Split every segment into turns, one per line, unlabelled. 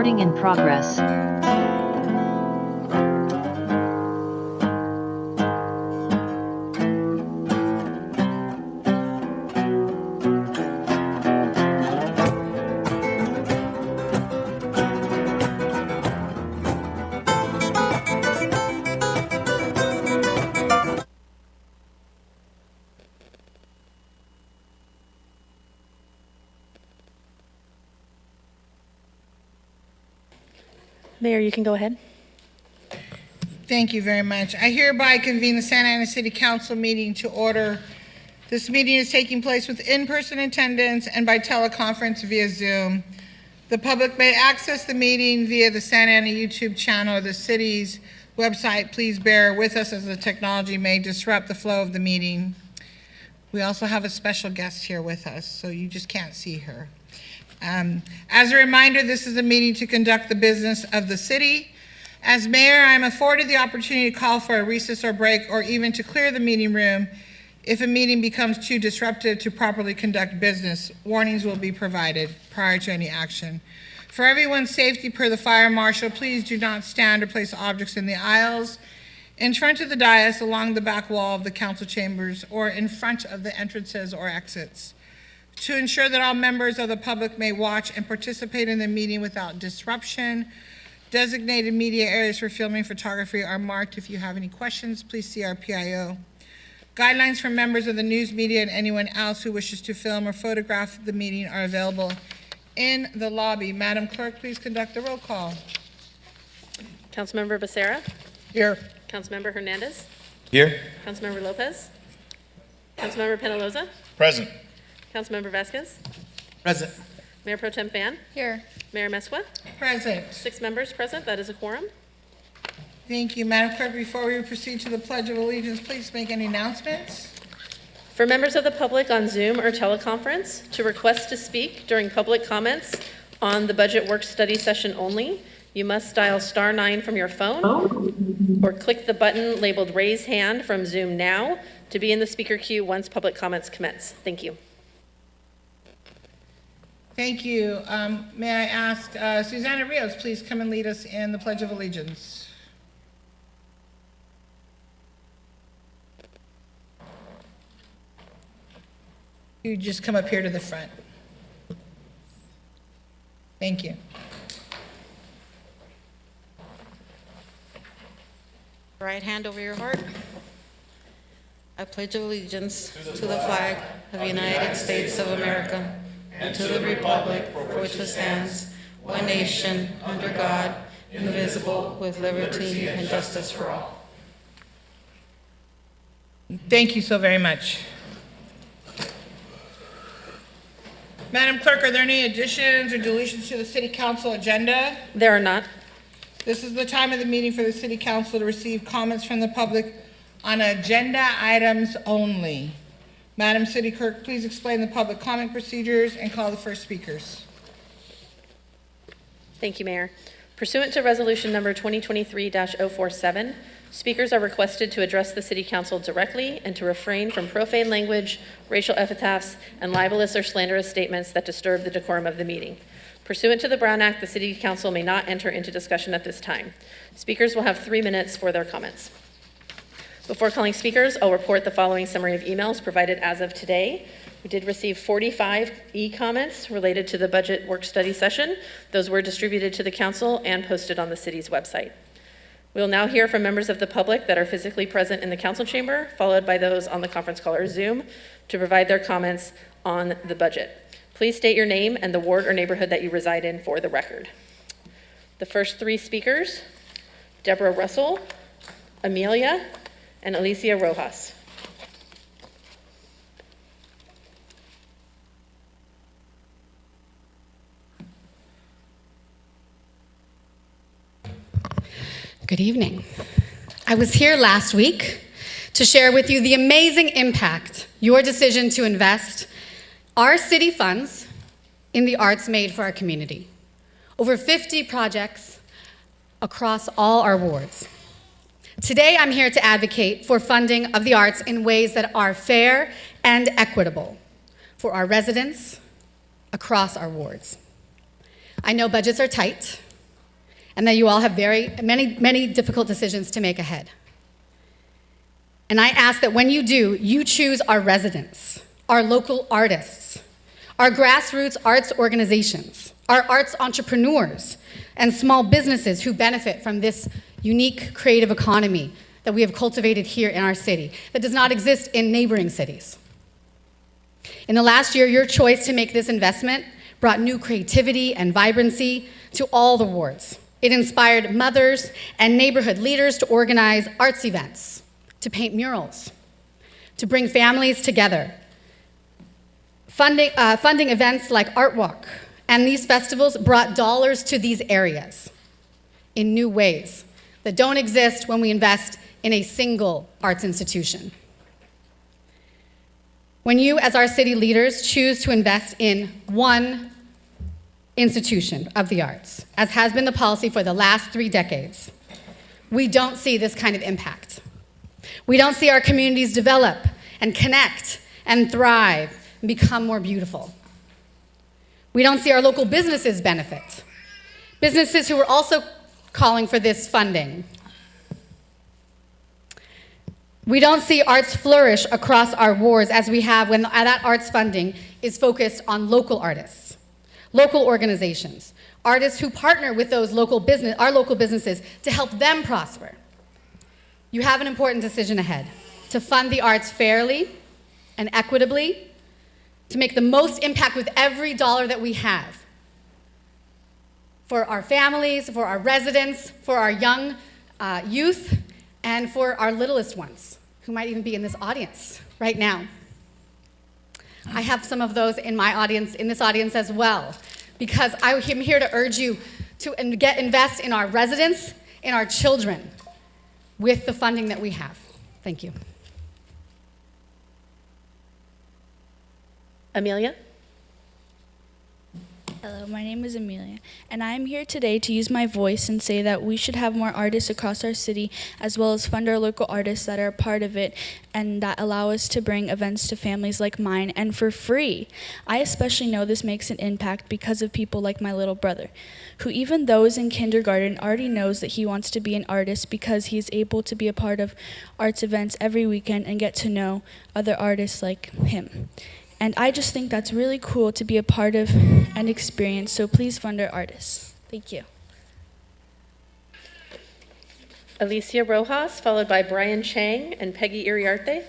Recording in progress.
Mayor, you can go ahead.
Thank you very much. I hereby convene the Santa Ana City Council meeting to order. This meeting is taking place with in-person attendance and by teleconference via Zoom. The public may access the meeting via the Santa Ana YouTube channel or the city's website. Please bear with us as the technology may disrupt the flow of the meeting. We also have a special guest here with us, so you just can't see her. As a reminder, this is a meeting to conduct the business of the city. As mayor, I'm afforded the opportunity to call for a recess or break or even to clear the meeting room if a meeting becomes too disruptive to properly conduct business. Warnings will be provided prior to any action. For everyone's safety per the fire marshal, please do not stand or place objects in the aisles, in front of the dais, along the back wall of the council chambers, or in front of the entrances or exits. To ensure that all members of the public may watch and participate in the meeting without disruption, designated media areas for filming photography are marked. If you have any questions, please see our PIO. Guidelines for members of the news media and anyone else who wishes to film or photograph the meeting are available in the lobby. Madam Clerk, please conduct the roll call.
Councilmember Becerra.
Here.
Councilmember Hernandez.
Here.
Councilmember Lopez. Councilmember Penaloza.
Present.
Councilmember Vasquez.
Present.
Mayor Pro Tem Fan.
Here.
Mayor Mesqua.
Present.
6 members present. That is a quorum.
Thank you, Madam Clerk. Before we proceed to the Pledge of Allegiance, please make any announcements.
For members of the public on Zoom or teleconference, to request to speak during public comments on the budget work study session only, you must dial *9 from your phone or click the button labeled Raise Hand from Zoom now to be in the speaker queue once public comments commence. Thank you.
Thank you. May I ask Susana Rios, please come and lead us in the Pledge of Allegiance. You just come up here to the front. Thank you.
Right hand over your heart. I pledge allegiance to the flag of the United States of America and to the republic for which it stands, one nation, under God, indivisible, with liberty and justice for all.
Thank you so very much. Madam Clerk, are there any additions or deletions to the City Council agenda?
There are not.
This is the time of the meeting for the City Council to receive comments from the public on agenda items only. Madam City Clerk, please explain the public comment procedures and call the first speakers.
Thank you, Mayor. Pursuant to Resolution Number 2023-047, speakers are requested to address the City Council directly and to refrain from profane language, racial epithets, and libelous or slanderous statements that disturb the decorum of the meeting. Pursuant to the Brown Act, the City Council may not enter into discussion at this time. Speakers will have 3 minutes for their comments. Before calling speakers, I'll report the following summary of emails provided as of today. We did receive 45 e-comments related to the budget work study session. Those were distributed to the council and posted on the city's website. We'll now hear from members of the public that are physically present in the council chamber, followed by those on the conference call or Zoom to provide their comments on the budget. Please state your name and the ward or neighborhood that you reside in for the record. The first 3 speakers, Deborah Russell, Amelia, and Alicia Rojas.
Good evening. I was here last week to share with you the amazing impact your decision to invest our city funds in the arts made for our community. Over 50 projects across all our wards. Today, I'm here to advocate for funding of the arts in ways that are fair and equitable for our residents across our wards. I know budgets are tight, and that you all have many difficult decisions to make ahead. And I ask that when you do, you choose our residents, our local artists, our grassroots arts organizations, our arts entrepreneurs, and small businesses who benefit from this unique creative economy that we have cultivated here in our city that does not exist in neighboring cities. In the last year, your choice to make this investment brought new creativity and vibrancy to all the wards. It inspired mothers and neighborhood leaders to organize arts events, to paint murals, to bring families together, funding events like Art Walk, and these festivals brought dollars to these areas in new ways that don't exist when we invest in a single arts institution. When you, as our city leaders, choose to invest in one institution of the arts, as has been the policy for the last 3 decades, we don't see this kind of impact. We don't see our communities develop and connect and thrive and become more beautiful. We don't see our local businesses benefit. Businesses who are also calling for this funding. We don't see arts flourish across our wards as we have when that arts funding is focused on local artists, local organizations, artists who partner with those our local businesses to help them prosper. You have an important decision ahead: to fund the arts fairly and equitably, to make the most impact with every dollar that we have for our families, for our residents, for our young youth, and for our littlest ones, who might even be in this audience right now. I have some of those in this audience as well, because I'm here to urge you to invest in our residents, in our children, with the funding that we have. Thank you.
Amelia?
Hello, my name is Amelia, and I am here today to use my voice and say that we should have more artists across our city, as well as fund our local artists that are a part of it and that allow us to bring events to families like mine and for free. I especially know this makes an impact because of people like my little brother, who even though is in kindergarten already knows that he wants to be an artist because he is able to be a part of arts events every weekend and get to know other artists like him. And I just think that's really cool to be a part of and experience, so please fund our artists. Thank you.
Alicia Rojas, followed by Brian Chang and Peggy Iriarte.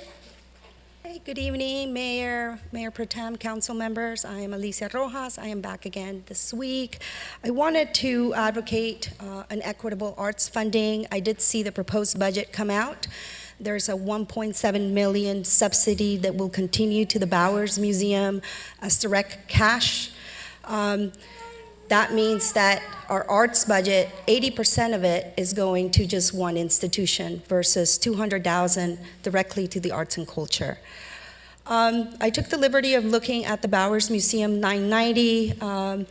Hey, good evening, Mayor Pro Tem, council members. I am Alicia Rojas. I am back again this week. I wanted to advocate an equitable arts funding. I did see the proposed budget come out. There's a $1.7 million subsidy that will continue to the Bowers Museum as direct cash. That means that our arts budget, 80% of it is going to just one institution versus $200,000 directly to the arts and culture. I took the liberty of looking at the Bowers Museum 990, and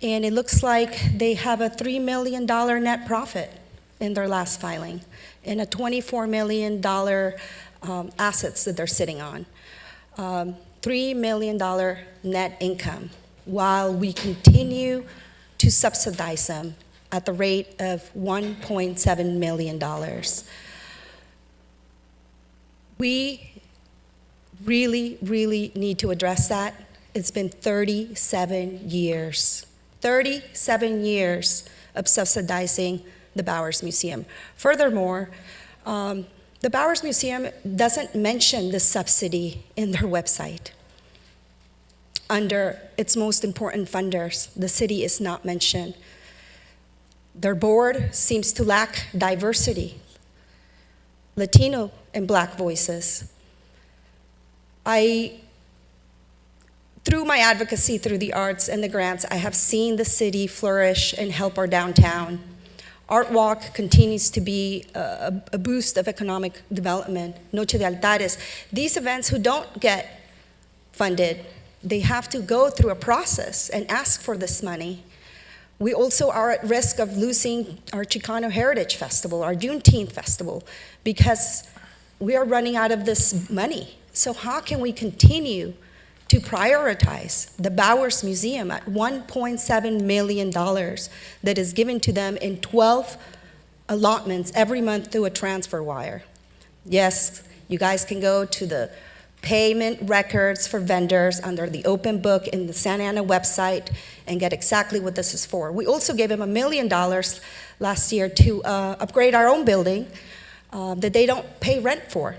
it looks like they have a $3 million net profit in their last filing, and a $24 million assets that they're sitting on. $3 million net income, while we continue to subsidize them at the rate of $1.7 million. We really, really need to address that. It's been 37 years. 37 years of subsidizing the Bowers Museum. Furthermore, the Bowers Museum doesn't mention the subsidy in their website. Under its most important funders, the city is not mentioned. Their board seems to lack diversity, Latino and Black voices. Through my advocacy through the arts and the grants, I have seen the city flourish and help our downtown. Art Walk continues to be a boost of economic development. Noche de Altares. These events who don't get funded, they have to go through a process and ask for this money. We also are at risk of losing our Chicano Heritage Festival, our Juneteenth Festival, because we are running out of this money. So how can we continue to prioritize the Bowers Museum at $1.7 million that is given to them in 12 allotments every month through a transfer wire. Yes, you guys can go to the payment records for vendors under the open book in the Santa Ana website and get exactly what this is for. We also gave them $1 million last year to upgrade our own building that they don't pay rent for,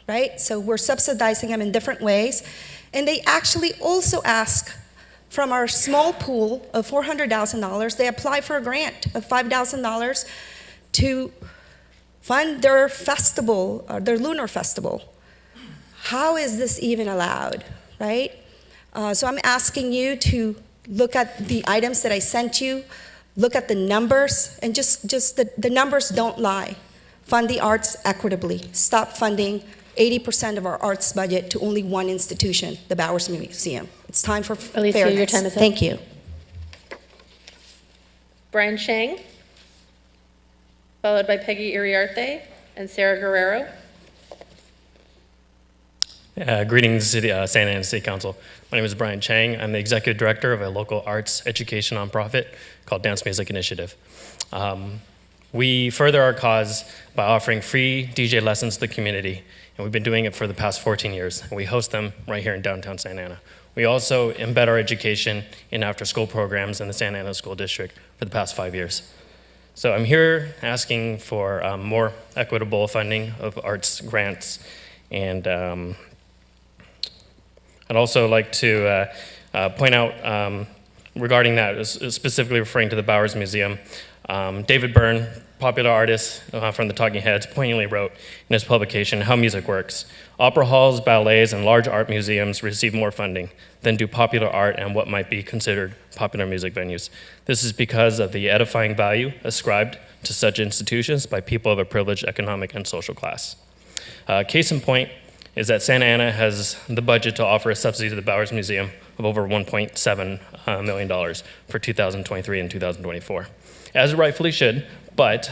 right? So we're subsidizing them in different ways. And they actually also ask from our small pool of $400,000, they apply for a grant of $5,000 to fund their festival, their lunar festival. How is this even allowed, right? So I'm asking you to look at the items that I sent you, look at the numbers, and just the numbers don't lie. Fund the arts equitably. Stop funding 80% of our arts budget to only one institution, the Bowers Museum. It's time for
Alicia,
fairness.
your time is up.
Thank you.
Brian Chang, followed by Peggy Iriarte and Sarah Guerrero.
Greetings, Santa Ana City Council. My name is Brian Chang. I'm the executive director of a local arts education nonprofit called Dance Music Initiative. We further our cause by offering free DJ lessons to the community, and we've been doing it for the past 14 years, and we host them right here in downtown Santa Ana. We also embed our education in after-school programs in the Santa Ana School District for the past 5 years. So I'm here asking for more equitable funding of arts grants, and I'd also like to point out regarding that, specifically referring to the Bowers Museum, David Byrne, popular artist from the Talking Heads, poignantly wrote in his publication, How Music Works. Opera halls, ballets, and large art museums receive more funding than do popular art and what might be considered popular music venues. This is because of the edifying value ascribed to such institutions by people of a privileged economic and social class. Case in point is that Santa Ana has the budget to offer a subsidy to the Bowers Museum of over $1.7 million for 2023 and 2024. As it rightfully should, but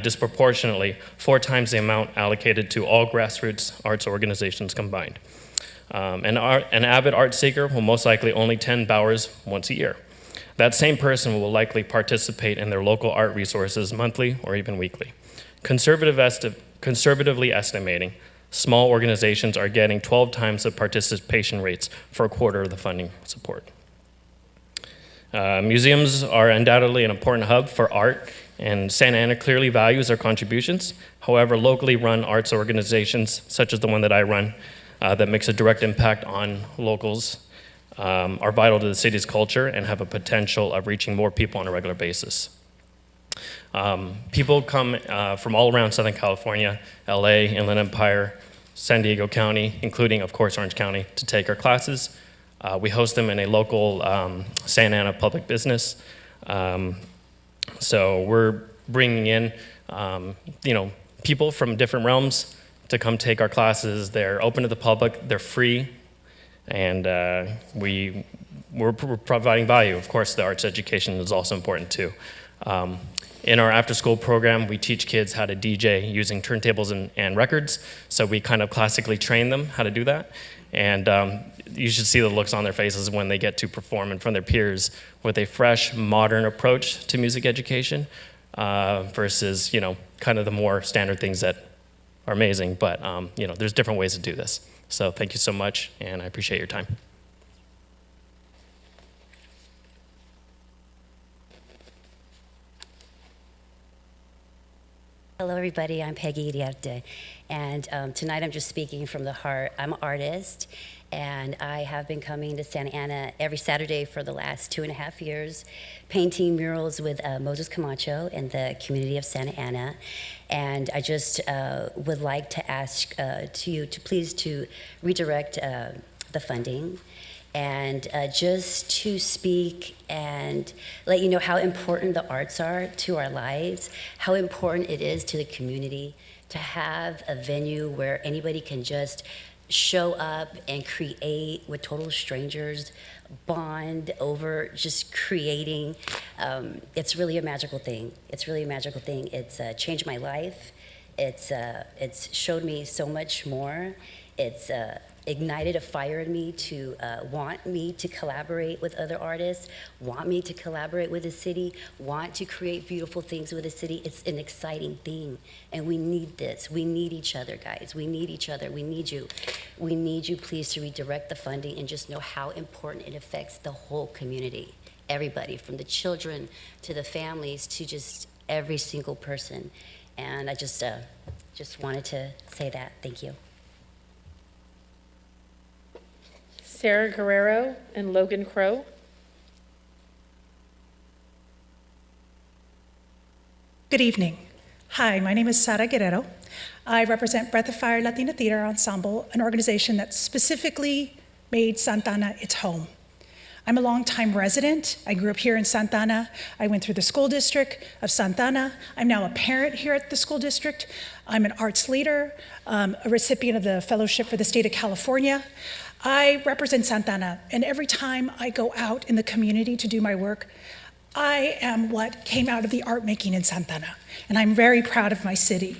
disproportionately 4 times the amount allocated to all grassroots arts organizations combined. An avid art seeker will most likely only attend Bowers once a year. That same person will likely participate in their local art resources monthly or even weekly. Conservatively estimating, small organizations are getting 12 times the participation rates for a quarter of the funding support. Museums are undoubtedly an important hub for art, and Santa Ana clearly values their contributions. However, locally run arts organizations, such as the one that I run, that makes a direct impact on locals, are vital to the city's culture and have a potential of reaching more people on a regular basis. People come from all around Southern California, LA, Inland Empire, San Diego County, including, of course, Orange County, to take our classes. We host them in a local Santa Ana public business. So we're bringing in, people from different realms to come take our classes. They're open to the public, they're free, and we're providing value. Of course, the arts education is also important too. In our after-school program, we teach kids how to DJ using turntables and records. So we kind of classically train them how to do that. And you should see the looks on their faces when they get to perform in front of their peers with a fresh, modern approach to music education versus, kind of the more standard things that are amazing. But, there's different ways to do this. So thank you so much, and I appreciate your time.
Hello, everybody. I'm Peggy Iriarte, and tonight I'm just speaking from the heart. I'm an artist, and I have been coming to Santa Ana every Saturday for the last 2.5 years, painting murals with Moses Camacho in the community of Santa Ana. And I just would like to ask to you to please to redirect the funding and just to speak and let you know how important the arts are to our lives, how important it is to the community to have a venue where anybody can just show up and create with total strangers, bond over just creating. It's really a magical thing. It's really a magical thing. It's changed my life. It's showed me so much more. It's ignited a fire in me to want me to collaborate with other artists, want me to collaborate with the city, want to create beautiful things with the city. It's an exciting thing, and we need this. We need each other, guys. We need each other. We need you. We need you, please, to redirect the funding and just know how important it affects the whole community. Everybody, from the children to the families to just every single person. And I just wanted to say that. Thank you.
Sarah Guerrero and Logan Crow.
Good evening. Hi, my name is Sara Guerrero. I represent Breath of Fire Latina Theater Ensemble, an organization that specifically made Santa Ana its home. I'm a longtime resident. I grew up here in Santa Ana. I went through the school district of Santa Ana. I'm now a parent here at the school district. I'm an arts leader, a recipient of the Fellowship for the State of California. I represent Santa Ana, and every time I go out in the community to do my work, I am what came out of the art making in Santa Ana, and I'm very proud of my city.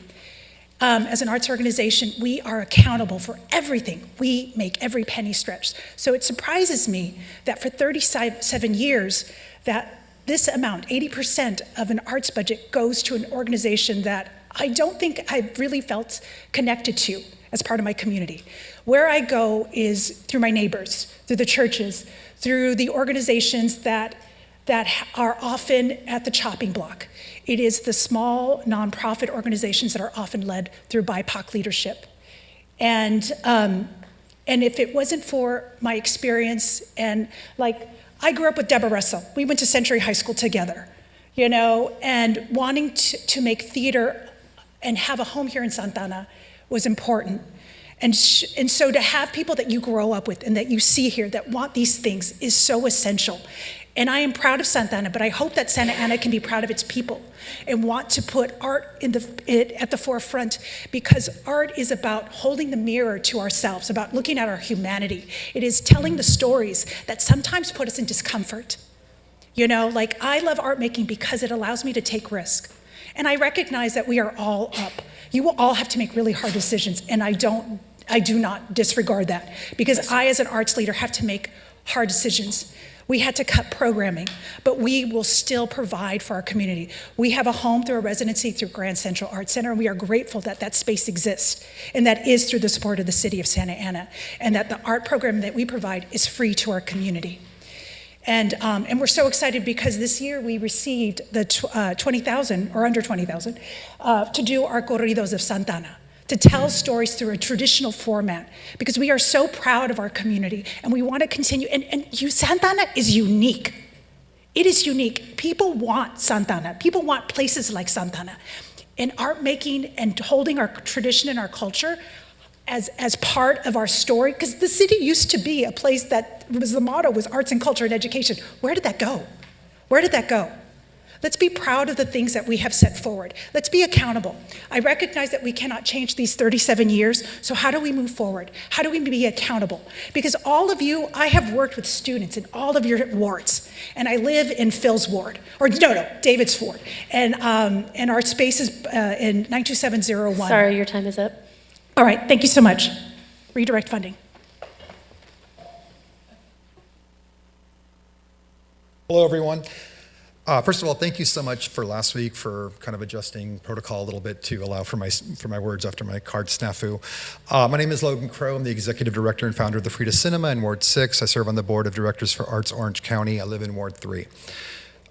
As an arts organization, we are accountable for everything. We make every penny stretch. So it surprises me that for 37 years, that this amount, 80% of an arts budget, goes to an organization that I don't think I really felt connected to as part of my community. Where I go is through my neighbors, through the churches, through the organizations that are often at the chopping block. It is the small nonprofit organizations that are often led through BIPOC leadership. And if it wasn't for my experience, and like, I grew up with Deborah Russell. We went to Century High School together, you know, and wanting to make theater and have a home here in Santa Ana was important. And so to have people that you grow up with and that you see here that want these things is so essential. And I am proud of Santa Ana, but I hope that Santa Ana can be proud of its people and want to put art at the forefront, because art is about holding the mirror to ourselves, about looking at our humanity. It is telling the stories that sometimes put us in discomfort. You know, like, I love art making because it allows me to take risk. And I recognize that we are all up. You will all have to make really hard decisions, and I do not disregard that, because I, as an arts leader, have to make hard decisions. We had to cut programming, but we will still provide for our community. We have a home through a residency through Grand Central Arts Center, and we are grateful that that space exists, and that is through the support of the city of Santa Ana, and that the art program that we provide is free to our community. And we're so excited because this year we received the 20,000, or under 20,000, to do our corridos of Santa Ana, to tell stories through a traditional format, because we are so proud of our community and we want to continue. And Santa Ana is unique. It is unique. People want Santa Ana. People want places like Santa Ana. And art making and holding our tradition and our culture as part of our story, because the city used to be a place that was, the motto was arts and culture and education. Where did that go? Where did that go? Let's be proud of the things that we have set forward. Let's be accountable. I recognize that we cannot change these 37 years, so how do we move forward? How do we be accountable? Because all of you, I have worked with students in all of your wards, and I live in Phil's ward, or no, David's ward, and our space is in 92701.
Sorry, your time is up.
All right, thank you so much. Redirect funding.
Hello, everyone. First of all, thank you so much for last week for kind of adjusting protocol a little bit to allow for my words after my card snafu. My name is Logan Crow. I'm the executive director and founder of the Frida Cinema in Ward 6. I serve on the board of directors for Arts Orange County. I live in Ward 3.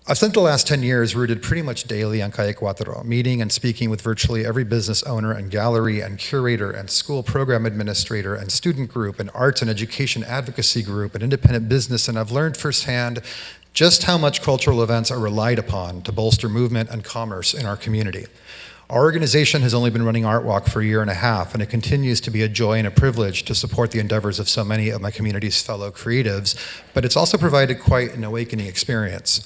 I've spent the last 10 years rooted pretty much daily on Calle Cuatro, meeting and speaking with virtually every business owner and gallery and curator and school program administrator and student group and arts and education advocacy group and independent business, and I've learned firsthand just how much cultural events are relied upon to bolster movement and commerce in our community. Our organization has only been running Art Walk for a year and a half, and it continues to be a joy and a privilege to support the endeavors of so many of my community's fellow creatives, but it's also provided quite an awakening experience.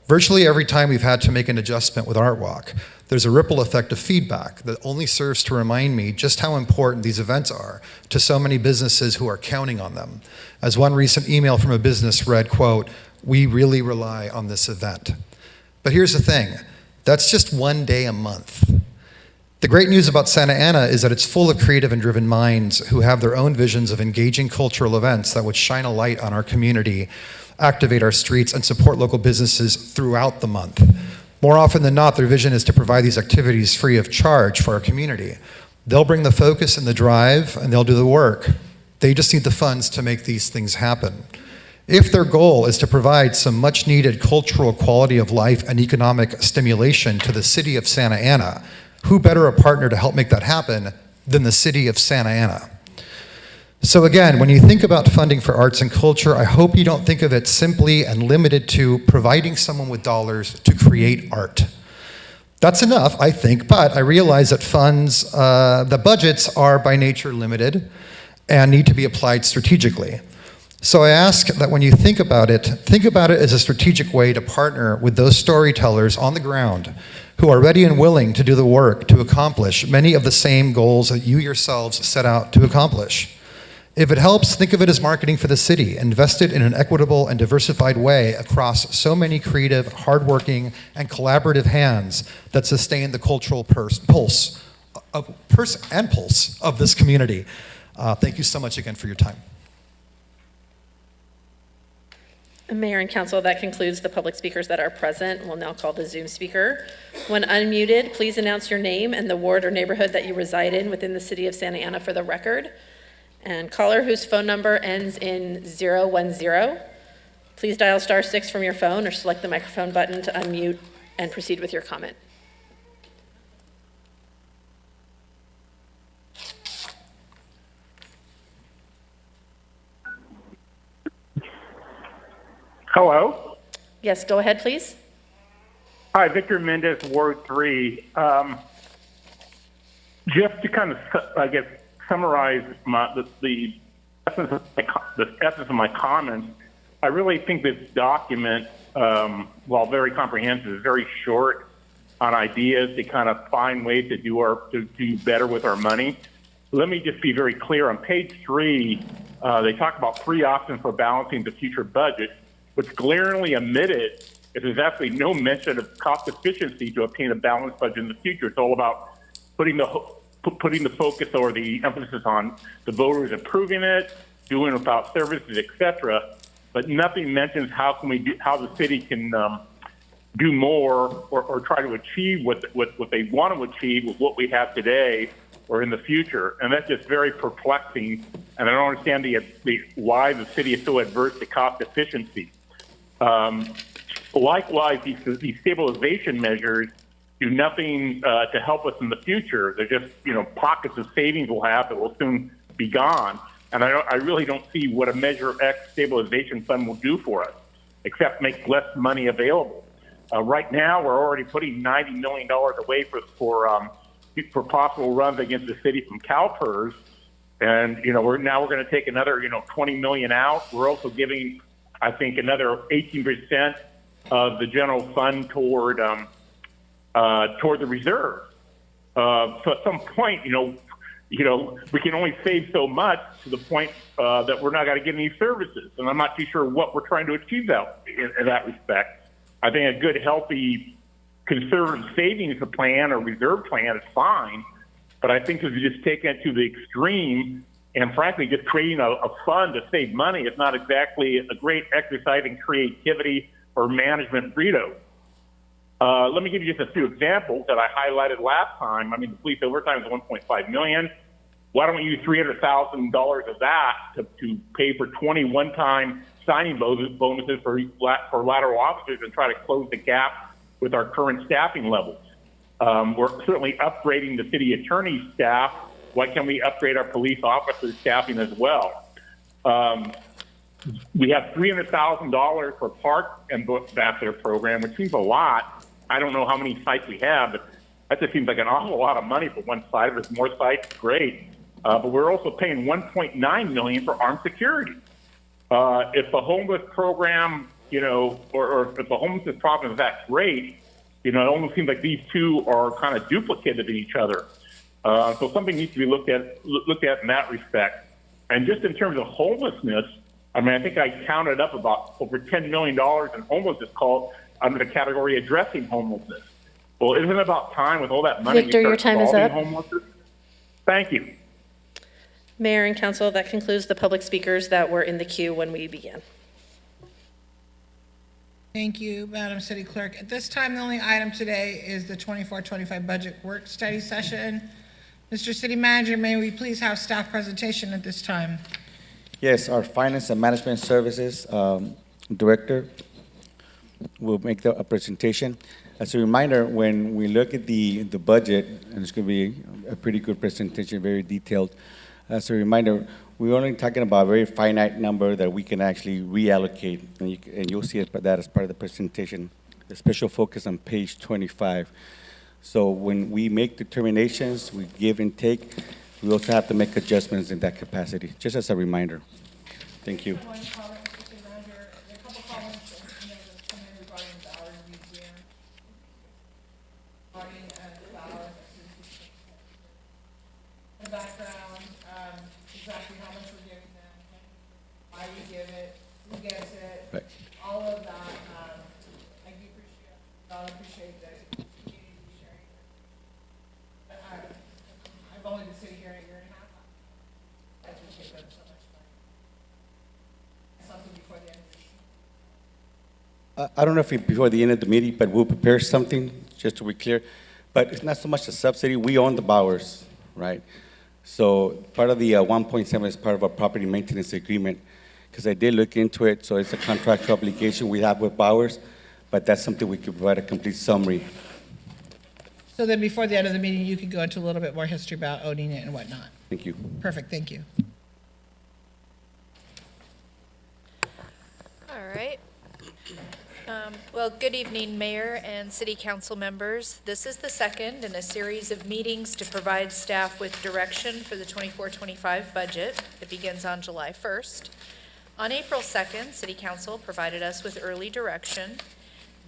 Virtually every time we've had to make an adjustment with Art Walk, there's a ripple effect of feedback that only serves to remind me just how important these events are to so many businesses who are counting on them. As one recent email from a business read, quote, "We really rely on this event." But here's the thing, that's just one day a month. The great news about Santa Ana is that it's full of creative and driven minds who have their own visions of engaging cultural events that would shine a light on our community, activate our streets, and support local businesses throughout the month. More often than not, their vision is to provide these activities free of charge for our community. They'll bring the focus and the drive, and they'll do the work. They just need the funds to make these things happen. If their goal is to provide some much needed cultural quality of life and economic stimulation to the city of Santa Ana, who better a partner to help make that happen than the city of Santa Ana? So again, when you think about funding for arts and culture, I hope you don't think of it simply and limited to providing someone with dollars to create art. That's enough, I think, but I realize that funds, the budgets are by nature limited and need to be applied strategically. So I ask that when you think about it as a strategic way to partner with those storytellers on the ground who are ready and willing to do the work to accomplish many of the same goals that you yourselves set out to accomplish. If it helps, think of it as marketing for the city, invested in an equitable and diversified way across so many creative, hardworking, and collaborative hands that sustain the cultural pulse of this community. Thank you so much again for your time.
Mayor and Council, that concludes the public speakers that are present. We'll now call the Zoom speaker. When unmuted, please announce your name and the ward or neighborhood that you reside in within the city of Santa Ana for the record. And caller whose phone number ends in 010, please dial *6 from your phone or select the microphone button to unmute and proceed with your comment.
Hello?
Yes, go ahead, please.
Hi, Victor Mendez, Ward 3. Just to kind of, I guess, summarize the essence of my comments, I really think this document, while very comprehensive, is very short on ideas to kind of find ways to do better with our money. Let me just be very clear. On page 3, they talk about 3 options for balancing the future budget. What's glaringly omitted is there's absolutely no mention of cost efficiency to obtain a balanced budget in the future. It's all about putting the focus or the emphasis on the voters approving it, doing without services, etc. But nothing mentions how the city can do more or try to achieve what they want to achieve with what we have today or in the future. And that's just very perplexing. And I don't understand why the city is so adverse to cost efficiency. Likewise, these stabilization measures do nothing to help us in the future. They're just, pockets of savings we'll have that will soon be gone. And I really don't see what a Measure X stabilization fund will do for us, except make less money available. Right now, we're already putting $90 million away for possible runs against the city from CalPERS. And, we're going to take another, $20 million out. We're also giving, I think, another 18% of the general fund toward the reserve. So at some point, we can only save so much to the point that we're not going to get any services. And I'm not too sure what we're trying to achieve in that respect. I think a good, healthy, conservative savings plan or reserve plan is fine. But I think if you just take it to the extreme and frankly, just creating a fund to save money is not exactly a great exercise in creativity or management freedom. Let me give you just a few examples that I highlighted last time. I mean, the police overtime is $1.5 million. Why don't we use $300,000 of that to pay for 20 one-time signing bonuses for lateral officers and try to close the gap with our current staffing levels? We're certainly upgrading the city attorney's staff. Why can't we upgrade our police officers' staffing as well? We have $300,000 for Park Ambassador program, which seems a lot. I don't know how many sites we have, but that just seems like an awful lot of money for one site. If there's more sites, great. But we're also paying $1.9 million for armed security. If the homeless program, or if the homelessness problem is that great, it almost seems like these two are kind of duplicated in each other. So something needs to be looked at in that respect. And just in terms of homelessness, I mean, I think I counted up about over $10 million in homelessness called under the category addressing homelessness. Well, isn't it about time with all that money
Victor,
we
your
start
time is
solving
up.
homelessness? Thank you.
Mayor and council, that concludes the public speakers that were in the queue when we began.
Thank you, Madam City Clerk. At this time, the only item today is the 24-25 budget work study session. Mr. City Manager, may we please have staff presentation at this time?
Yes, our Finance and Management Services Director will make a presentation. As a reminder, when we look at the budget, and it's going to be a pretty good presentation, very detailed. As a reminder, we're only talking about a very finite number that we can actually reallocate, and you'll see that as part of the presentation. The special focus on page 25. So when we make determinations, we give and take, we also have to make adjustments in that capacity, just as a reminder. Thank you.
One comment, Mr. City Manager, a couple comments, that come in regarding the Bowers Museum. Regarding the Bowers, the background, exactly how much we're giving them, why we give it, who gets it,
Right.
all of that. I do appreciate, I appreciate the community sharing. But I've only been sitting here a year and a half. I appreciate them so much. Something before the end of the
I don't know if before the end of the meeting, but we'll prepare something, just to be clear. But it's not so much a subsidy, we own the Bowers, right? So part of the 1.7 is part of our property maintenance agreement, because I did look into it, so it's a contractual obligation we have with Bowers, but that's something we could provide a complete summary.
So then before the end of the meeting, you could go into a little bit more history about owning it and whatnot.
Thank you.
Perfect, thank you.
All right. Well, good evening, Mayor and City Council members. This is the second in a series of meetings to provide staff with direction for the 24-25 budget. It begins on July 1st. On April 2nd, City Council provided us with early direction.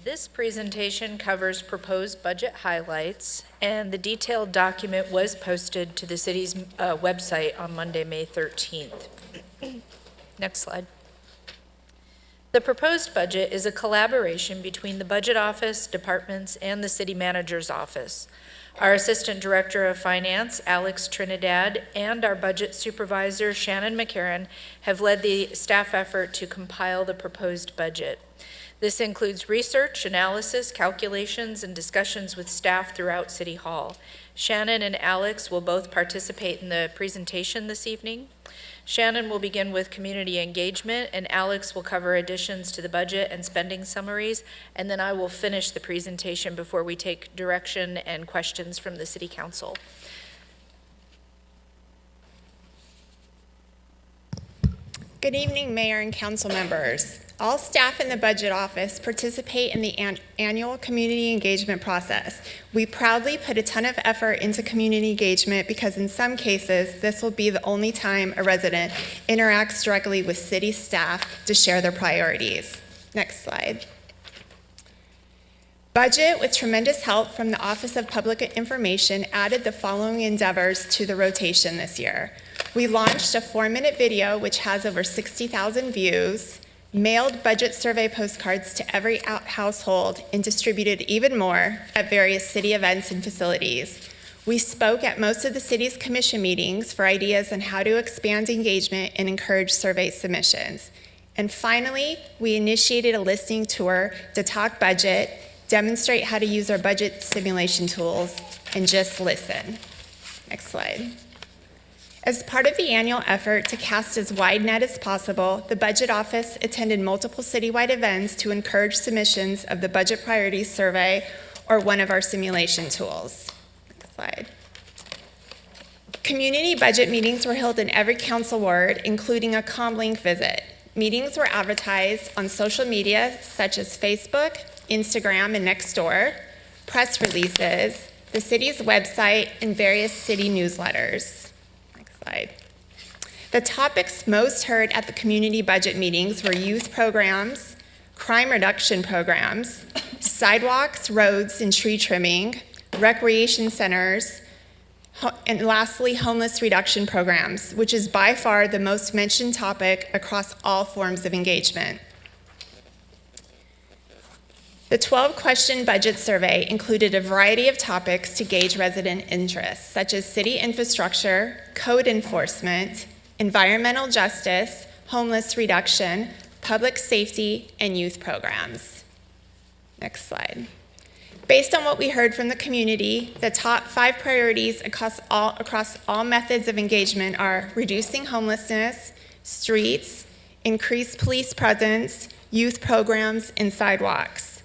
This presentation covers proposed budget highlights, and the detailed document was posted to the city's website on Monday, May 13th. Next slide. The proposed budget is a collaboration between the Budget Office, departments, and the City Manager's Office. Our Assistant Director of Finance, Alex Trinidad, and our Budget Supervisor, Shannon McCarran, have led the staff effort to compile the proposed budget. This includes research, analysis, calculations, and discussions with staff throughout City Hall. Shannon and Alex will both participate in the presentation this evening. Shannon will begin with community engagement, and Alex will cover additions to the budget and spending summaries, and then I will finish the presentation before we take direction and questions from the City Council.
Good evening, Mayor and Council members. All staff in the Budget Office participate in the annual community engagement process. We proudly put a ton of effort into community engagement because in some cases, this will be the only time a resident interacts directly with city staff to share their priorities. Next slide. Budget, with tremendous help from the Office of Public Information, added the following endeavors to the rotation this year. We launched a 4-minute video which has over 60,000 views, mailed budget survey postcards to every household, and distributed even more at various city events and facilities. We spoke at most of the city's commission meetings for ideas on how to expand engagement and encourage survey submissions. And finally, we initiated a listening tour to talk budget, demonstrate how to use our budget simulation tools, and just listen. Next slide. As part of the annual effort to cast as wide net as possible, the Budget Office attended multiple citywide events to encourage submissions of the Budget Priorities Survey or one of our simulation tools. Next slide. Community budget meetings were held in every council ward, including a ComLink visit. Meetings were advertised on social media such as Facebook, Instagram, and Nextdoor, press releases, the city's website, and various city newsletters. Slide. The topics most heard at the community budget meetings were youth programs, crime reduction programs, sidewalks, roads, and tree trimming, recreation centers, and lastly, homeless reduction programs, which is by far the most mentioned topic across all forms of engagement. The 12-question budget survey included a variety of topics to gauge resident interest, such as city infrastructure, code enforcement, environmental justice, homeless reduction, public safety, and youth programs. Next slide. Based on what we heard from the community, the top 5 priorities across all methods of engagement are reducing homelessness, streets, increased police presence, youth programs, and sidewalks.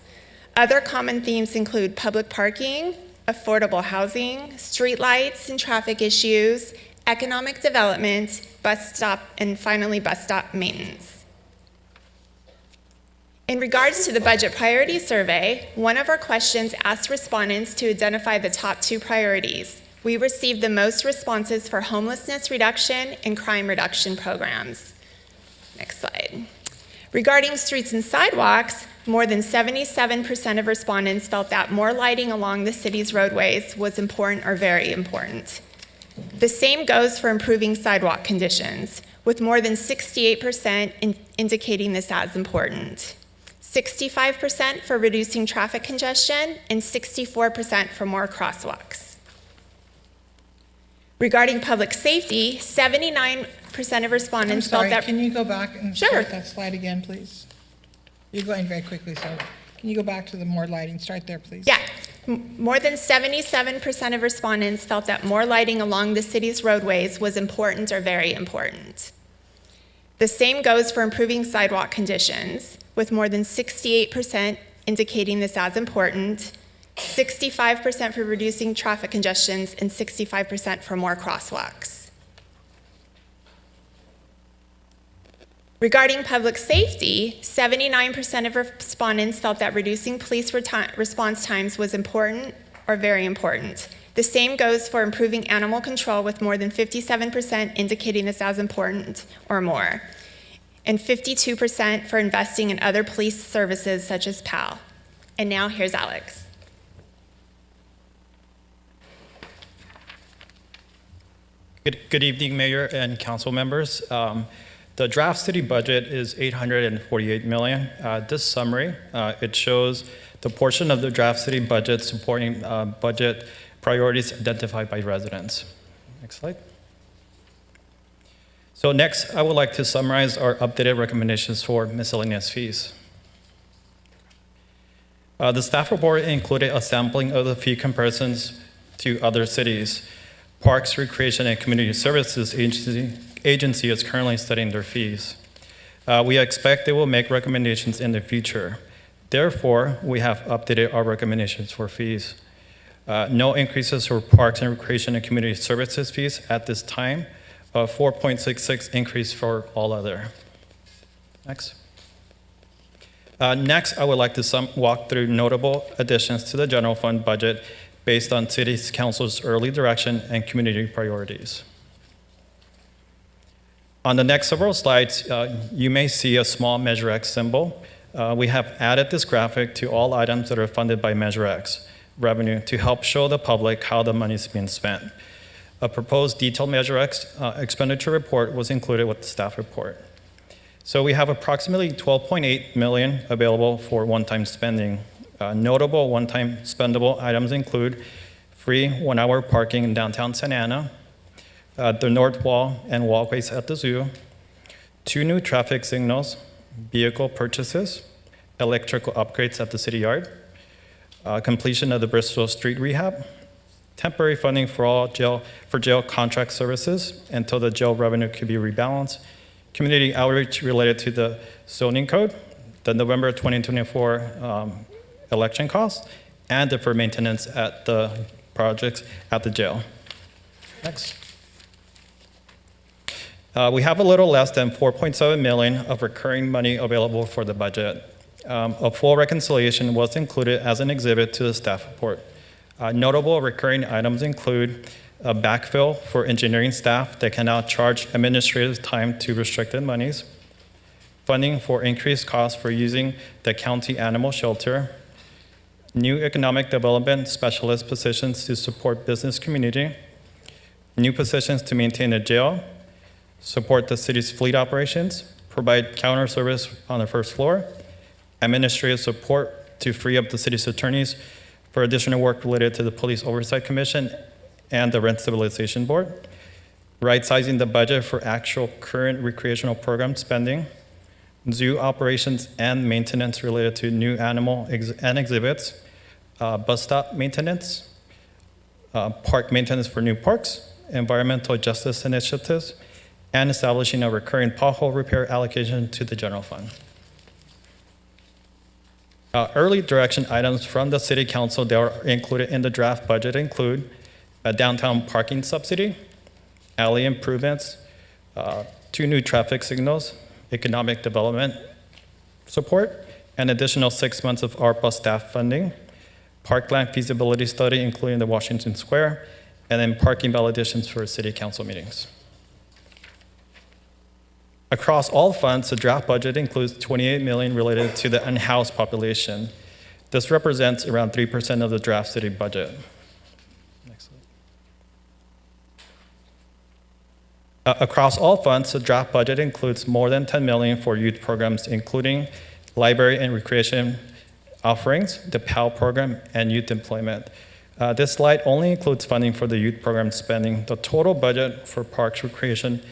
Other common themes include public parking, affordable housing, streetlights and traffic issues, economic development, bus stop, and finally bus stop maintenance. In regards to the budget priority survey, one of our questions asked respondents to identify the top 2 priorities. We received the most responses for homelessness reduction and crime reduction programs. Next slide. Regarding streets and sidewalks, more than 77% of respondents felt that more lighting along the city's roadways was important or very important. The same goes for improving sidewalk conditions, with more than 68% indicating this as important. 65% for reducing traffic congestion, and 64% for more crosswalks. Regarding public safety, 79% of respondents felt that...
Can you go back and
Sure.
start that slide again, please? You're going very quickly, so can you go back to the more lighting? Start there, please.
Yeah. More than 77% of respondents felt that more lighting along the city's roadways was important or very important. The same goes for improving sidewalk conditions, with more than 68% indicating this as important, 65% for reducing traffic congestions, and 65% for more crosswalks. Regarding public safety, 79% of respondents felt that reducing police response times was important or very important. The same goes for improving animal control, with more than 57% indicating this as important or more, and 52% for investing in other police services such as PAL. And now here's Alex.
Good evening, Mayor and council members. The draft city budget is $848 million. This summary, it shows the portion of the draft city budget supporting budget priorities identified by residents. Next slide. So next, I would like to summarize our updated recommendations for miscellaneous fees. The staff report included a sampling of the fee comparisons to other cities. Parks, Recreation, and Community Services Agency is currently studying their fees. We expect they will make recommendations in the future. Therefore, we have updated our recommendations for fees. No increases for Parks and Recreation and Community Services fees at this time. 4.66 increase for all other. Next. Next, I would like to walk through notable additions to the general fund budget based on City Council's early direction and community priorities. On the next several slides, you may see a small Measure X symbol. We have added this graphic to all items that are funded by Measure X revenue to help show the public how the money is being spent. A proposed detailed Measure X expenditure report was included with the staff report. So we have approximately $12.8 million available for one-time spending. Notable one-time spendable items include free 1-hour parking in downtown Santa Ana, the north wall and walkways at the zoo, 2 new traffic signals, vehicle purchases, electrical upgrades at the city yard, completion of the Bristol Street rehab, temporary funding for jail contract services until the jail revenue could be rebalanced, community outreach related to the zoning code, the November 2024 election costs, and deferred maintenance at the projects at the jail. Next. We have a little less than $4.7 million of recurring money available for the budget. A full reconciliation was included as an exhibit to the staff report. Notable recurring items include a backfill for engineering staff that can now charge administrative time to restricted monies, funding for increased costs for using the county animal shelter, new economic development specialist positions to support business community, new positions to maintain the jail, support the city's fleet operations, provide counter service on the first floor, administrative support to free up the city's attorneys for additional work related to the Police Oversight Commission and the Rent Stabilization Board, right-sizing the budget for actual current recreational program spending, zoo operations and maintenance related to new animal and exhibits, bus stop maintenance, park maintenance for new parks, environmental justice initiatives, and establishing a recurring pothole repair allocation to the general fund. Early direction items from the City Council that are included in the draft budget include a downtown parking subsidy, alley improvements, 2 new traffic signals, economic development support, an additional 6 months of ARPA staff funding, parkland feasibility study, including the Washington Square, and then parking validations for City Council meetings. Across all funds, the draft budget includes $28 million related to the unhoused population. This represents around 3% of the draft city budget. Next slide. Across all funds, the draft budget includes more than $10 million for youth programs, including library and recreation offerings, the PAL program, and youth employment. This slide only includes funding for the youth program spending. The total budget for parks, recreation,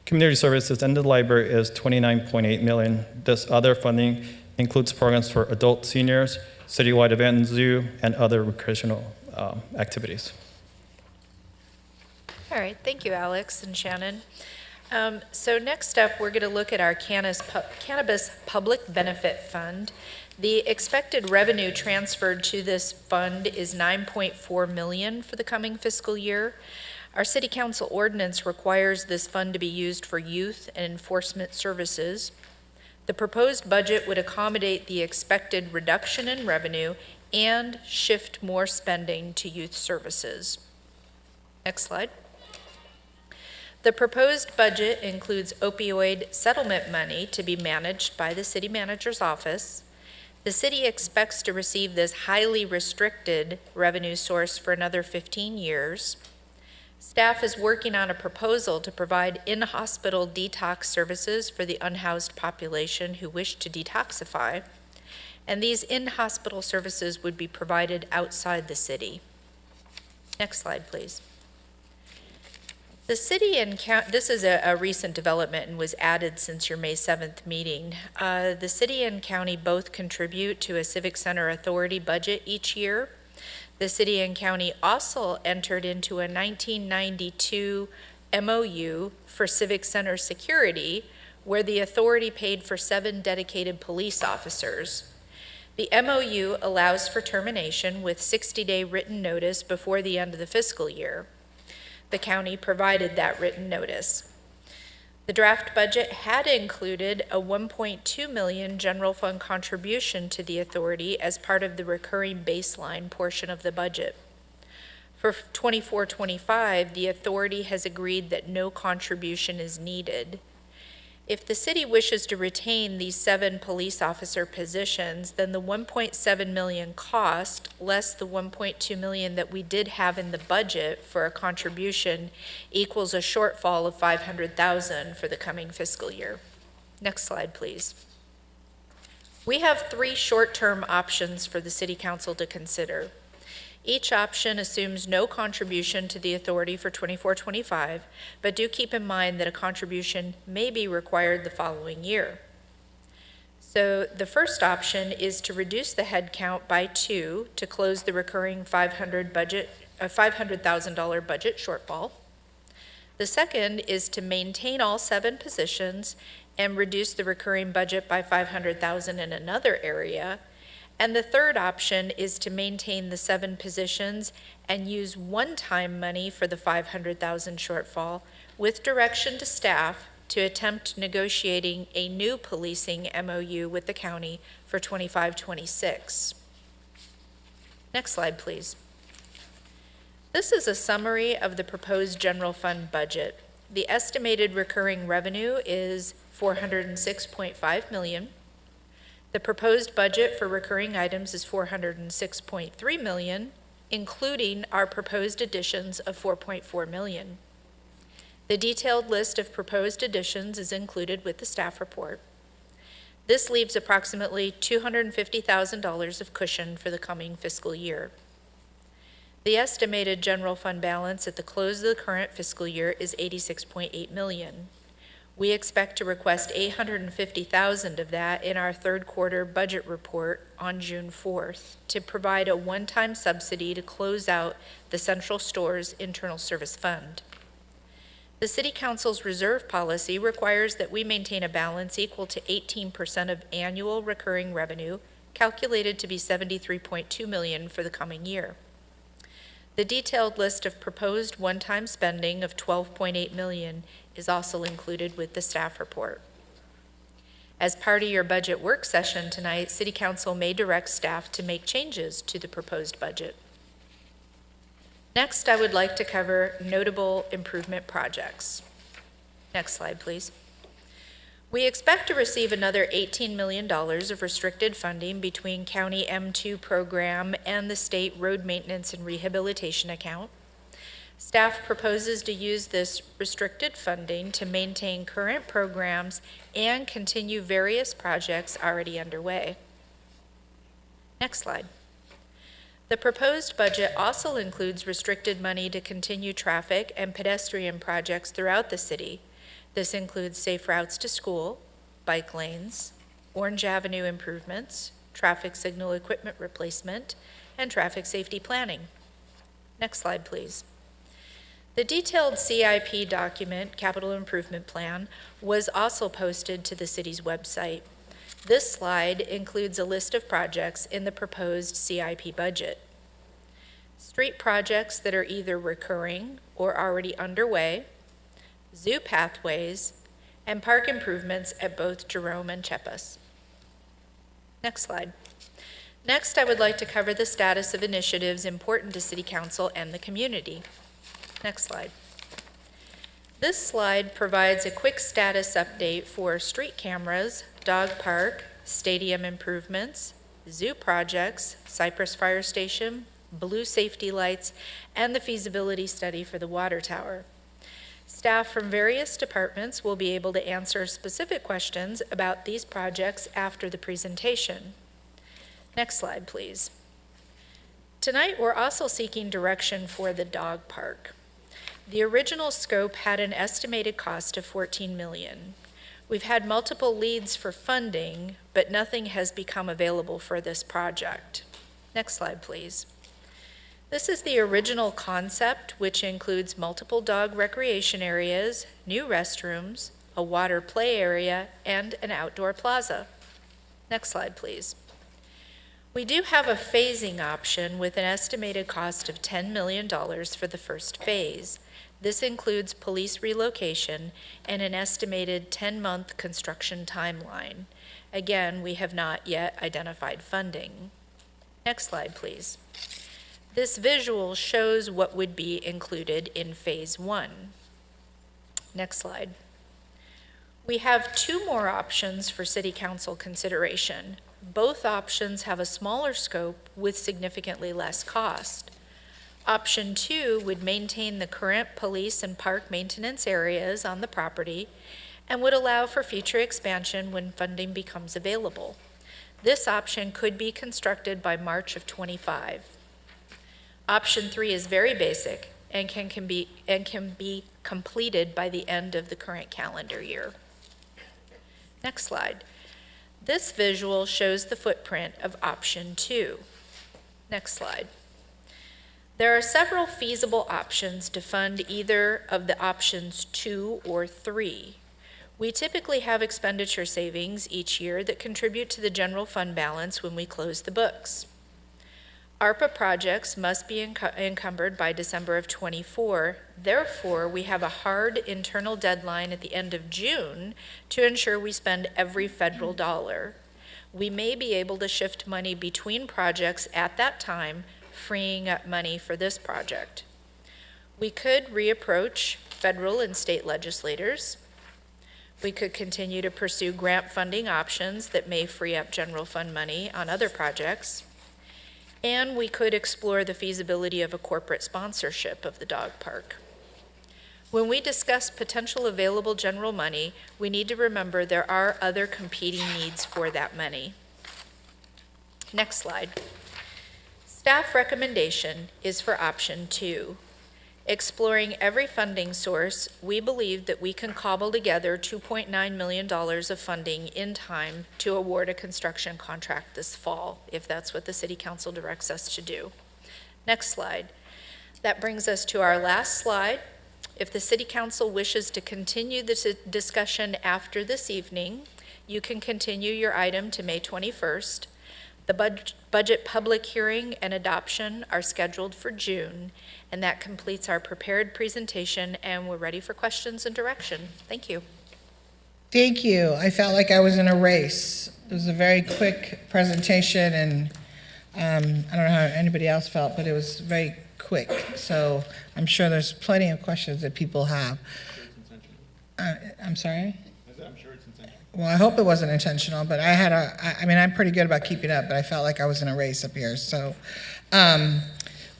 community services, and the library is $29.8 million. This other funding includes programs for adult seniors, citywide event, zoo, and other recreational activities.
All right, thank you, Alex and Shannon. So next up, we're going to look at our Cannabis Public Benefit Fund. The expected revenue transferred to this fund is $9.4 million for the coming fiscal year. Our City Council ordinance requires this fund to be used for youth and enforcement services. The proposed budget would accommodate the expected reduction in revenue and shift more spending to youth services. Next slide. The proposed budget includes opioid settlement money to be managed by the city manager's office. The city expects to receive this highly restricted revenue source for another 15 years. Staff is working on a proposal to provide in-hospital detox services for the unhoused population who wish to detoxify, and these in-hospital services would be provided outside the city. Next slide, please. The city and county, this is a recent development and was added since your May 7th meeting. The city and county both contribute to a Civic Center Authority budget each year. The city and county also entered into a 1992 MOU for Civic Center security, where the authority paid for 7 dedicated police officers. The MOU allows for termination with 60-day written notice before the end of the fiscal year. The county provided that written notice. The draft budget had included a $1.2 million general fund contribution to the authority as part of the recurring baseline portion of the budget. For 24-25, the authority has agreed that no contribution is needed. If the city wishes to retain these 7 police officer positions, then the $1.7 million cost, less the $1.2 million that we did have in the budget for a contribution, equals a shortfall of $500,000 for the coming fiscal year. Next slide, please. We have 3 short-term options for the City Council to consider. Each option assumes no contribution to the authority for 24-25, but do keep in mind that a contribution may be required the following year. So the first option is to reduce the head count by 2 to close the recurring $500,000 budget shortfall. The second is to maintain all 7 positions and reduce the recurring budget by $500,000 in another area. And the third option is to maintain the 7 positions and use one-time money for the $500,000 shortfall with direction to staff to attempt negotiating a new policing MOU with the county for 25-26. Next slide, please. This is a summary of the proposed general fund budget. The estimated recurring revenue is $406.5 million. The proposed budget for recurring items is $406.3 million, including our proposed additions of $4.4 million. The detailed list of proposed additions is included with the staff report. This leaves approximately $250,000 of cushion for the coming fiscal year. The estimated general fund balance at the close of the current fiscal year is $86.8 million. We expect to request $850,000 of that in our third quarter budget report on June 4th to provide a one-time subsidy to close out the Central Store's Internal Service Fund. The City Council's reserve policy requires that we maintain a balance equal to 18% of annual recurring revenue, calculated to be $73.2 million for the coming year. The detailed list of proposed one-time spending of $12.8 million is also included with the staff report. As part of your budget work session tonight, City Council may direct staff to make changes to the proposed budget. Next, I would like to cover notable improvement projects. Next slide, please. We expect to receive another $18 million of restricted funding between County M2 program and the State Road Maintenance and Rehabilitation account. Staff proposes to use this restricted funding to maintain current programs and continue various projects already underway. Next slide. The proposed budget also includes restricted money to continue traffic and pedestrian projects throughout the city. This includes safe routes to school, bike lanes, Orange Avenue improvements, traffic signal equipment replacement, and traffic safety planning. Next slide, please. The detailed CIP document, Capital Improvement Plan, was also posted to the city's website. This slide includes a list of projects in the proposed CIP budget. Street projects that are either recurring or already underway, zoo pathways, and park improvements at both Jerome and Chepas. Next slide. Next, I would like to cover the status of initiatives important to City Council and the community. Next slide. This slide provides a quick status update for street cameras, dog park, stadium improvements, zoo projects, Cypress Fire Station, blue safety lights, and the feasibility study for the water tower. Staff from various departments will be able to answer specific questions about these projects after the presentation. Next slide, please. Tonight, we're also seeking direction for the dog park. The original scope had an estimated cost of $14 million. We've had multiple leads for funding, but nothing has become available for this project. Next slide, please. This is the original concept, which includes multiple dog recreation areas, new restrooms, a water play area, and an outdoor plaza. Next slide, please. We do have a phasing option with an estimated cost of $10 million for the first phase. This includes police relocation and an estimated 10-month construction timeline. Again, we have not yet identified funding. Next slide, please. This visual shows what would be included in Phase 1. Next slide. We have two more options for City Council consideration. Both options have a smaller scope with significantly less cost. Option 2 would maintain the current police and park maintenance areas on the property and would allow for future expansion when funding becomes available. This option could be constructed by March of '25. Option 3 is very basic and can be completed by the end of the current calendar year. Next slide. This visual shows the footprint of Option 2. Next slide. There are several feasible options to fund either of the options 2 or 3. We typically have expenditure savings each year that contribute to the general fund balance when we close the books. ARPA projects must be encumbered by December of '24. Therefore, we have a hard internal deadline at the end of June to ensure we spend every federal dollar. We may be able to shift money between projects at that time, freeing up money for this project. We could reapproach federal and state legislators. We could continue to pursue grant funding options that may free up general fund money on other projects. And we could explore the feasibility of a corporate sponsorship of the dog park. When we discuss potential available general money, we need to remember there are other competing needs for that money. Next slide. Staff recommendation is for option 2. Exploring every funding source, we believe that we can cobble together $2.9 million of funding in time to award a construction contract this fall, if that's what the City Council directs us to do. Next slide. That brings us to our last slide. If the City Council wishes to continue this discussion after this evening, you can continue your item to May 21st. The budget public hearing and adoption are scheduled for June, and that completes our prepared presentation, and we're ready for questions and direction. Thank you.
Thank you. I felt like I was in a race. It was a very quick presentation, and I don't know how anybody else felt, but it was very quick. So I'm sure there's plenty of questions that people have. I'm sorry?
I'm sure it's intentional.
Well, I hope it wasn't intentional, but I mean, I'm pretty good about keeping up, but I felt like I was in a race up here. So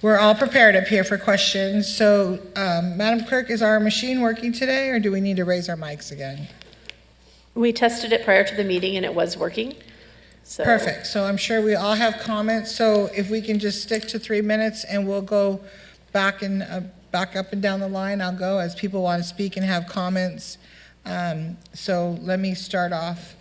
we're all prepared up here for questions. So Madam Clerk, is our machine working today, or do we need to raise our mics again?
We tested it prior to the meeting and it was working. So.
Perfect. So I'm sure we all have comments. So if we can just stick to 3 minutes, and we'll go back up and down the line. I'll go as people want to speak and have comments. So let me start off.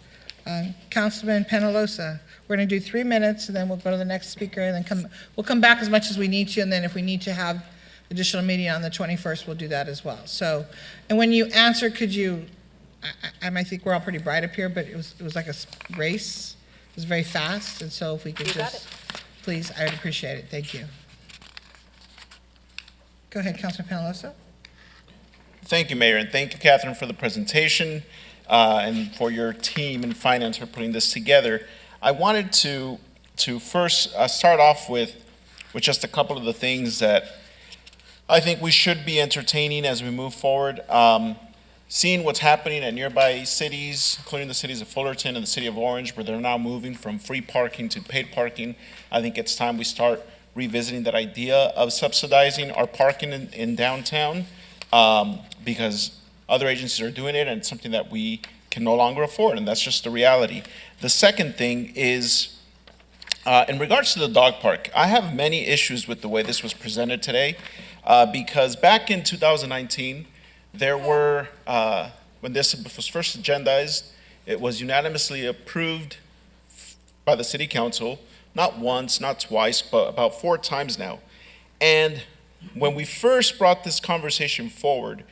Councilman Penalosa, we're going to do 3 minutes, and then we'll go to the next speaker, and then we'll come back as much as we need to, and then if we need to have additional meeting on the 21st, we'll do that as well. So, and when you answer, could you, I think we're all pretty bright up here, but it was like a race. It was very fast, and so if we could just, please, I would appreciate it. Thank you. Go ahead, Councilman Penalosa.
Thank you, Mayor, and thank you, Catherine, for the presentation and for your team in finance for putting this together. I wanted to first start off with just a couple of the things that I think we should be entertaining as we move forward. Seeing what's happening at nearby cities, including the cities of Fullerton and the city of Orange, where they're now moving from free parking to paid parking, I think it's time we start revisiting that idea of subsidizing our parking in downtown, because other agencies are doing it, and it's something that we can no longer afford, and that's just the reality. The second thing is, in regards to the dog park, I have many issues with the way this was presented today, because back in 2019, there were, when this was first agendized, it was unanimously approved by the City Council, not once, not twice, but about 4 times now. And when we first brought this conversation forward,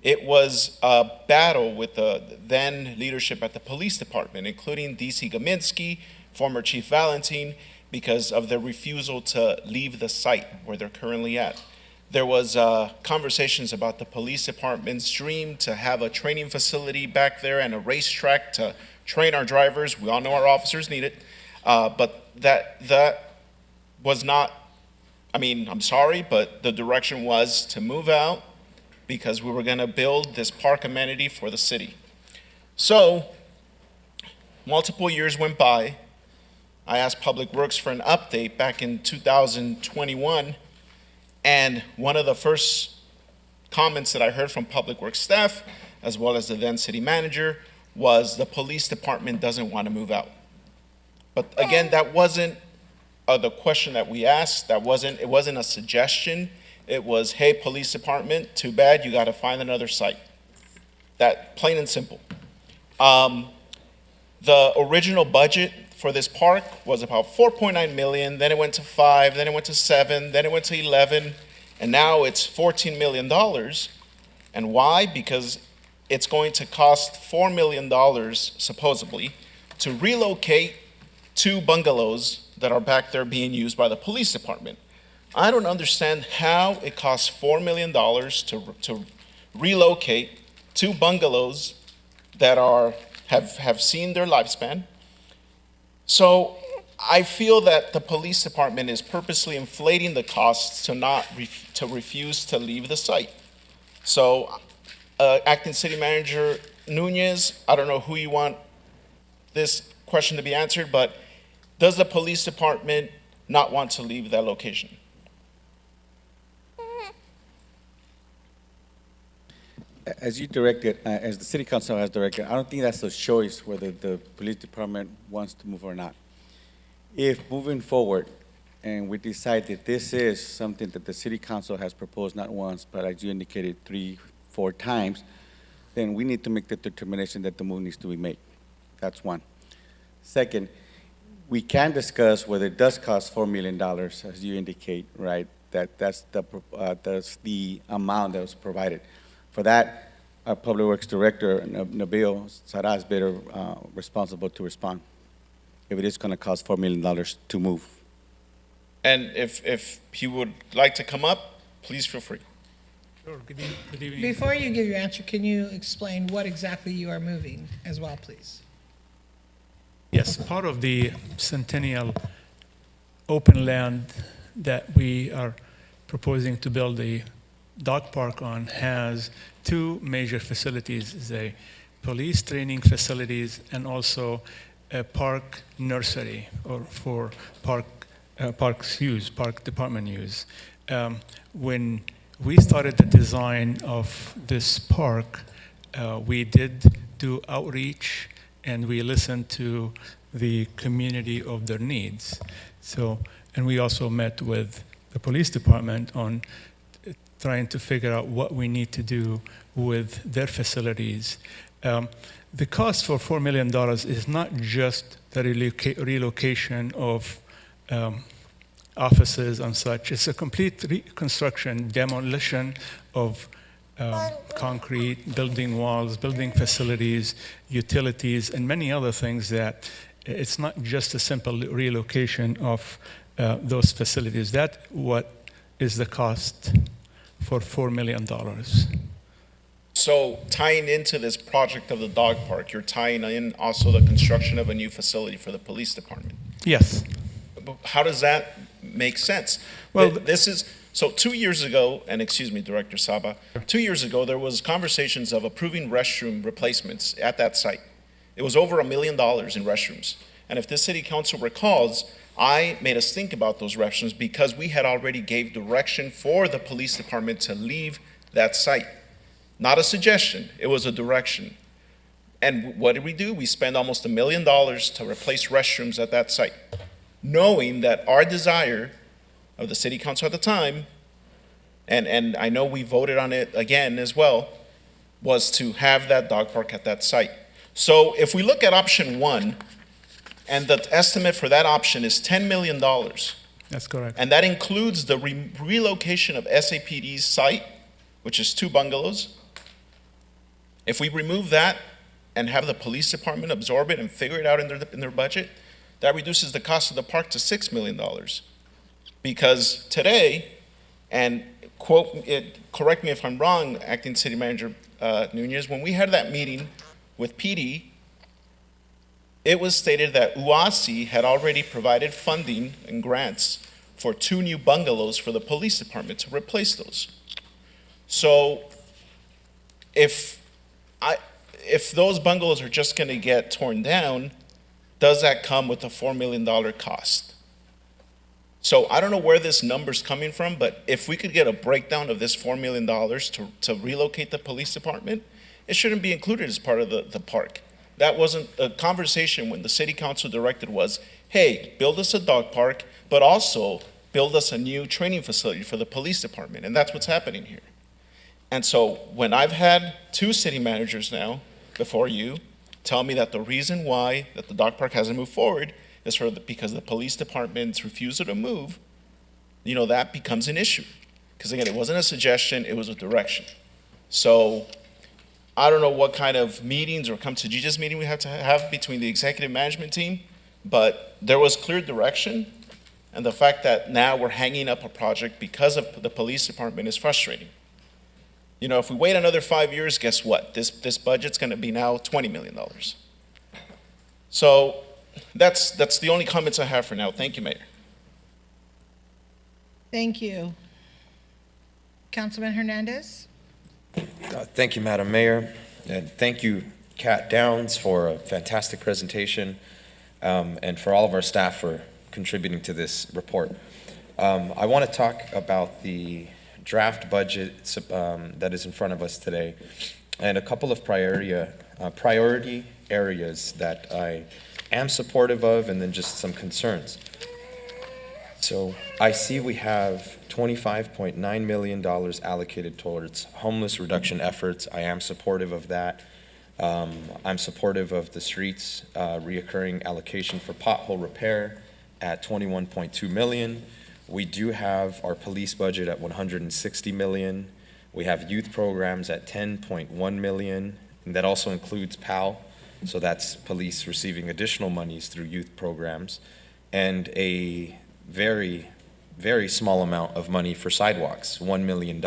it was a battle with the then leadership at the police department, including DC Gaminsky, former Chief Valentine, because of their refusal to leave the site where they're currently at. There was conversations about the police department's dream to have a training facility back there and a racetrack to train our drivers. We all know our officers need it, but that was not, I mean, I'm sorry, but the direction was to move out because we were going to build this park amenity for the city. So, multiple years went by. I asked Public Works for an update back in 2021, and one of the first comments that I heard from Public Works staff, as well as the then city manager, was the police department doesn't want to move out. But again, that wasn't the question that we asked. It wasn't a suggestion. It was, hey, police department, too bad, you got to find another site. That, plain and simple. The original budget for this park was about 4.9 million, then it went to 5, then it went to 7, then it went to 11, and now it's $14 million. And why? Because it's going to cost $4 million, supposedly, to relocate 2 bungalows that are back there being used by the police department. I don't understand how it costs $4 million to relocate 2 bungalows that have seen their lifespan. So I feel that the police department is purposely inflating the costs to refuse to leave the site. So Acting City Manager Nunez, I don't know who you want this question to be answered, but does the police department not want to leave that location?
As you directed, as the city council has directed, I don't think that's a choice whether the police department wants to move or not. If moving forward, and we decide that this is something that the city council has proposed not once, but as you indicated, 3-4 times, then we need to make the determination that the move needs to be made. That's one. Second, we can discuss whether it does cost $4 million, as you indicate, right? That's the amount that was provided. For that, our Public Works Director, Nabil Sarah, is better responsible to respond if it is going to cost $4 million to move.
And if he would like to come up, please feel free.
Sure. Good evening.
Before you give your answer, can you explain what exactly you are moving as well, please?
Yes, part of the Centennial open land that we are proposing to build a dog park on has two major facilities, the police training facilities and also a park nursery or for park department use. When we started the design of this park, we did do outreach and we listened to the community of their needs. So, and we also met with the police department on trying to figure out what we need to do with their facilities. The cost for $4 million is not just the relocation of offices and such. It's a complete reconstruction, demolition of concrete, building walls, building facilities, utilities, and many other things that it's not just a simple relocation of those facilities. That's what is the cost for $4 million.
So tying into this project of the dog park, you're tying in also the construction of a new facility for the police department.
Yes.
But how does that make sense?
Well,
this is, so 2 years ago, and excuse me, Director Saba, 2 years ago, there was conversations of approving restroom replacements at that site. It was over $1 million in restrooms. And if the city council recalls, I made us think about those restrooms because we had already gave direction for the police department to leave that site. Not a suggestion, it was a direction. And what did we do? We spent almost $1 million to replace restrooms at that site, knowing that our desire of the city council at the time, and I know we voted on it again as well, was to have that dog park at that site. So if we look at option one, and the estimate for that option is $10 million.
That's correct.
And that includes the relocation of SAPD's site, which is 2 bungalows. If we remove that and have the police department absorb it and figure it out in their budget, that reduces the cost of the park to $6 million. Because today, and correct me if I'm wrong, Acting City Manager Nunez, when we had that meeting with PD, it was stated that UASI had already provided funding and grants for 2 new bungalows for the police department to replace those. So if those bungalows are just going to get torn down, does that come with a $4 million cost? So I don't know where this number's coming from, but if we could get a breakdown of this $4 million to relocate the police department, it shouldn't be included as part of the park. That wasn't a conversation when the city council directed was, hey, build us a dog park, but also build us a new training facility for the police department. And that's what's happening here. And so when I've had 2 city managers now before you tell me that the reason why that the dog park hasn't moved forward is because the police department's refusal to move, that becomes an issue. Because again, it wasn't a suggestion, it was a direction. So I don't know what kind of meetings or come to Jesus meeting we have to have between the executive management team, but there was clear direction, and the fact that now we're hanging up a project because of the police department is frustrating. If we wait another 5 years, guess what? This budget's going to be now $20 million. So that's the only comments I have for now. Thank you, Mayor.
Thank you. Councilman Hernandez?
Thank you, Madam Mayor, and thank you, Kat Downs, for a fantastic presentation, and for all of our staff for contributing to this report. I want to talk about the draft budget that is in front of us today, and a couple of priority areas that I am supportive of, and then just some concerns. So I see we have $25.9 million allocated towards homeless reduction efforts. I am supportive of that. I'm supportive of the streets reoccurring allocation for pothole repair at $21.2 million. We do have our police budget at $160 million. We have youth programs at $10.1 million, and that also includes PAL. So that's police receiving additional monies through youth programs, and a very, very small amount of money for sidewalks, $1 million.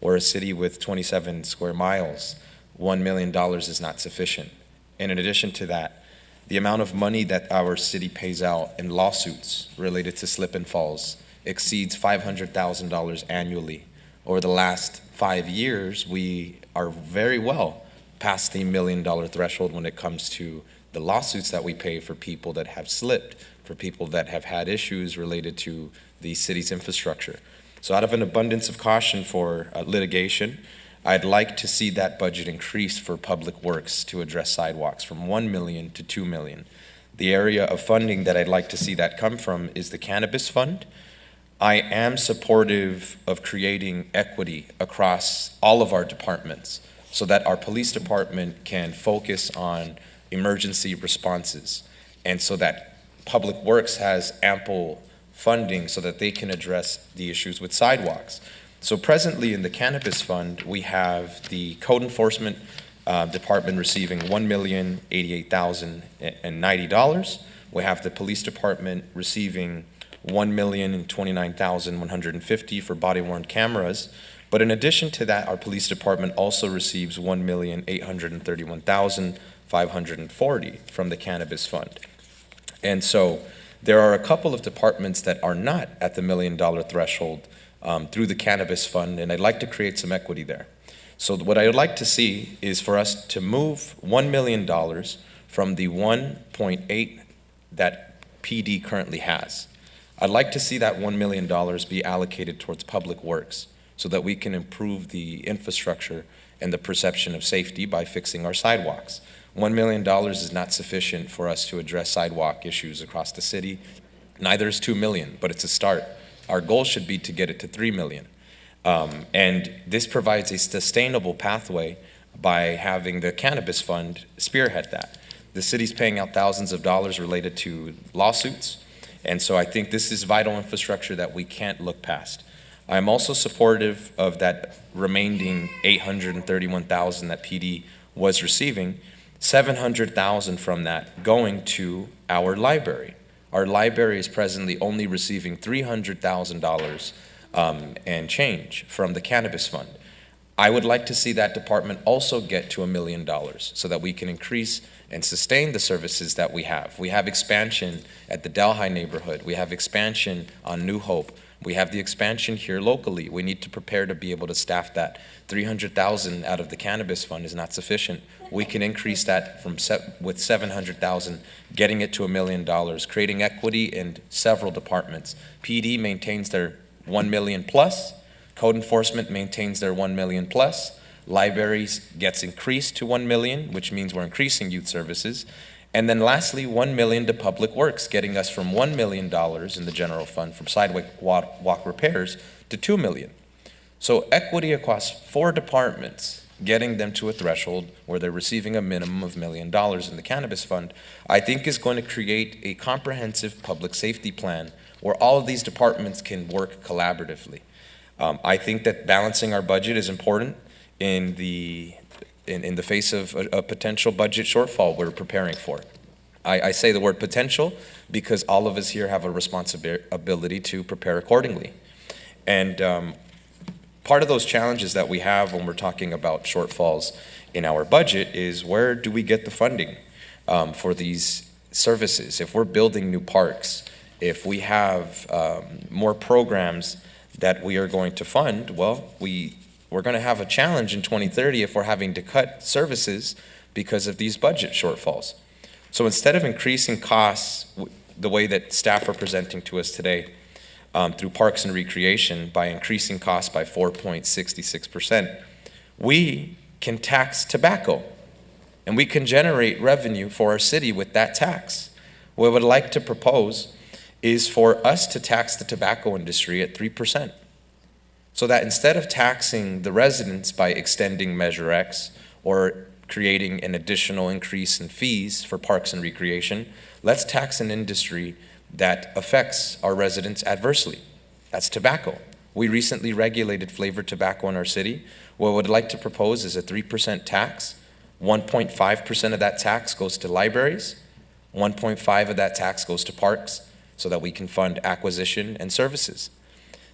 We're a city with 27 square miles. $1 million is not sufficient. And in addition to that, the amount of money that our city pays out in lawsuits related to slip and falls exceeds $500,000 annually. Over the last 5 years, we are very well past the $1 million threshold when it comes to the lawsuits that we pay for people that have slipped, for people that have had issues related to the city's infrastructure. So out of an abundance of caution for litigation, I'd like to see that budget increase for public works to address sidewalks from $1 million to $2 million. The area of funding that I'd like to see that come from is the cannabis fund. I am supportive of creating equity across all of our departments so that our police department can focus on emergency responses, and so that public works has ample funding so that they can address the issues with sidewalks. So presently in the cannabis fund, we have the code enforcement department receiving $1,088,090. We have the police department receiving $1,029,150 for body-worn cameras. But in addition to that, our police department also receives $1,831,540 from the cannabis fund. And so there are a couple of departments that are not at the $1 million threshold through the cannabis fund, and I'd like to create some equity there. So what I would like to see is for us to move $1 million from the 1.8 that PD currently has. I'd like to see that $1 million be allocated towards public works so that we can improve the infrastructure and the perception of safety by fixing our sidewalks. $1 million is not sufficient for us to address sidewalk issues across the city. Neither is $2 million, but it's a start. Our goal should be to get it to $3 million. And this provides a sustainable pathway by having the cannabis fund spearhead that. The city's paying out thousands of dollars related to lawsuits, and so I think this is vital infrastructure that we can't look past. I'm also supportive of that remaining $831,000 that PD was receiving, $700,000 from that going to our library. Our library is presently only receiving $300,000 and change from the cannabis fund. I would like to see that department also get to $1 million so that we can increase and sustain the services that we have. We have expansion at the Delhi neighborhood. We have expansion on New Hope. We have the expansion here locally. We need to prepare to be able to staff that. $300,000 out of the cannabis fund is not sufficient. We can increase that with $700,000, getting it to $1 million, creating equity in several departments. PD maintains their $1 million plus. Code enforcement maintains their $1 million plus. Libraries gets increased to $1 million, which means we're increasing youth services. And then lastly, $1 million to public works, getting us from $1 million in the general fund from sidewalk repairs to $2 million. So equity across 4 departments, getting them to a threshold where they're receiving a minimum of $1 million in the cannabis fund, I think is going to create a comprehensive public safety plan where all of these departments can work collaboratively. I think that balancing our budget is important in the face of a potential budget shortfall we're preparing for. I say the word potential because all of us here have a responsibility to prepare accordingly. And part of those challenges that we have when we're talking about shortfalls in our budget is where do we get the funding for these services? If we're building new parks, if we have more programs that we are going to fund, well, we're going to have a challenge in 2030 if we're having to cut services because of these budget shortfalls. So instead of increasing costs the way that staff are presenting to us today, through Parks and Recreation by increasing costs by 4.66%, we can tax tobacco, and we can generate revenue for our city with that tax. What I would like to propose is for us to tax the tobacco industry at 3%, so that instead of taxing the residents by extending Measure X or creating an additional increase in fees for Parks and Recreation, let's tax an industry that affects our residents adversely. That's tobacco. We recently regulated flavored tobacco in our city. What I would like to propose is a 3% tax. 1.5% of that tax goes to libraries. 1.5% of that tax goes to parks so that we can fund acquisition and services.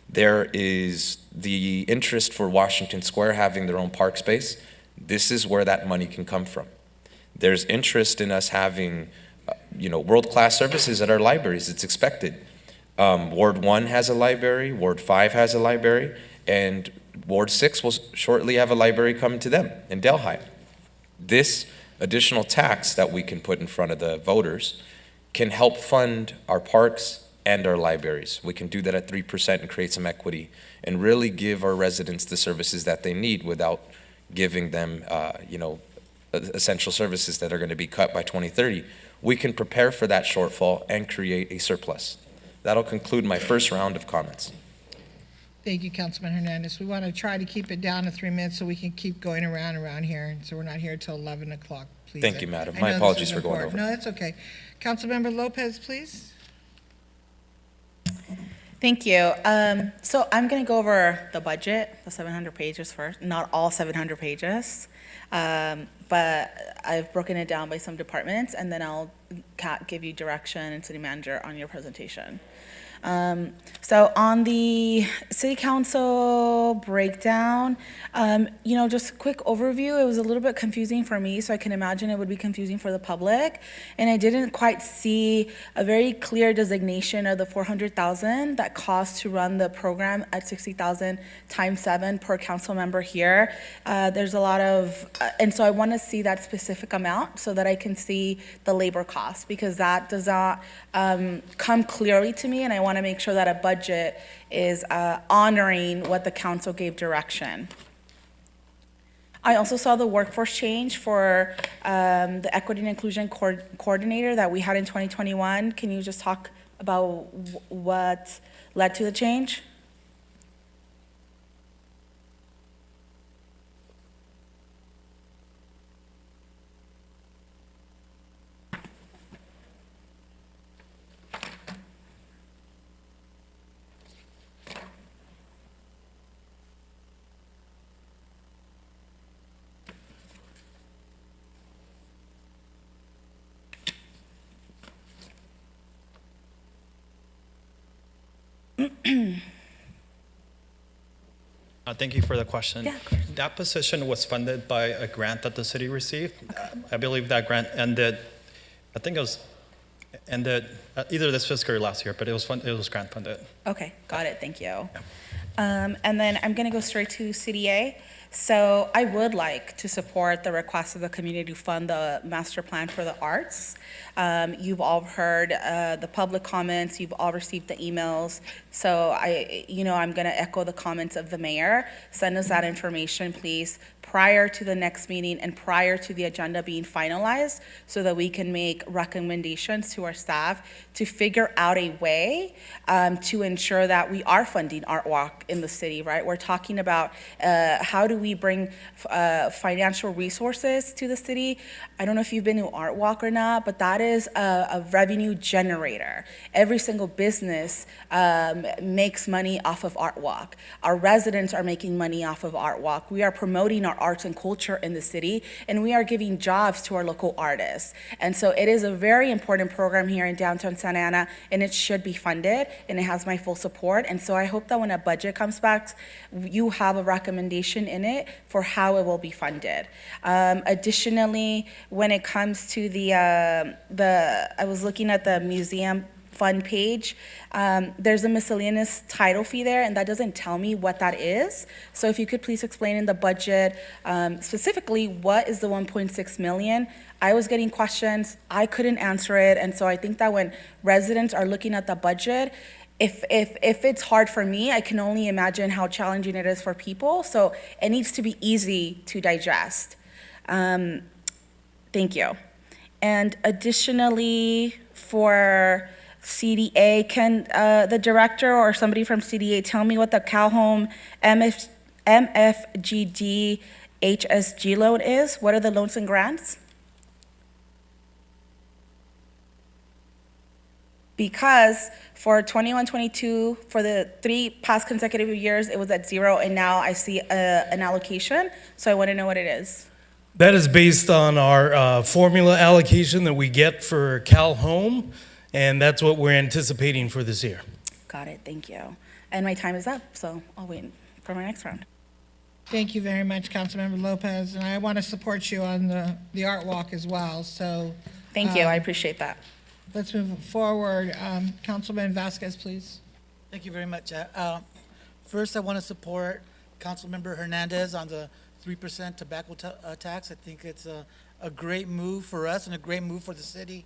There is the interest for Washington Square having their own park space. This is where that money can come from. There's interest in us having world-class services at our libraries. It's expected. Ward 1 has a library, Ward 5 has a library, and Ward 6 will shortly have a library coming to them in Delhi. This additional tax that we can put in front of the voters can help fund our parks and our libraries. We can do that at 3% and create some equity and really give our residents the services that they need without giving them, essential services that are going to be cut by 2030. We can prepare for that shortfall and create a surplus. That'll conclude my first round of comments.
Thank you, Councilman Hernandez. We want to try to keep it down to 3 minutes so we can keep going around here, so we're not here till 11 o'clock, please.
Thank you, madam.
I
My
know this
apologies
is
for going
important.
over.
No, that's okay. Councilmember Lopez, please.
Thank you. So I'm going to go over the budget, the 700 pages first, not all 700 pages, but I've broken it down by some departments, and then I'll give you direction and city manager on your presentation. So on the city council breakdown, just a quick overview. It was a little bit confusing for me, so I can imagine it would be confusing for the public. And I didn't quite see a very clear designation of the $400,000 that costs to run the program at $60,000 times 7 per council member here. There's a lot of, and so I want to see that specific amount so that I can see the labor cost, because that does not come clearly to me, and I want to make sure that a budget is honoring what the council gave direction. I also saw the workforce change for the equity and inclusion coordinator that we had in 2021. Can you just talk about what led to the change?
Thank you for the question.
Yeah, of course.
That position was funded by a grant that the city received. Okay. I believe that grant ended, I think it was ended either this fiscal or last year, but it was grant funded.
Okay, got it, thank you. Yeah. And then I'm gonna go straight to CDA. So I would like to support the request of the community to fund the master plan for the arts. You've all heard the public comments, you've all received the emails. So I'm gonna echo the comments of the mayor. Send us that information, please, prior to the next meeting and prior to the agenda being finalized, so that we can make recommendations to our staff to figure out a way to ensure that we are funding Art Walk in the city, right? We're talking about how do we bring financial resources to the city. I don't know if you've been to Art Walk or not, but that is a revenue generator. Every single business makes money off of Art Walk. Our residents are making money off of Art Walk. We are promoting our arts and culture in the city, and we are giving jobs to our local artists. And so it is a very important program here in downtown Santa Ana, and it should be funded, and it has my full support. And so I hope that when a budget comes back, you have a recommendation in it for how it will be funded. Additionally, when it comes to I was looking at the museum fund page, there's a miscellaneous title fee there, and that doesn't tell me what that is. So if you could please explain in the budget, specifically, what is the 1.6 million? I was getting questions, I couldn't answer it, and so I think that when residents are looking at the budget, if it's hard for me, I can only imagine how challenging it is for people. So it needs to be easy to digest. Thank you. And additionally, for CDA, can the director or somebody from CDA tell me what the Calhoun MFGD HSG loan is? What are the loans and grants? Because for 21-22, for the 3 past consecutive years, it was at 0, and now I see an allocation. So I want to know what it is.
That is based on our formula allocation that we get for Cal Home, and that's what we're anticipating for this year.
Got it, thank you. And my time is up, so I'll wait for my next round.
Thank you very much, Councilmember Lopez, and I want to support you on the art walk as well, so.
Thank you, I appreciate that.
Let's move forward. Councilman Vasquez, please.
Thank you very much. First, I want to support Councilmember Hernandez on the 3% tobacco tax. I think it's a great move for us and a great move for the city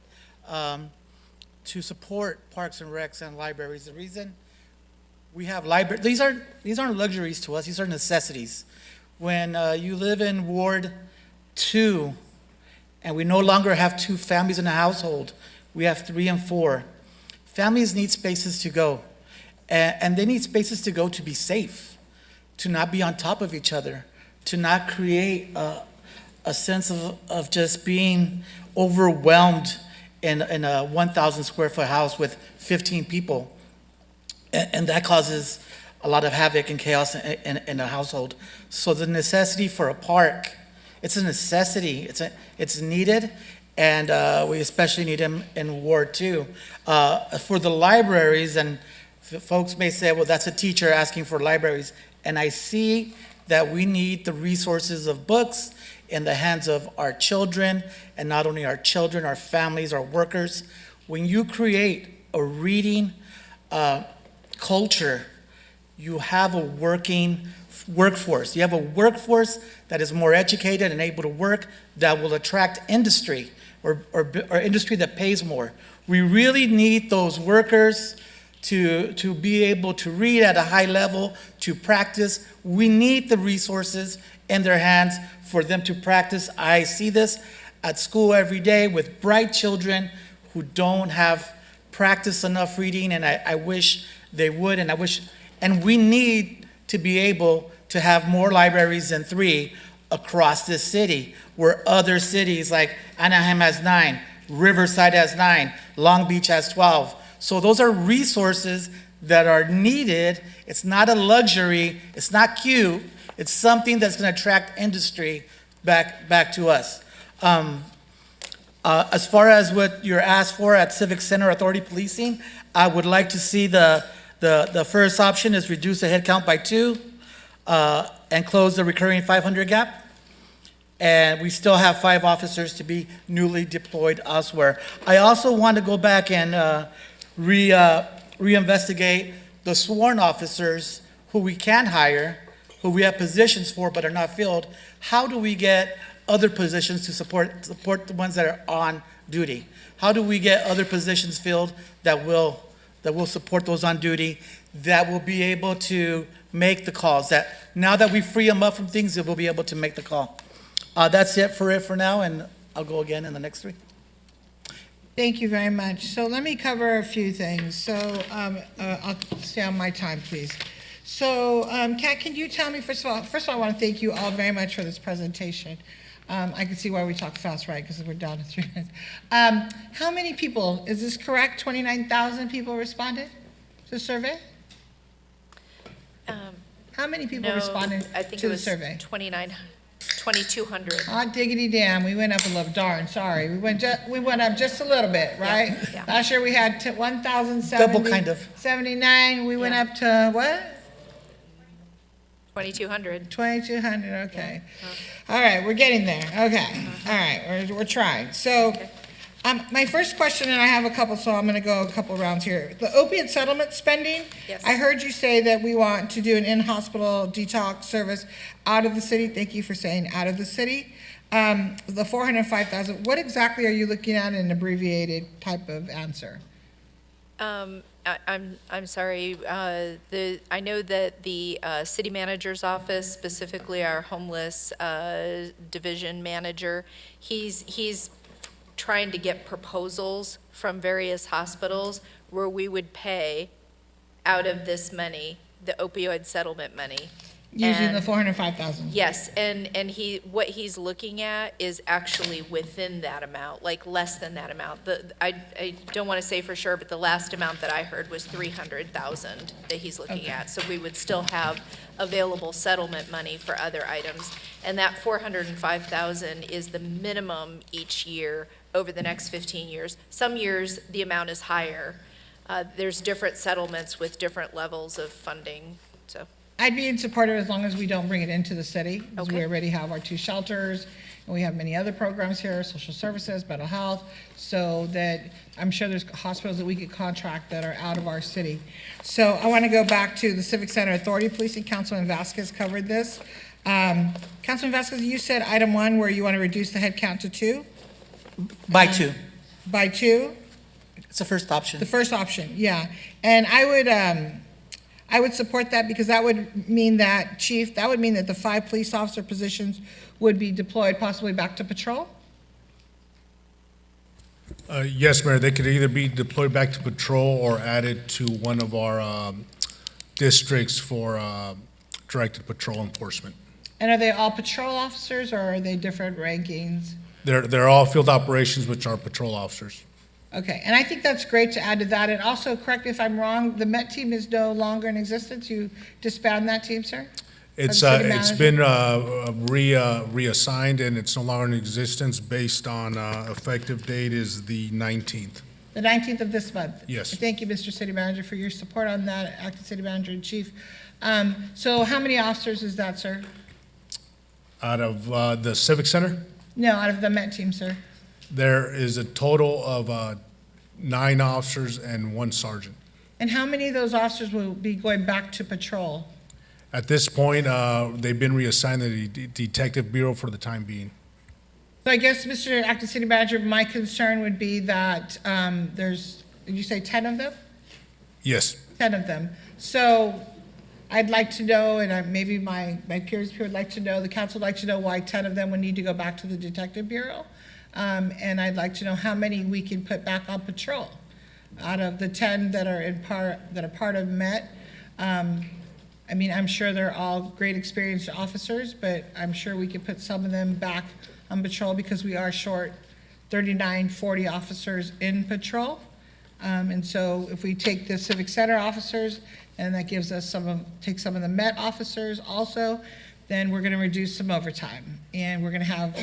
to support parks and recs and libraries. The reason we have libraries, these aren't luxuries to us, these are necessities. When you live in Ward 2 and we no longer have 2 families in a household, we have 3 and 4. Families need spaces to go, and they need spaces to go to be safe, to not be on top of each other, to not create a sense of just being overwhelmed in a 1,000 square foot house with 15 people. And that causes a lot of havoc and chaos in a household. So the necessity for a park, it's a necessity, it's needed, and we especially need them in Ward 2. For the libraries, and folks may say, well, that's a teacher asking for libraries, and I see that we need the resources of books in the hands of our children, and not only our children, our families, our workers. When you create a reading culture, you have a working workforce. You have a workforce that is more educated and able to work, that will attract industry, or industry that pays more. We really need those workers to be able to read at a high level, to practice. We need the resources in their hands for them to practice. I see this at school every day with bright children who don't have practiced enough reading, and I wish they would, and we need to be able to have more libraries than 3 across this city, where other cities like Anaheim has 9, Riverside has 9, Long Beach has 12. So those are resources that are needed. It's not a luxury, it's not cute, it's something that's gonna attract industry back to us. As far as what you're asked for at Civic Center Authority Policing, I would like to see the first option is reduce the headcount by 2 and close the recurring 500 gap. And we still have 5 officers to be newly deployed elsewhere. I also want to go back and reinvestigate the sworn officers who we can hire, who we have positions for but are not filled. How do we get other positions to support the ones that are on duty? How do we get other positions filled that will support those on duty, that will be able to make the calls, that now that we free them up from things, they will be able to make the call. That's it for now, and I'll go again in the next 3.
Thank you very much. So let me cover a few things. So I'll stay on my time, please. So Kat, can you tell me, first of all, I want to thank you all very much for this presentation. I can see why we talk fast, right? Because we're down to 3 minutes. How many people, is this correct, 29,000 people responded to the survey? How many people responded to the survey?
2,200.
Hot diggity damn, we went up a little, darn, sorry. We went up just a little bit, right?
Yeah.
Last year we had 1,079.
Double kind of.
79, we went up to what?
2,200.
2,200, okay. All right, we're getting there, okay. All right, we're trying. So, my first question, and I have a couple, so I'm gonna go a couple rounds here. The opiate settlement spending,
Yes.
I heard you say that we want to do an in-hospital detox service out of the city. Thank you for saying out of the city. The 405,000, what exactly are you looking at in an abbreviated type of answer?
I'm sorry. I know that the city manager's office, specifically our homeless division manager, he's trying to get proposals from various hospitals where we would pay out of this money, the opioid settlement money.
Using the
And-
405,000.
Yes, and what he's looking at is actually within that amount, like less than that amount. I don't want to say for sure, but the last amount that I heard was 300,000 that he's looking
Okay.
at. So we would still have available settlement money for other items. And that 405,000 is the minimum each year over the next 15 years. Some years, the amount is higher. There's different settlements with different levels of funding, so.
I'd be in support of it as long as we don't bring it into the city. Because we
Okay.
already have our 2 shelters, and we have many other programs here, social services, mental health, so that I'm sure there's hospitals that we could contract that are out of our city. So I want to go back to the Civic Center Authority Policing. Councilman Vasquez covered this. Councilman Vasquez, you said item 1 where you want to reduce the head count to 2?
By 2.
By 2?
It's the first option.
The first option, yeah. And I would support that because that would mean that, Chief, that would mean that the 5 police officer positions would be deployed possibly back to patrol?
Yes, Mayor, they could either be deployed back to patrol or added to one of our districts for directed patrol enforcement.
And are they all patrol officers or are they different rankings?
They're all field operations, which are patrol officers.
Okay, and I think that's great to add to that. And also, correct me if I'm wrong, the Met team is no longer in existence. You disbanded that team, sir?
It's
Or the city
been
manager?
reassigned and it's no longer in existence based on effective date is the 19th.
The 19th of this month?
Yes.
Thank you, Mr. City Manager, for your support on that, Acting City Manager and Chief. So how many officers is that, sir?
Out of the Civic Center,
No, out of the Met team, sir.
there is a total of 9 officers and 1 sergeant.
And how many of those officers will be going back to patrol?
At this point, they've been reassigned to the Detective Bureau for the time being.
So I guess, Mr. Acting City Manager, my concern would be that there's, did you say 10 of them?
Yes.
10 of them. So I'd like to know, and maybe my peers here would like to know, the council would like to know why 10 of them would need to go back to the Detective Bureau. And I'd like to know how many we can put back on patrol out of the 10 that are part of Met. I mean, I'm sure they're all great experienced officers, but I'm sure we could put some of them back on patrol because we are short 39, 40 officers in patrol. And so if we take the Civic Center officers, and that gives us take some of the Met officers also, then we're gonna reduce some overtime. And we're gonna have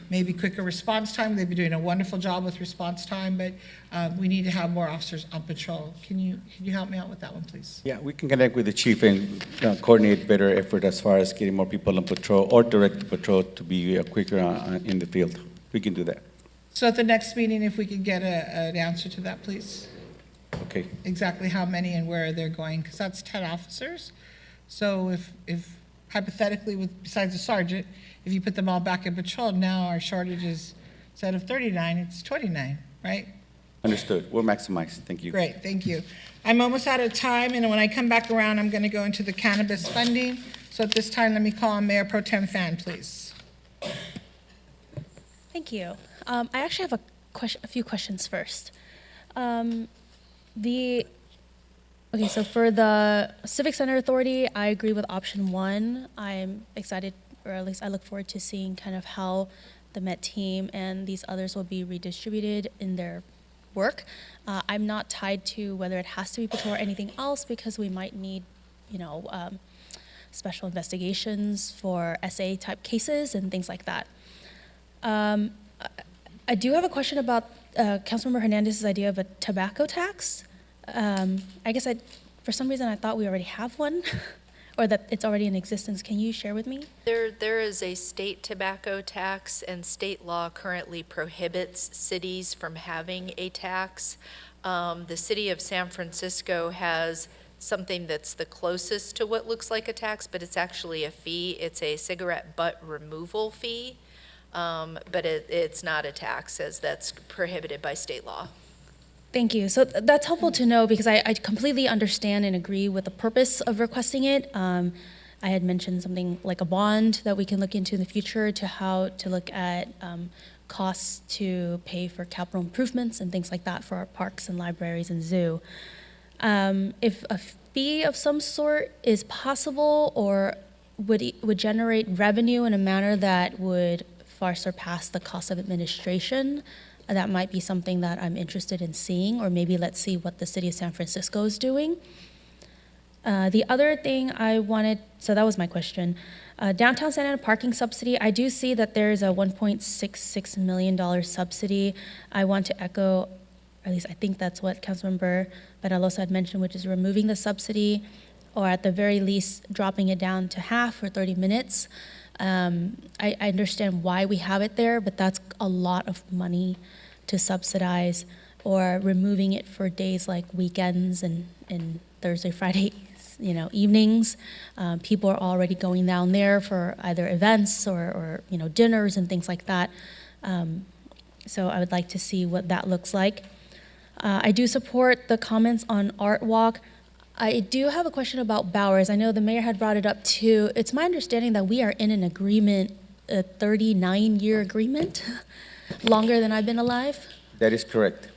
maybe quicker response time. They've been doing a wonderful job with response time, but we need to have more officers on patrol. Can you help me out with that one, please?
Yeah, we can connect with the chief and coordinate better effort as far as getting more people on patrol or direct patrol to be quicker in the field. We can do that.
So at the next meeting, if we could get an answer to that, please?
Okay.
Exactly how many and where they're going, because that's 10 officers. So if hypothetically, besides the sergeant, if you put them all back in patrol, now our shortage is, instead of 39, it's 29, right?
Understood. We'll maximize. Thank you.
Great, thank you. I'm almost out of time, and when I come back around, I'm going to go into the cannabis funding. So at this time, let me call on Mayor Pro Tem Fan, please.
Thank you. I actually have a few questions first. Okay, so for the Civic Center Authority, I agree with option 1. I'm excited, or at least I look forward to seeing kind of how the Met team and these others will be redistributed in their work. I'm not tied to whether it has to be patrol or anything else because we might need, special investigations for SA type cases and things like that. I do have a question about Councilmember Hernandez's idea of a tobacco tax. I guess for some reason I thought we already have one or that it's already in existence. Can you share with me?
There is a state tobacco tax, and state law currently prohibits cities from having a tax. The city of San Francisco has something that's the closest to what looks like a tax, but it's actually a fee. It's a cigarette butt removal fee, but it's not a tax, as that's prohibited by state law.
Thank you. So that's helpful to know because I completely understand and agree with the purpose of requesting it. I had mentioned something like a bond that we can look into in the future to how to look at costs to pay for capital improvements and things like that for our parks and libraries and zoo. If a fee of some sort is possible or would generate revenue in a manner that would far surpass the cost of administration, that might be something that I'm interested in seeing, or maybe let's see what the city of San Francisco is doing. The other thing I wanted, so that was my question. Downtown Santa Ana parking subsidy, I do see that there's a $1.66 million subsidy. I want to echo, or at least I think that's what Councilmember Penalosa had mentioned, which is removing the subsidy, or at the very least, dropping it down to half for 30 minutes. I understand why we have it there, but that's a lot of money to subsidize, or removing it for days like weekends and Thursday, Friday, evenings. People are already going down there for either events or dinners and things like that. So I would like to see what that looks like. I do support the comments on Art Walk. I do have a question about Bowers. I know the mayor had brought it up too. It's my understanding that we are in an agreement, a 39-year agreement, longer than I've been alive.
That is correct.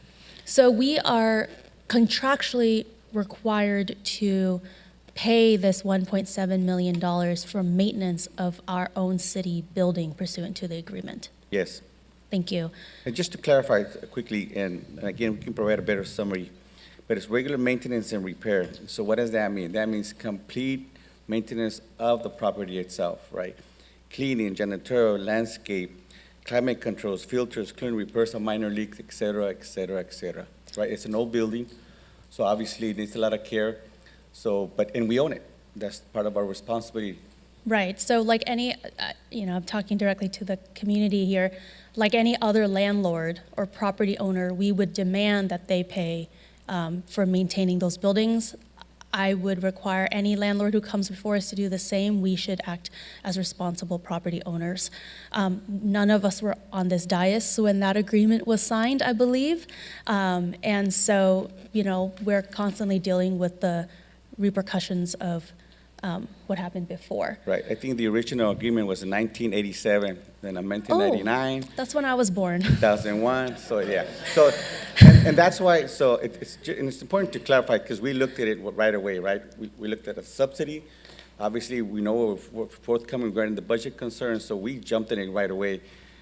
So we are contractually required to pay this $1.7 million for maintenance of our own city building pursuant to the agreement.
Yes.
Thank you.
And just to clarify quickly, and again, we can provide a better summary, but it's regular maintenance and repair. So what does that mean? That means complete maintenance of the property itself, right? Cleaning, janitorial, landscape, climate controls, filters, clean repairs of minor leaks, et cetera, et cetera, et cetera, right? It's an old building, so obviously it needs a lot of care. So, and we own it. That's part of our responsibility.
Right. So like any, I'm talking directly to the community here, like any other landlord or property owner, we would demand that they pay for maintaining those buildings. I would require any landlord who comes before us to do the same. We should act as responsible property owners. None of us were on this dais when that agreement was signed, I believe. And so, we're constantly dealing with the repercussions of what happened before.
Right. I think the original agreement was in 1987, then in 1999.
Oh, that's when I was born.
2001. So yeah. So, and that's why. So it's important to clarify because we looked at it right away. Right. We looked at a subsidy. Obviously, we know we're forthcoming regarding the budget concerns, so we jumped in it right away.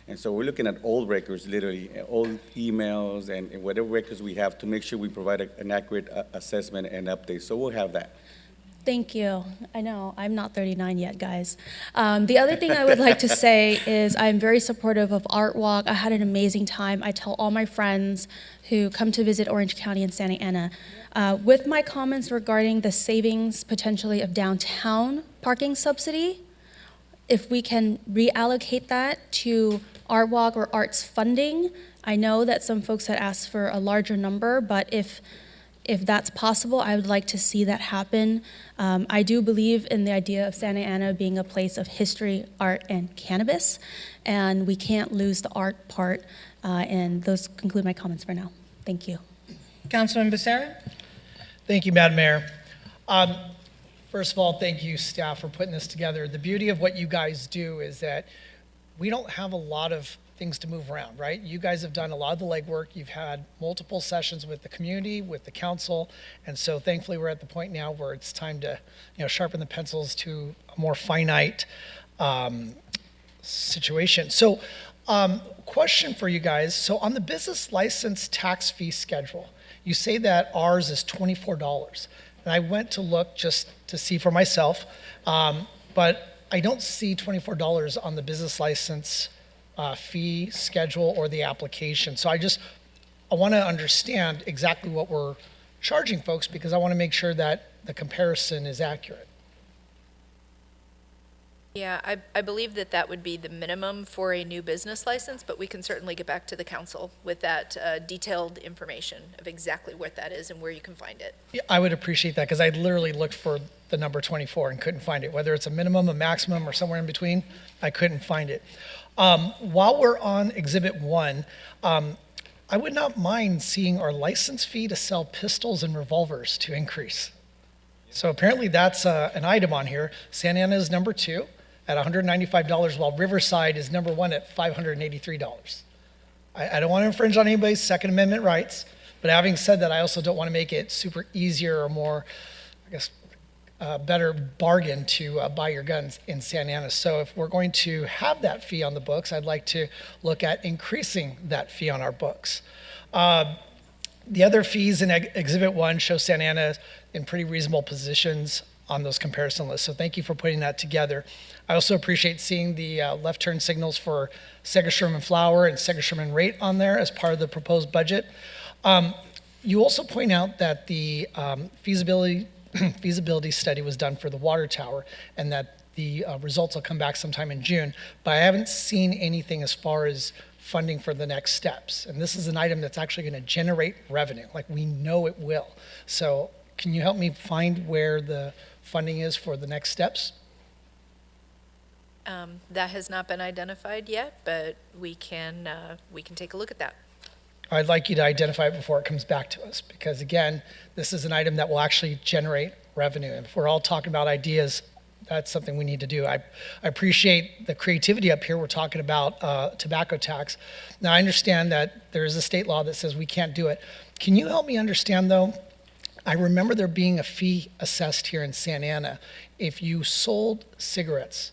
And so we're looking at old records, literally, old emails and whatever records we have to make sure we provide an accurate assessment and update. So we'll have that.
Thank you. I know, I'm not 39 yet, guys. The other thing I would like to say is I'm very supportive of Art Walk. I had an amazing time. I tell all my friends who come to visit Orange County and Santa Ana. With my comments regarding the savings potentially of downtown parking subsidy, if we can reallocate that to Art Walk or arts funding, I know that some folks had asked for a larger number, but if that's possible, I would like to see that happen. I do believe in the idea of Santa Ana being a place of history, art, and cannabis, and we can't lose the art part. And those conclude my comments for now. Thank you.
Councilman Becerra?
Thank you, Madam Mayor. First of all, thank you, staff, for putting this together. The beauty of what you guys do is that we don't have a lot of things to move around, right? You guys have done a lot of the legwork. You've had multiple sessions with the community, with the council, and so thankfully we're at the point now where it's time to, sharpen the pencils to a more finite situation. So, question for you guys. So on the business license tax fee schedule, you say that ours is $24. And I went to look just to see for myself, but I don't see $24 on the business license fee schedule or the application. So I want to understand exactly what we're charging folks because I want to make sure that the comparison is accurate.
Yeah, I believe that would be the minimum for a new business license, but we can certainly get back to the council with that detailed information of exactly what that is and where you can find it.
Yeah, I would appreciate that because I literally looked for the number 24 and couldn't find it. Whether it's a minimum, a maximum, or somewhere in between, I couldn't find it. While we're on Exhibit 1, I would not mind seeing our license fee to sell pistols and revolvers to increase. So apparently that's an item on here. Santa Ana is number 2 at $195, while Riverside is number 1 at $583. I don't want to infringe on anybody's Second Amendment rights, but having said that, I also don't want to make it super easier or more, I guess, better bargain to buy your guns in Santa Ana. So if we're going to have that fee on the books, I'd like to look at increasing that fee on our books. The other fees in Exhibit 1 show Santa Ana in pretty reasonable positions on those comparison lists. So thank you for putting that together. I also appreciate seeing the left turn signals for Segerstrom and Flower and Segerstrom and Rate on there as part of the proposed budget. You also point out that the feasibility study was done for the water tower and that the results will come back sometime in June, but I haven't seen anything as far as funding for the next steps. And this is an item that's actually going to generate revenue, like we know it will. So can you help me find where the funding is for the next steps?
That has not been identified yet, but we can take a look at that.
I'd like you to identify it before it comes back to us, because again, this is an item that will actually generate revenue. And if we're all talking about ideas, that's something we need to do. I appreciate the creativity up here. We're talking about tobacco tax. Now, I understand that there is a state law that says we can't do it. Can you help me understand, though? I remember there being a fee assessed here in Santa Ana. If you sold cigarettes,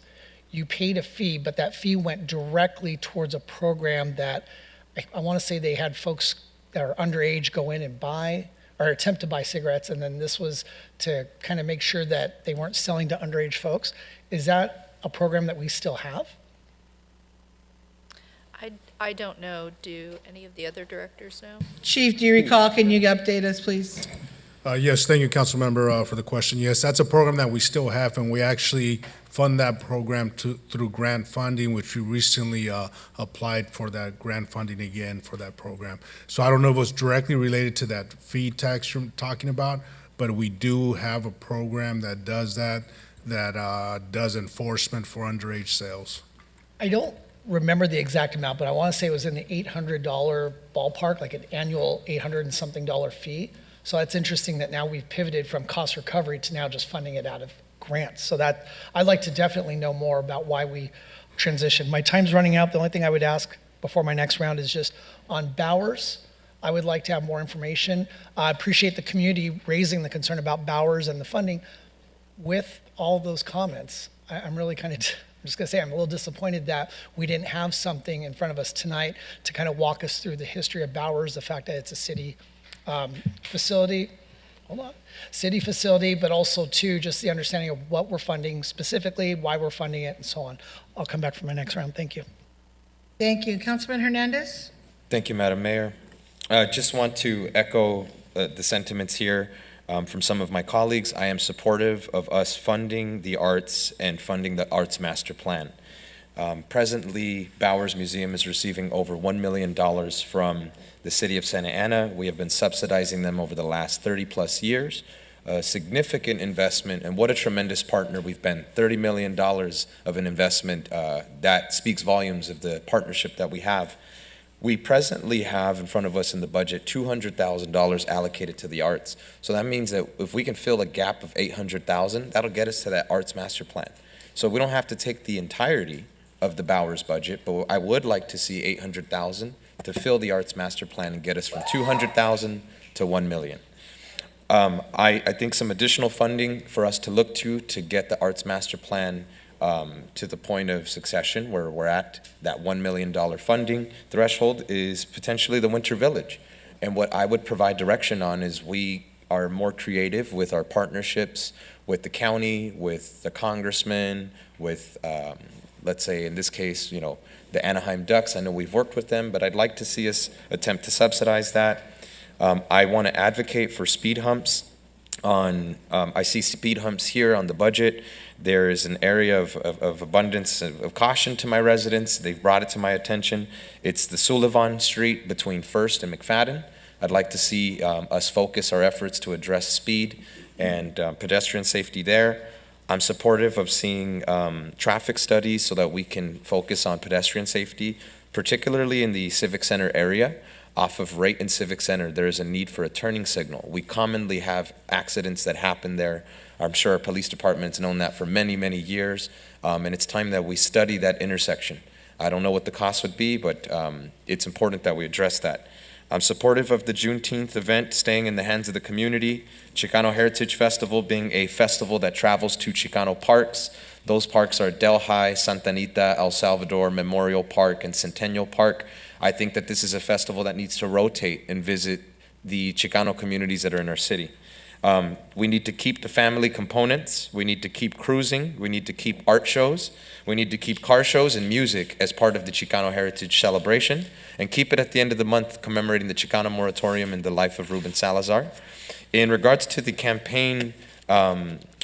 you paid a fee, but that fee went directly towards a program that I want to say they had folks that are underage go in and buy or attempt to buy cigarettes, and then this was to kind of make sure that they weren't selling to underage folks. Is that a program that we still have?
I don't know. Do any of the other directors know?
Chief, do you recall? Can you update us, please?
Yes, thank you, Councilmember, for the question. Yes, that's a program that we still have, and we actually fund that program through grant funding, which we recently applied for that grant funding again for that program. So I don't know if it was directly related to that fee tax you're talking about, but we do have a program that does that, does enforcement for underage sales.
I don't remember the exact amount, but I want to say it was in the $800 ballpark, like an annual $800 and something fee. So that's interesting that now we've pivoted from cost recovery to now just funding it out of grants. So that I'd like to definitely know more about why we transitioned. My time's running out. The only thing I would ask before my next round is just on Bowers. I would like to have more information. I appreciate the community raising the concern about Bowers and the funding. With all those comments, I'm really kind of, I'm just gonna say, I'm a little disappointed that we didn't have something in front of us tonight to kind of walk us through the history of Bowers, the fact that it's a city facility, city facility, but also too, just the understanding of what we're funding specifically, why we're funding it, and so on. I'll come back for my next round. Thank you.
Thank you. Councilman Hernandez?
Thank you, Madam Mayor. Just want to echo the sentiments here from some of my colleagues. I am supportive of us funding the arts and funding the Arts Master Plan. Presently, Bowers Museum is receiving over $1 million from the city of Santa Ana. We have been subsidizing them over the last 30 plus years. A significant investment, and what a tremendous partner we've been. $30 million of an investment that speaks volumes of the partnership that we have. We presently have in front of us in the budget $200,000 allocated to the arts. So that means that if we can fill a gap of $800,000, that'll get us to that Arts Master Plan. So we don't have to take the entirety of the Bowers budget, but I would like to see $800,000 to fill the Arts Master Plan and get us from $200,000 to $1 million. I think some additional funding for us to look to get the Arts Master Plan to the point of succession where we're at that $1 million funding threshold is potentially the Winter Village. And what I would provide direction on is we are more creative with our partnerships with the county, with the congressman, with let's say in this case, the Anaheim Ducks. I know we've worked with them, but I'd like to see us attempt to subsidize that. I want to advocate for speed humps. I see speed humps here on the budget. There is an area of abundance of caution to my residents. They've brought it to my attention. It's the Sullivan Street between First and McFadden. I'd like to see us focus our efforts to address speed and pedestrian safety there. I'm supportive of seeing traffic studies so that we can focus on pedestrian safety, particularly in the Civic Center area. off of Wright and Civic Center, there is a need for a turning signal. We commonly have accidents that happen there. I'm sure our police department's known that for many, many years, and it's time that we study that intersection. I don't know what the cost would be, but it's important that we address that. I'm supportive of the Juneteenth event staying in the hands of the community. Chicano Heritage Festival being a festival that travels to Chicano parks. Those parks are Delhi, Santa Anita, El Salvador, Memorial Park, and Centennial Park. I think that this is a festival that needs to rotate and visit the Chicano communities that are in our city. We need to keep the family components. We need to keep cruising. We need to keep art shows. We need to keep car shows and music as part of the Chicano Heritage Celebration, and keep it at the end of the month commemorating the Chicano moratorium and the life of Ruben Salazar. In regards to the campaign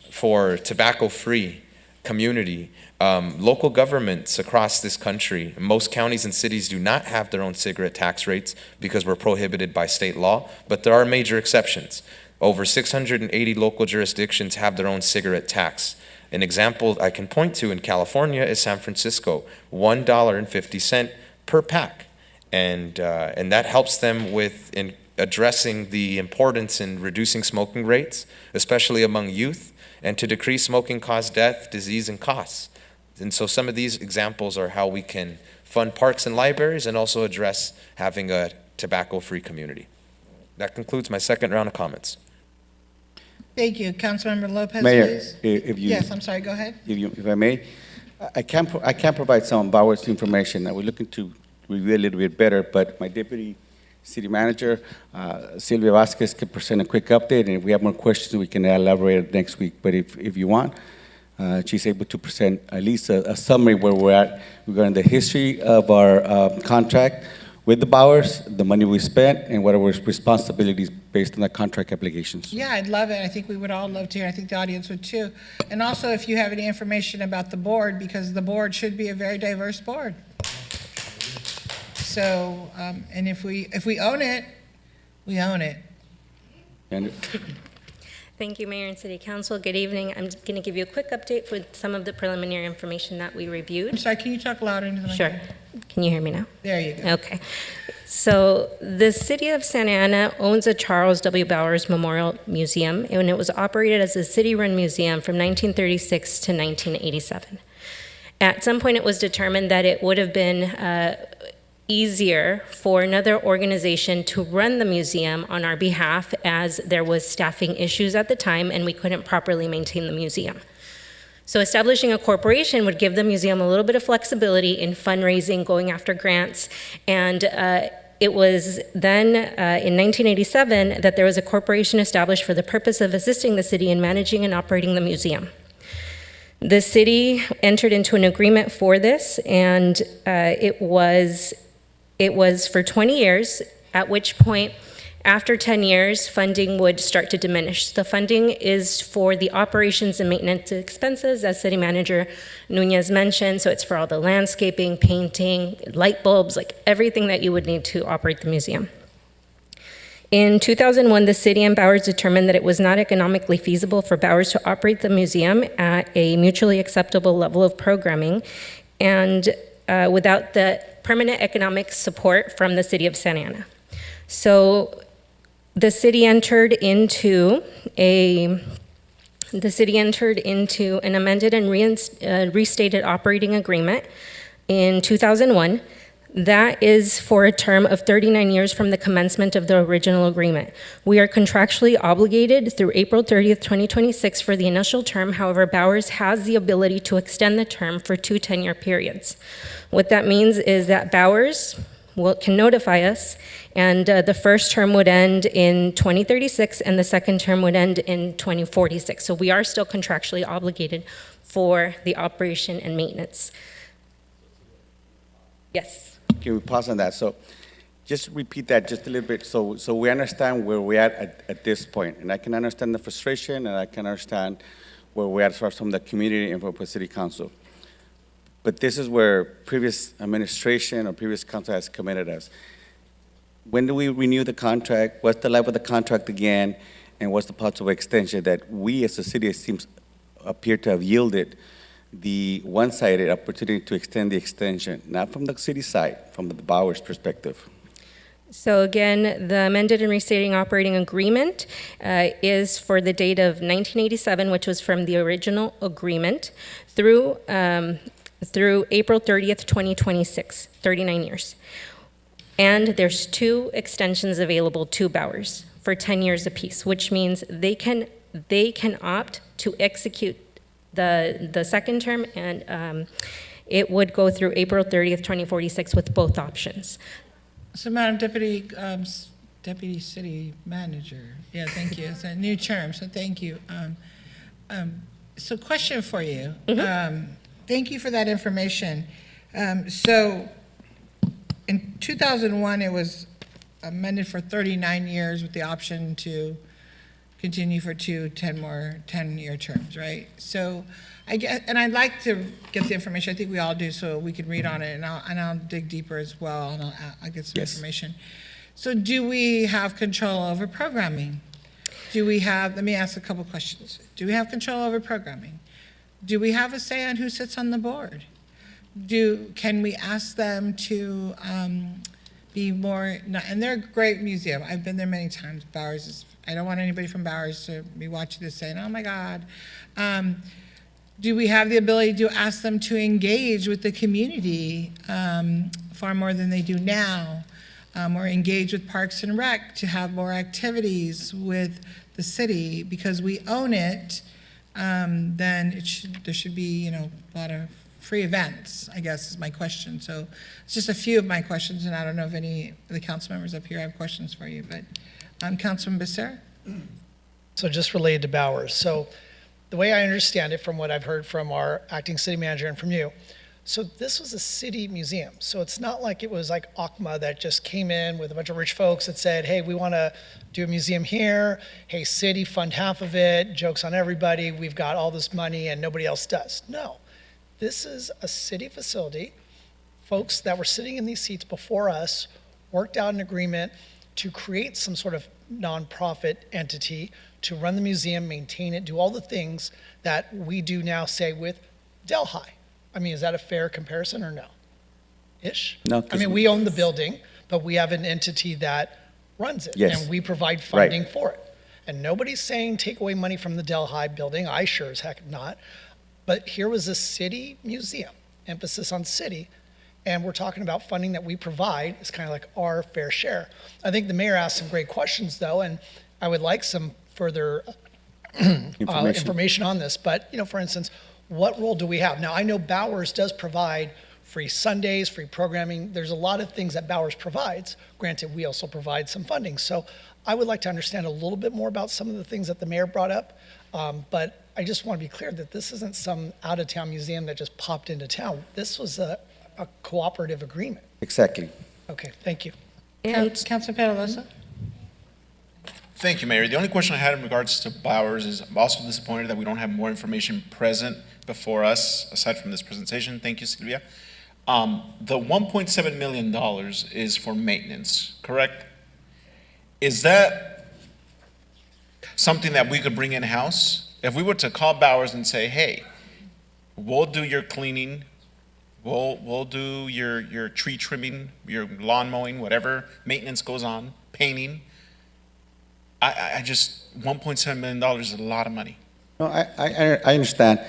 for tobacco-free community, local governments across this country, most counties and cities do not have their own cigarette tax rates because we're prohibited by state law, but there are major exceptions. Over 680 local jurisdictions have their own cigarette tax. An example I can point to in California is San Francisco, $1.50 per pack. And that helps them with addressing the importance in reducing smoking rates, especially among youth, and to decrease smoking cause death, disease, and costs. And so some of these examples are how we can fund parks and libraries and also address having a tobacco-free community. That concludes my second round of comments.
Thank you. Councilmember Lopez,
Mayor,
please.
if you.
Yes, I'm sorry, go ahead.
If I may, I can provide some Bowers information. I was looking to review a little bit better, but my deputy city manager, Sylvia Vasquez, can present a quick update, and if we have more questions, we can elaborate next week. But if you want, she's able to present at least a summary where we're at regarding the history of our contract with the Bowers, the money we spent, and what are our responsibilities based on the contract applications.
Yeah, I'd love it. I think we would all love to hear. I think the audience would too. And also, if you have any information about the board, because the board should be a very diverse board. So, and if we own it, we own it.
And
Thank you, Mayor and City Council. Good evening. I'm going to give you a quick update for some of the preliminary information that we reviewed.
I'm sorry, can you talk louder into the
Sure.
microphone?
Can you hear me now?
There you go.
Okay. So the City of Santa Ana owns a Charles W. Bowers Memorial Museum, and it was operated as a city-run museum from 1936 to 1987. At some point, it was determined that it would have been easier for another organization to run the museum on our behalf, as there was staffing issues at the time and we couldn't properly maintain the museum. So establishing a corporation would give the museum a little bit of flexibility in fundraising, going after grants, and it was then in 1987 that there was a corporation established for the purpose of assisting the city in managing and operating the museum. The city entered into an agreement for this, and it was for 20 years, at which point, after 10 years, funding would start to diminish. The funding is for the operations and maintenance expenses, as City Manager Nunez mentioned, so it's for all the landscaping, painting, light bulbs, like everything that you would need to operate the museum. In 2001, the city and Bowers determined that it was not economically feasible for Bowers to operate the museum at a mutually acceptable level of programming, and without the permanent economic support from the city of Santa Ana. So the city entered into an amended and restated operating agreement in 2001. That is for a term of 39 years from the commencement of the original agreement. We are contractually obligated through April 30th, 2026 for the initial term. However, Bowers has the ability to extend the term for 2 10-year periods. What that means is that Bowers can notify us, and the first term would end in 2036 and the second term would end in 2046. So we are still contractually obligated for the operation and maintenance. Yes.
Can we pause on that? So just repeat that just a little bit so we understand where we're at this point. And I can understand the frustration, and I can understand where we're at as far as from the community and from the city council. But this is where previous administration or previous council has committed us. When do we renew the contract? What's the life of the contract again? And what's the possible extension that we as a city appear to have yielded the one-sided opportunity to extend the extension, not from the city side, from the Bowers perspective?
So again, the amended and restating operating agreement is for the date of 1987, which was from the original agreement, through April 30th, 2026, 39 years. And there's 2 extensions available to Bowers for 10 years apiece, which means they can opt to execute the second term, and it would go through April 30th, 2046 with both options.
So, Madam Deputy, Deputy City Manager, yeah, thank you. It's a new term, so thank you. So, question for you. Thank you for that information. So, in 2001, it was amended for 39 years with the option to continue for 2 10-year terms, right? So, I'd like to get the information. I think we all do, so we can read on it, and I'll dig deeper as well, and I'll get some information. So, do we have control over programming? Let me ask a couple questions. Do we have control over programming? Do we have a say on who sits on the board? Can we ask them to be more, and they're a great museum. I've been there many times. Bowers is, I don't want anybody from Bowers to be watching this saying, oh my God. Do we have the ability to ask them to engage with the community far more than they do now? Or engage with Parks and Rec to have more activities with the city? Because we own it, then there should be, a lot of free events, I guess is my question. So it's just a few of my questions, and I don't know if any of the council members up here have questions for you, but Councilman Becerra?
So just related to Bowers. So the way I understand it from what I've heard from our acting city manager and from you, so this was a city museum. So it's not like it was like ACMA that just came in with a bunch of rich folks that said, hey, we want to do a museum here. Hey, city, fund half of it. Joke's on everybody. We've got all this money and nobody else does. No, this is a city facility. Folks that were sitting in these seats before us worked out an agreement to create some sort of nonprofit entity to run the museum, maintain it, do all the things that we do now, say, with Delhi. I mean, is that a fair comparison or no? Ish?
No.
I mean, we own the building, but we have an entity that runs it.
Yes.
And we provide funding for it. And nobody's saying take away money from the Delhi building. I sure as heck not. But here was a city museum, emphasis on city. And we're talking about funding that we provide is kind of like our fair share. I think the mayor asked some great questions, though, and I would like some further information on this. But, for instance, what role do we have? Now, I know Bowers does provide free Sundays, free programming. There's a lot of things that Bowers provides. Granted, we also provide some funding. So I would like to understand a little bit more about some of the things that the mayor brought up. But I just want to be clear that this isn't some out-of-town museum that just popped into town. This was a cooperative agreement.
Exactly.
Okay, thank you.
Councilman Pedalosa?
Thank you, Mayor. The only question I had in regards to Bowers is I'm also disappointed that we don't have more information present before us, aside from this presentation. Thank you, Sylvia. The $1.7 million is for maintenance, correct? Is that something that we could bring in-house? If we were to call Bowers and say, hey, we'll do your cleaning, we'll do your tree trimming, your lawn mowing, whatever maintenance goes on, painting, I just, $1.7 million is a lot of money.
No, I understand,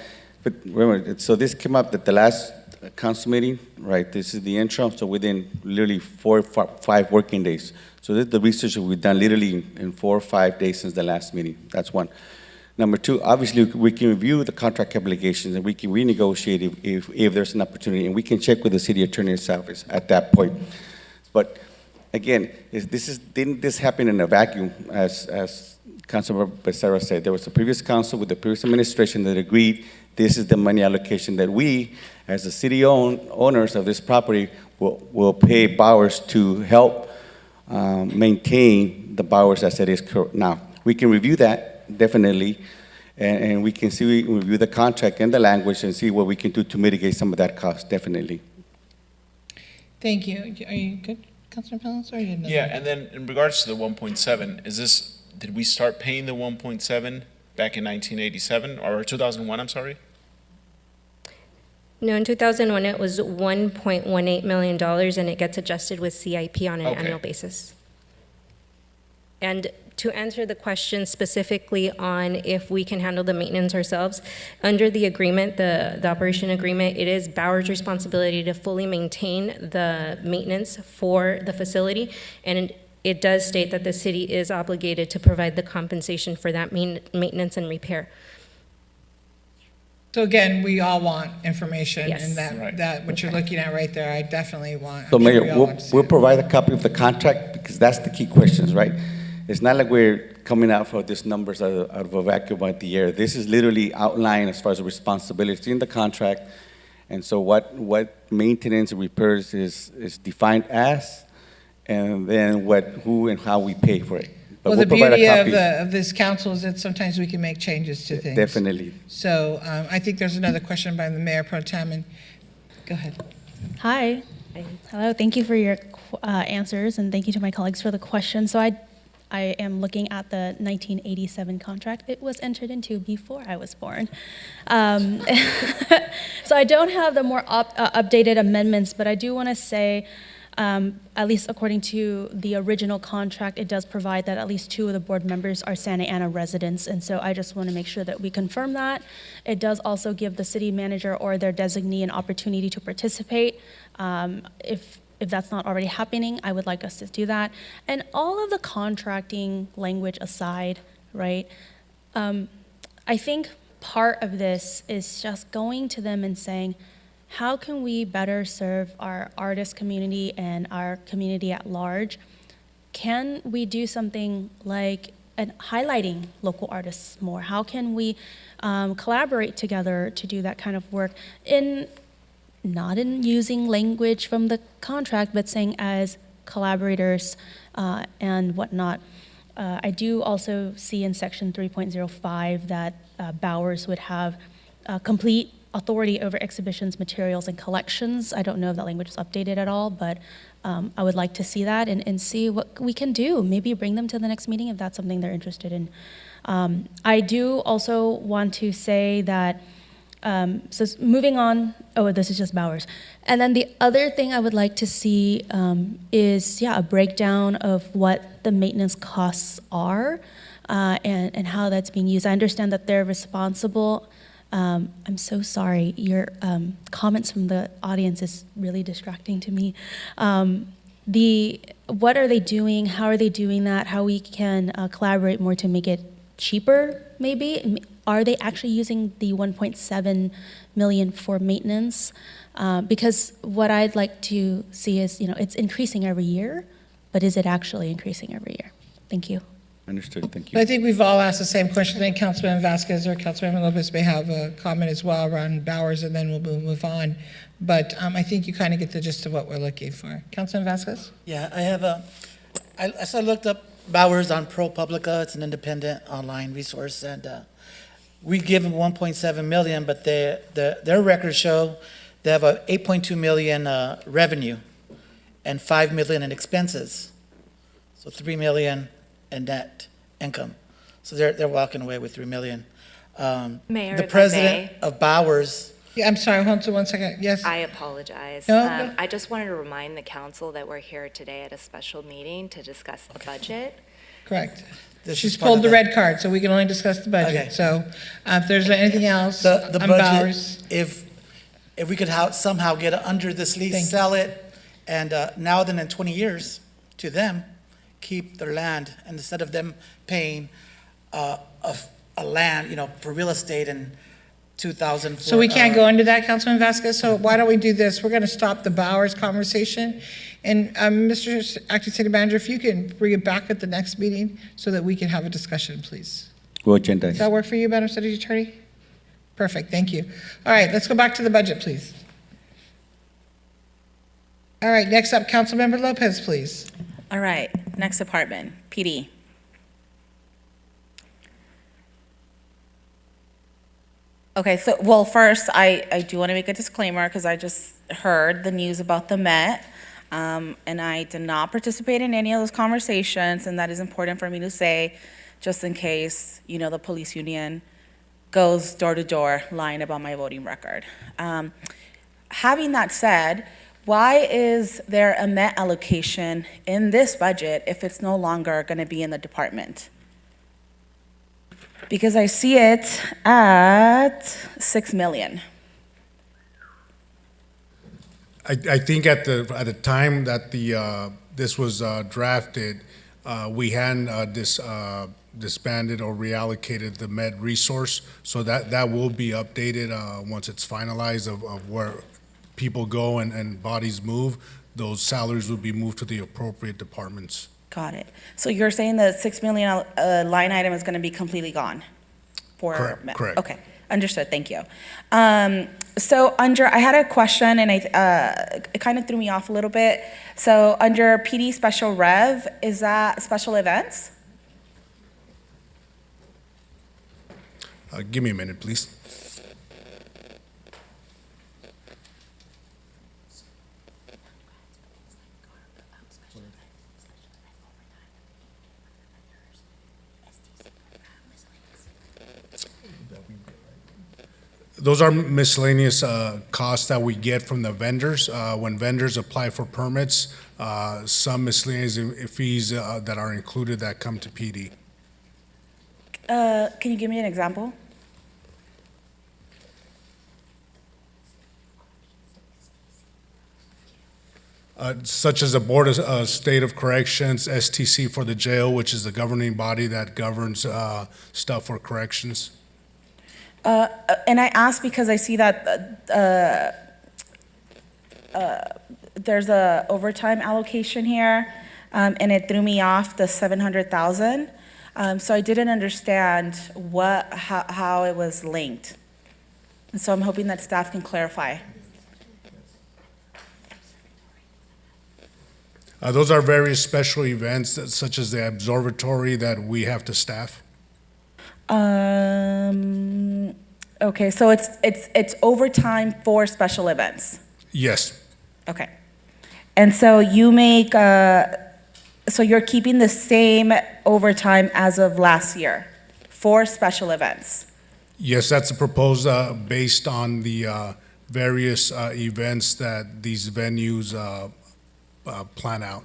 but remember, so this came up at the last council meeting, right? This is the intro, so within literally 4 or 5 working days. So this is the research that we've done literally in 4 or 5 days since the last meeting. That's one. Number two, obviously, we can review the contract obligations and we can renegotiate if there's an opportunity, and we can check with the city attorney itself at that point. But again, didn't this happen in a vacuum, as Councilmember Becerra said? There was a previous council with the previous administration that agreed this is the money allocation that we, as the city owners of this property, will pay Bowers to help maintain the Bowers as it is now. We can review that, definitely, and we can review the contract and the language and see what we can do to mitigate some of that cost, definitely.
Thank you. Are you good, Councilman Pellis, or you have another?
Yeah, and then in regards to the 1.7, did we start paying the 1.7 back in 1987 or 2001, I'm sorry?
No, in 2001, it was $1.18 million, and it gets adjusted with CIP on an
Okay.
annual basis. And to answer the question specifically on if we can handle the maintenance ourselves, under the agreement, the operation agreement, it is Bauer's responsibility to fully maintain the maintenance for the facility, and it does state that the city is obligated to provide the compensation for that maintenance and repair.
So again, we all want information,
Yes.
and that what you're looking at right there, I definitely want.
So
I'm sure
Mayor,
we all
we'll,
want to see
we'll
it.
provide a copy of the contract because that's the key questions, right? It's not like we're coming out for these numbers out of a vacuum at the air. This is literally outlined as far as the responsibility in the contract. And so what maintenance and repairs is defined as, and then who and how we pay for it. But
Well, the
we'll provide a
beauty
copy.
of this council is that sometimes we can make changes to things.
Definitely.
So I think there's another question by the Mayor Pro Tem, and go ahead.
Hi. Hello. Thank you for your answers, and thank you to my colleagues for the question. So I am looking at the 1987 contract. It was entered into before I was born. So I don't have the more updated amendments, but I do want to say, at least according to the original contract, it does provide that at least 2 of the board members are Santa Ana residents, and so I just want to make sure that we confirm that. It does also give the city manager or their designee an opportunity to participate. If that's not already happening, I would like us to do that. And all of the contracting language aside, right, I think part of this is just going to them and saying, how can we better serve our artist community and our community at large? Can we do something like highlighting local artists more? How can we collaborate together to do that kind of work not in using language from the contract, but saying as collaborators and whatnot. I do also see in section 3.05 that Bowers would have complete authority over exhibitions, materials, and collections. I don't know if that language is updated at all, but I would like to see that and see what we can do. Maybe bring them to the next meeting if that's something they're interested in. I do also want to say that so moving on, this is just Bowers. And then the other thing I would like to see is, a breakdown of what the maintenance costs are and how that's being used. I understand that they're responsible. I'm so sorry. Your comments from the audience is really distracting to me. What are they doing? How are they doing that? How we can collaborate more to make it cheaper, maybe? Are they actually using the 1.7 million for maintenance? Because what I'd like to see is, it's increasing every year, but is it actually increasing every year? Thank you.
Understood, thank
I
you.
think we've all asked the same question. I think Councilman Vasquez or Councilman Lopez may have a comment as well around Bowers, and then we'll move on. But I think you kind of get the gist of what we're looking for. Councilman Vasquez?
Yeah, I have I looked up Bowers on ProPublica. It's an independent online resource, and we give them 1.7 million, but their records show they have a 8.2 million revenue and 5 million in expenses. So 3 million in net income. So they're walking away with 3 million.
Mayor,
the
if I
president
may.
of Bowers.
Yeah, I'm sorry, hold on 1 second. Yes?
I apologize.
No.
I just wanted to remind the council that we're here today at a special meeting to discuss the budget.
Correct.
This
She's
is part
pulled
of
the
that.
red card, so we can only discuss the budget.
Okay.
So if there's anything else
The
on
budget,
Bowers.
if we could somehow get it under this lease,
Thank you.
sell it, and now then in 20 years, to them, keep their land, and instead of them paying a land, for real estate in 2004.
So we can't go into that, Councilman Vasquez, so why don't we do this? We're going to stop the Bowers conversation. And Mr. Acting City Manager, if you can bring it back at the next meeting so that we can have a discussion, please.
Go agenda.
Does that work for you, Madam City Attorney? Perfect, thank you. All right, let's go back to the budget, please. All right, next up, Councilmember Lopez, please.
All right, next department, PD. Okay, so, well, first, I do want to make a disclaimer because I just heard the news about the Met, and I did not participate in any of those conversations, and that is important for me to say, just in case, the police union goes door to door lying about my voting record. having that said, why is there a Met allocation in this budget if it's no longer going to be in the department? Because I see it at 6 million.
I think at the time that this was drafted, we hadn't disbanded or reallocated the Med resource, so that will be updated once it's finalized of where people go and bodies move. Those salaries will be moved to the appropriate departments.
Got it. So you're saying the 6 million line item is going to be completely gone?
Correct,
Met?
correct.
Okay, understood, thank you. So I had a question, and it kind of threw me off a little bit. So under PD Special Rev, is that special events?
Give me a minute, please. Those are miscellaneous costs that we get from the vendors. When vendors apply for permits, some miscellaneous fees that are included that come to PD.
Can you give me an example?
Such as the Board of State of Corrections, STC for the jail, which is the governing body that governs stuff for corrections.
And I ask because I see that there's a overtime allocation here, and it threw me off the 700,000. So I didn't understand how it was linked. And so I'm hoping that staff can clarify.
Those are various special events, such as the observatory that we have to staff.
Okay, so it's overtime for special events.
Yes.
Okay. And so you make, so you're keeping the same overtime as of last year for special events?
Yes, that's proposed based on the various events that these venues plan out.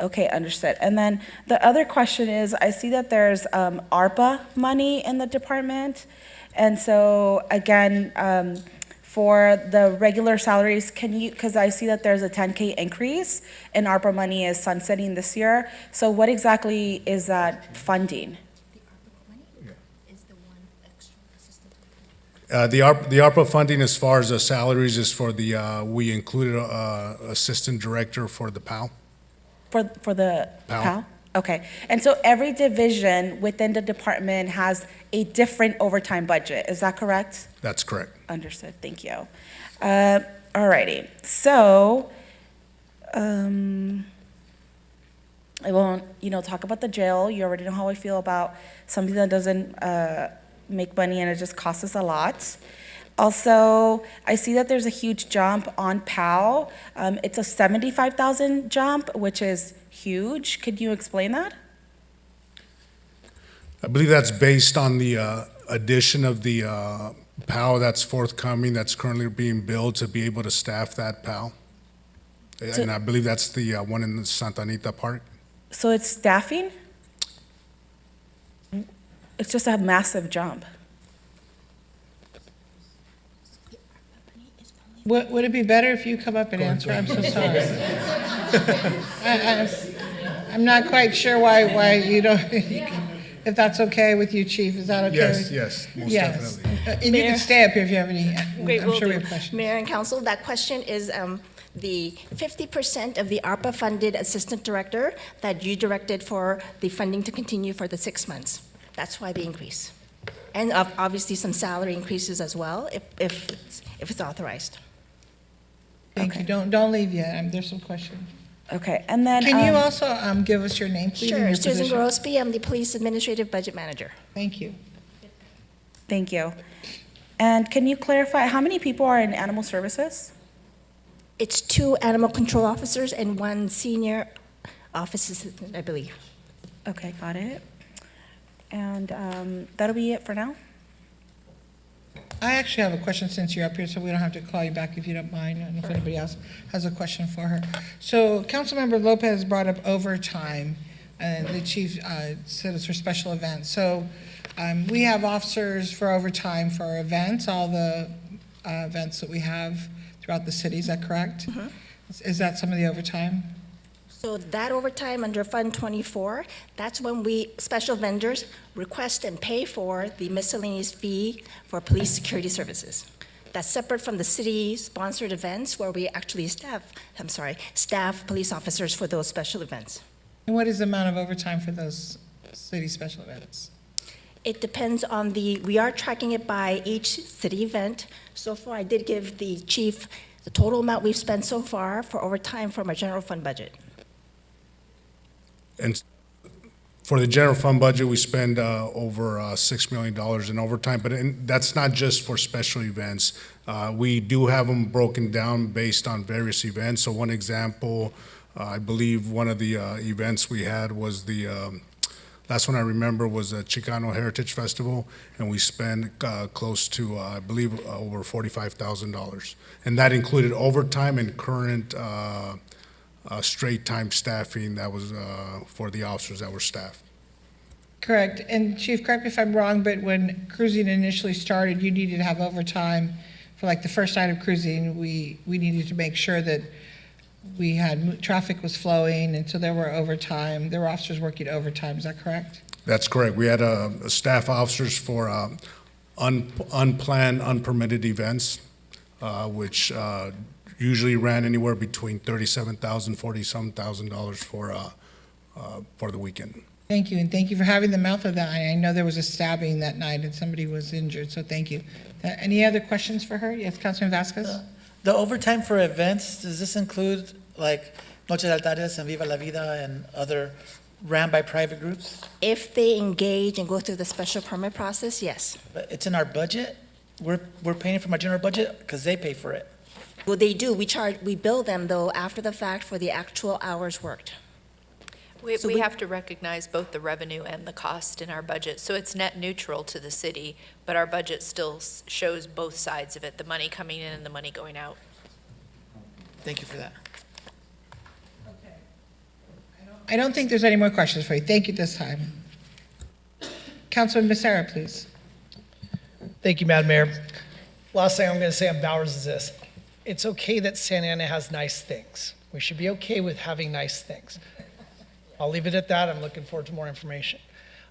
Okay, understood. And then the other question is, I see that there's ARPA money in the department. And so again, for the regular salaries, can you, because I see that there's a 10K increase and ARPA money is sunsetting this year. So what exactly is that funding?
The ARPA funding, as far as the salaries, is for the, we included assistant director for the PAL.
For the
PAL.
PAL? Okay. And so every division within the department has a different overtime budget. Is that correct?
That's correct.
Understood. Thank you. All righty. So I won't, talk about the jail. You already know how I feel about something that doesn't make money and it just costs us a lot. Also, I see that there's a huge jump on PAL. It's a 75,000 jump, which is huge. Could you explain that?
I believe that's based on the addition of the PAL that's forthcoming, that's currently being built to be able to staff that PAL. And I believe that's the one in the Santa Anita Park.
So it's staffing? It's just a massive jump.
Would it be better if you come up and answer? I'm so sorry. I'm not quite sure why you don't, if that's okay with you, Chief, is that okay?
Yes, most
Yes.
definitely.
And you can stay up here if you have any,
Great,
I'm
will
sure we
do.
have questions.
Mayor and Council, that question is the 50% of the ARPA-funded assistant director that you directed for the funding to continue for the 6 months. That's why the increase. And obviously some salary increases as well, if it's authorized.
Thank you. Don't leave yet. There's some questions.
Okay, and then.
Can you also give us your name, please? and
Sure,
your
Susan
position?
Gorospe, I'm the Police Administrative Budget Manager.
Thank you.
Thank you. And can you clarify, how many people are in animal services?
It's 2 animal control officers and 1 senior office assistant, I believe.
Okay, got it. And that'll be it for now?
I actually have a question since you're up here, so we don't have to call you back if you don't mind. I don't know if anybody else has a question for her. So Councilmember Lopez brought up overtime, and the chief said it's for special events. So we have officers for overtime for our events, all the events that we have throughout the city. Is that correct?
Mhm.
Is that some of the overtime?
So that overtime under Fund 24, that's when we, special vendors, request and pay for the miscellaneous fee for police security services. That's separate from the city-sponsored events where we actually staff police officers for those special events.
And what is the amount of overtime for those city special events?
It depends on we are tracking it by each city event. So far, I did give the chief the total amount we've spent so far for overtime from our general fund budget.
And for the general fund budget, we spend over $6 million in overtime, but that's not just for special events. We do have them broken down based on various events. So one example, I believe one of the events we had was last one I remember was a Chicano Heritage Festival, and we spent close to, I believe, over $45,000. And that included overtime and current straight time staffing that was for the officers that were staffed.
Correct. And Chief, correct me if I'm wrong, but when cruising initially started, you needed to have overtime for like the first night of cruising. We needed to make sure that we had traffic was flowing, and so there were officers working overtime. Is that correct?
That's correct. We had staff officers for unplanned, unpermitted events, which usually ran anywhere between $37,000, $40-some thousand for the weekend.
Thank you, and thank you for having the mouth of that. I know there was a stabbing that night and somebody was injured, so thank you. Any other questions for her? Yes, Councilman Vasquez?
The overtime for events, does this include like Noche de Altares and Viva la Vida and other ran by private groups?
If they engage and go through the special permit process, yes.
But it's in our budget? We're paying from our general budget because they pay for it.
Well, they do. We bill them though after the fact for the actual hours worked.
We have to recognize both the revenue and the cost in our budget, so it's net neutral to the city, but our budget still shows both sides of it, the money coming in and the money going out.
Thank you for that.
I don't think there's any more questions for you. Thank you this time. Councilman Becerra, please.
Thank you, Madam Mayor. Last thing I'm going to say on Bowers is this. It's okay that Santa Ana has nice things. We should be okay with having nice things. I'll leave it at that. I'm looking forward to more information.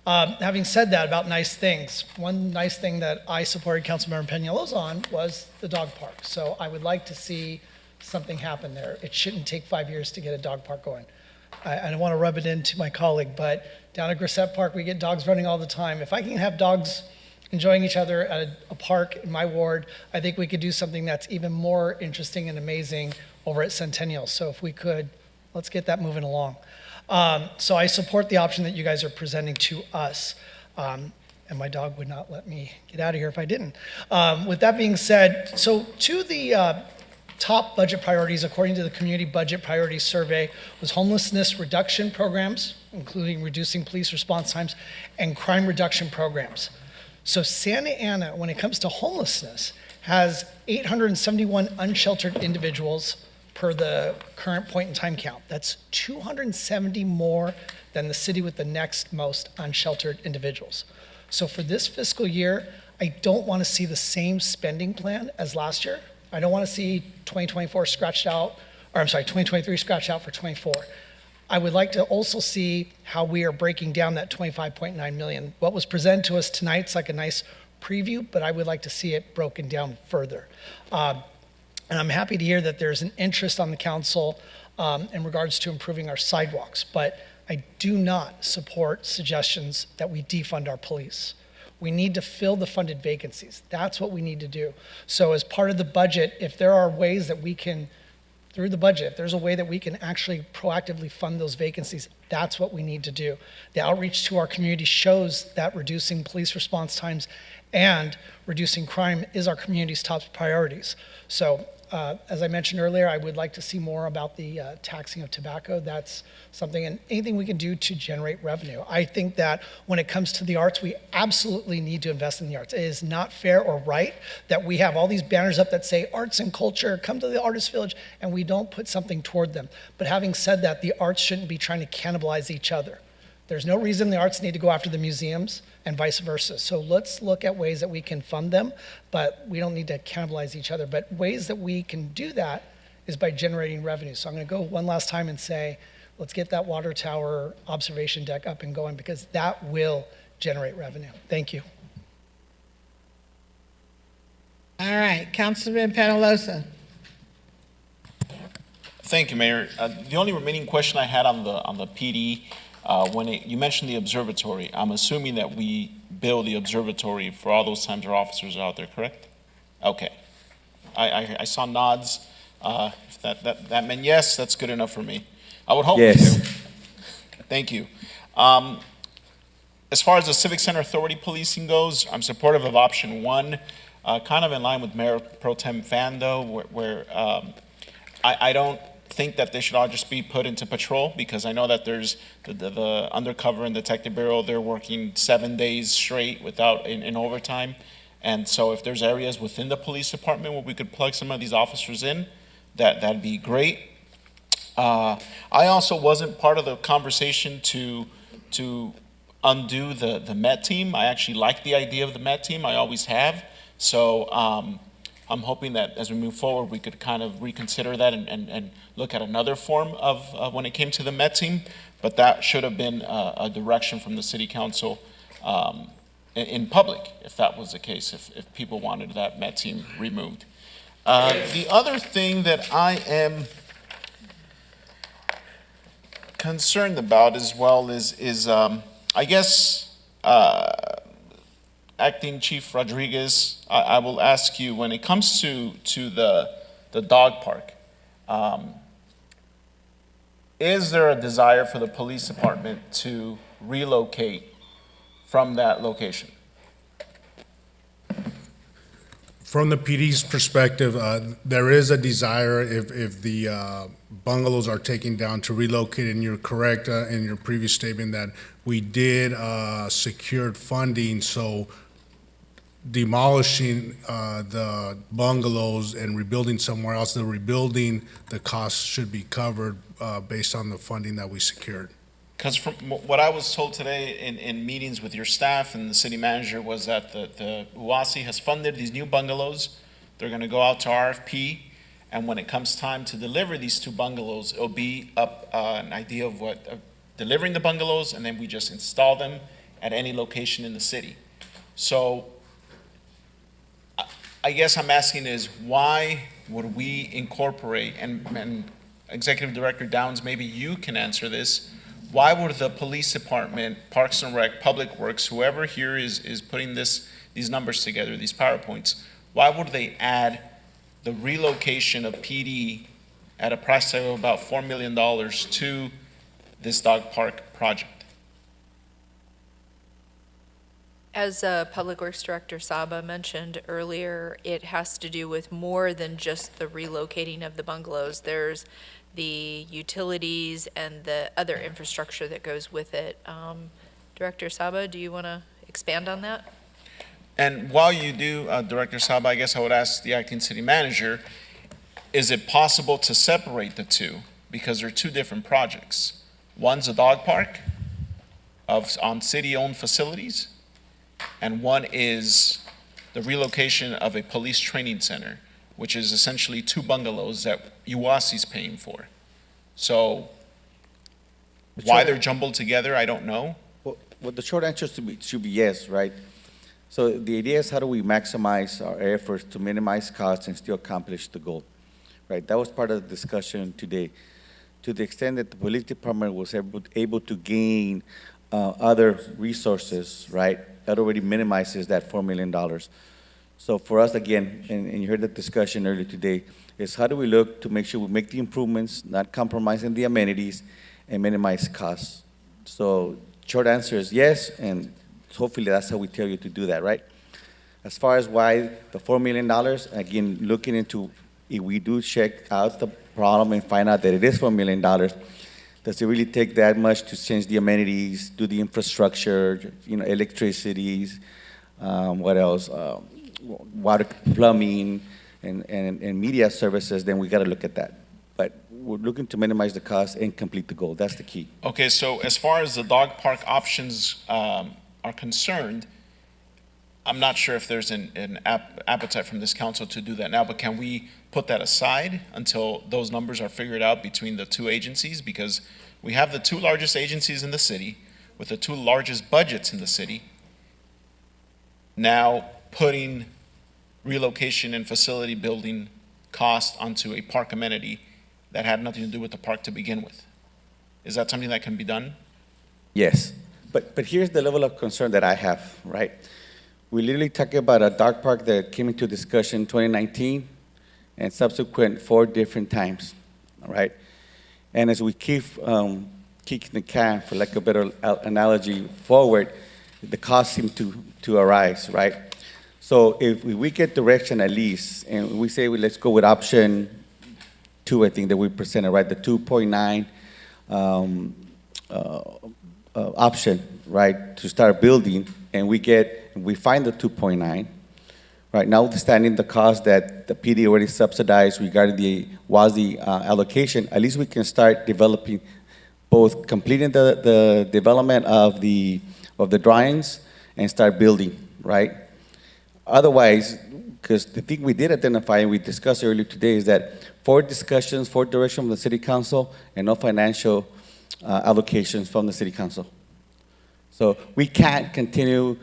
Having said that about nice things, one nice thing that I supported Councilmember Peñalosa on was the dog park. So I would like to see something happen there. It shouldn't take 5 years to get a dog park going. I don't want to rub it into my colleague, but down at Grissett Park, we get dogs running all the time. If I can have dogs enjoying each other at a park in my ward, I think we could do something that's even more interesting and amazing over at Centennial. So if we could, let's get that moving along. So I support the option that you guys are presenting to us. And my dog would not let me get out of here if I didn't. With that being said, so to the top budget priorities, according to the Community Budget Priorities Survey, was homelessness reduction programs, including reducing police response times, and crime reduction programs. So Santa Ana, when it comes to homelessness, has 871 unsheltered individuals per the current point in time count. That's 270 more than the city with the next most unsheltered individuals. So for this fiscal year, I don't want to see the same spending plan as last year. I don't want to see 2024 scratched out, or I'm sorry, 2023 scratched out for 24. I would like to also see how we are breaking down that 25.9 million. What was presented to us tonight's like a nice preview, but I would like to see it broken down further. And I'm happy to hear that there's an interest on the council in regards to improving our sidewalks, but I do not support suggestions that we defund our police. We need to fill the funded vacancies. That's what we need to do. So as part of the budget, if there are ways that we can, through the budget, if there's a way that we can actually proactively fund those vacancies, that's what we need to do. The outreach to our community shows that reducing police response times and reducing crime is our community's top priorities. So As I mentioned earlier, I would like to see more about the taxing of tobacco. That's something, and anything we can do to generate revenue. I think that when it comes to the arts, we absolutely need to invest in the arts. It is not fair or right that we have all these banners up that say arts and culture, come to the Artist Village, and we don't put something toward them. But having said that, the arts shouldn't be trying to cannibalize each other. There's no reason the arts need to go after the museums and vice versa. So let's look at ways that we can fund them, but we don't need to cannibalize each other. But ways that we can do that is by generating revenue. So I'm going to go one last time and say, let's get that water tower observation deck up and going, because that will generate revenue. Thank you.
All right, Councilman Penalosa.
Thank you, Mayor. The only remaining question I had on the PD, you mentioned the observatory, I'm assuming that we bill the observatory for all those times our officers are out there, correct? Okay. I saw nods. If that meant yes, that's good enough for me. I would hope
Yes.
we do. Thank you. As far as the Civic Center Authority policing goes, I'm supportive of option one, kind of in line with Mayor Pro Tem Fando, where I don't think that they should all just be put into patrol, because I know that there's the undercover and detective bureau, they're working 7 days straight without in overtime. And so if there's areas within the police department where we could plug some of these officers in, that'd be great. I also wasn't part of the conversation to undo the Met team. I actually like the idea of the Met team, I always have. So I'm hoping that as we move forward, we could kind of reconsider that and look at another form of when it came to the Met team. But that should have been a direction from the City Council in public, if that was the case, if people wanted that Met team removed. The other thing that I am concerned about as well is I guess, Acting Chief Rodriguez, I will ask you, when it comes to the dog park, is there a desire for the police department to relocate from that location?
From the PD's perspective, there is a desire if the bungalows are taken down to relocate, and you're correct in your previous statement that we did secured funding, so demolishing the bungalows and rebuilding somewhere else, the costs should be covered based on the funding that we secured.
Because from what I was told today in meetings with your staff and the city manager was that the UASI has funded these new bungalows. They're going to go out to RFP, and when it comes time to deliver these 2 bungalows, it'll be up an idea of delivering the bungalows, and then we just install them at any location in the city. So I guess I'm asking is, why would we incorporate, and Executive Director Downs, maybe you can answer this, why would the police department, Parks and Rec, Public Works, whoever here is putting these numbers together, these PowerPoints, why would they add the relocation of PD at a price tag of about $4 million to this dog park project?
As Public Works Director Saba mentioned earlier, it has to do with more than just the relocating of the bungalows. There's the utilities and the other infrastructure that goes with it. Director Saba, do you want to expand on that?
And while you do, Director Saba, I guess I would ask the acting city manager, is it possible to separate the two? Because they're 2 different projects. One's a dog park on city-owned facilities, and one is the relocation of a police training center, which is essentially 2 bungalows that UASI's paying for. So why they're jumbled together, I don't know.
Well, the short answer should be yes, right? So the idea is, how do we maximize our efforts to minimize costs and still accomplish the goal, right? That was part of the discussion today. To the extent that the police department was able to gain other resources, right, that already minimizes that $4 million. So for us, again, and you heard the discussion earlier today, is how do we look to make sure we make the improvements, not compromising the amenities, and minimize costs? So short answer is yes, and hopefully that's how we tell you to do that, right? As far as why the $4 million, again, looking into if we do check out the problem and find out that it is $4 million, does it really take that much to change the amenities, do the infrastructure, electricities, what else, water, plumbing, and media services? Then we got to look at that. But we're looking to minimize the cost and complete the goal. That's the key.
Okay, so as far as the dog park options are concerned, I'm not sure if there's an appetite from this council to do that now, but can we put that aside until those numbers are figured out between the two agencies? Because we have the two largest agencies in the city with the two largest budgets in the city, now putting relocation and facility building cost onto a park amenity that had nothing to do with the park to begin with. Is that something that can be done?
Yes, but here's the level of concern that I have, right? We literally talking about a dog park that came into discussion in 2019 and subsequent 4 different times, all right? And as we keep kicking the can, for lack of a better analogy, forward, the costs seem to arise, right? So if we get direction at least, and we say, let's go with option 2, I think that we presented, right? The 2.9 option, right, to start building, and we find the 2.9, right? Notwithstanding the cost that the PD already subsidized regarding the WASD allocation, at least we can start developing, both completing the development of the drawings and start building, right? Otherwise, because the thing we did identify and we discussed earlier today is that 4 discussions, 4 directions from the city council, and no financial allocations from the city council. So we can't continue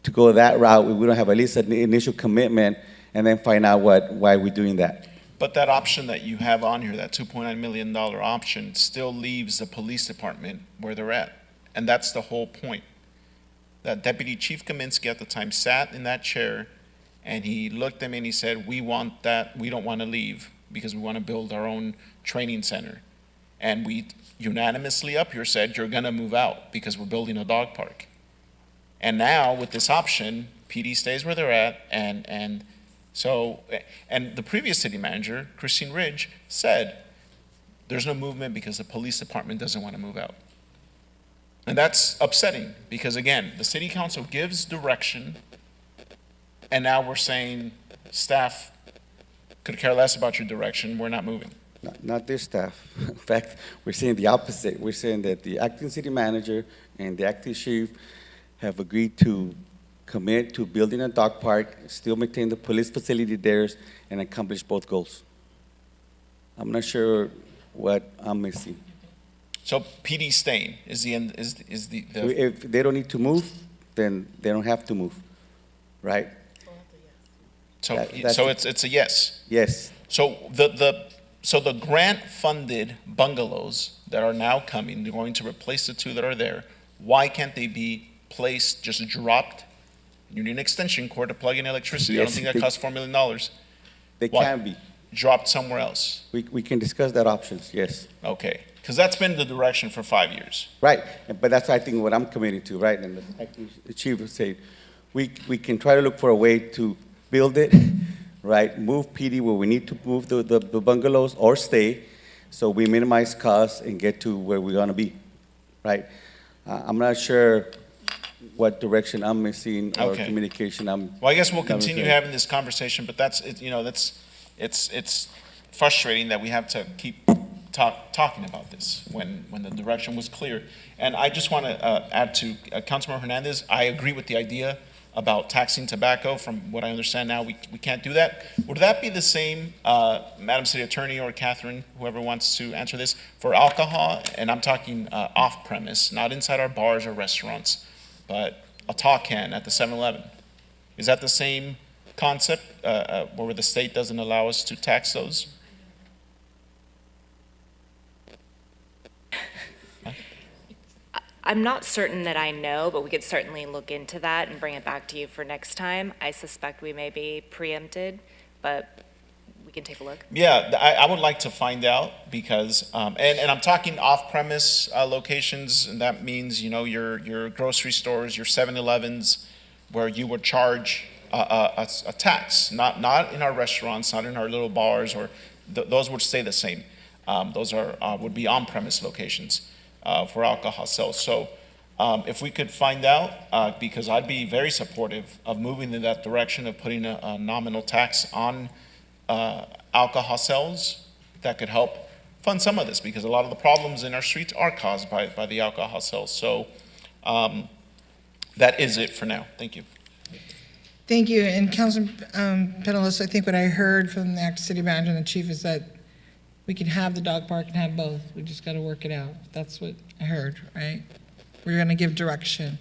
to go that route. We don't have at least an initial commitment and then find out why we're doing that.
But that option that you have on here, that $2.9 million option, still leaves the police department where they're at. And that's the whole point. That Deputy Chief Kaminsky at the time sat in that chair and he looked at me and he said, we want that, we don't want to leave because we want to build our own training center. And we unanimously up here said, you're going to move out because we're building a dog park. And now with this option, PD stays where they're at, and the previous city manager, Christine Ridge, said there's no movement because the police department doesn't want to move out. And that's upsetting because, again, the city council gives direction, and now we're saying staff could care less about your direction, we're not moving.
Not this staff. In fact, we're saying the opposite. We're saying that the acting city manager and the acting chief have agreed to commit to building a dog park, still maintain the police facility there, and accomplish both goals. I'm not sure what I'm missing.
So PD staying is the end, is the
If they don't need to move, then they don't have to move, right?
So
That's
it's a yes.
Yes.
So the grant-funded bungalows that are now coming, they're going to replace the 2 that are there. Why can't they be placed, just dropped? You need an extension cord to plug in electricity. I don't
Yes,
think that costs $4 million.
They
Why?
can be.
Dropped somewhere else.
We can discuss that options, yes.
Okay, because that's been the direction for 5 years.
Right, but that's, I think, what I'm committing to, right? And the chief would say, we can try to look for a way to build it, right? Move PD where we need to move the bungalows or stay, so we minimize costs and get to where we want to be, right? I'm not sure what direction I'm missing or
Okay.
communication I'm.
Well, I guess we'll
I'm
continue
missing.
having this conversation, but it's frustrating that we have to keep talking about this when the direction was clear. And I just want to add to Councilmember Hernandez, I agree with the idea about taxing tobacco. From what I understand now, we can't do that. Would that be the same, Madam City Attorney or Catherine, whoever wants to answer this, for alcohol? And I'm talking off-premise, not inside our bars or restaurants, but a tall can at the 7-Eleven. Is that the same concept, where the state doesn't allow us to tax those?
I'm not certain that I know, but we could certainly look into that and bring it back to you for next time. I suspect we may be preempted, but we can take a look.
Yeah, I would like to find out because, and I'm talking off-premise locations, and that means, your grocery stores, your 7-Elevens, where you would charge a tax, not in our restaurants, not in our little bars, or those would stay the same. Those would be on-premise locations for alcohol sales. So if we could find out, because I'd be very supportive of moving in that direction of putting a nominal tax on alcohol sales, that could help fund some of this, because a lot of the problems in our streets are caused by the alcohol sales. So that is it for now. Thank you.
Thank you. And Councilman Penaloza, I think what I heard from the acting city manager and the chief is that we can have the dog park and have both. We just got to work it out. That's what I heard, right? We're going to give direction.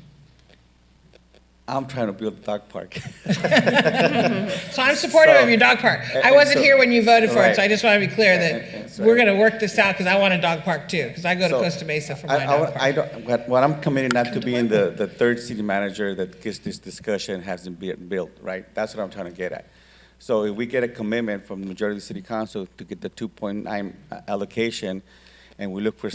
I'm trying to build a dog park.
So I'm supportive of your dog park. I wasn't here when you voted for it, so I just want to be clear that we're going to work this out, because I want a dog park too, because I go to Costa Mesa for my dog park.
What I'm committed not to being the third city manager that gets this discussion hasn't been built, right? That's what I'm trying to get at. So if we get a commitment from the majority of the city council to get the 2.9 allocation, and we look for,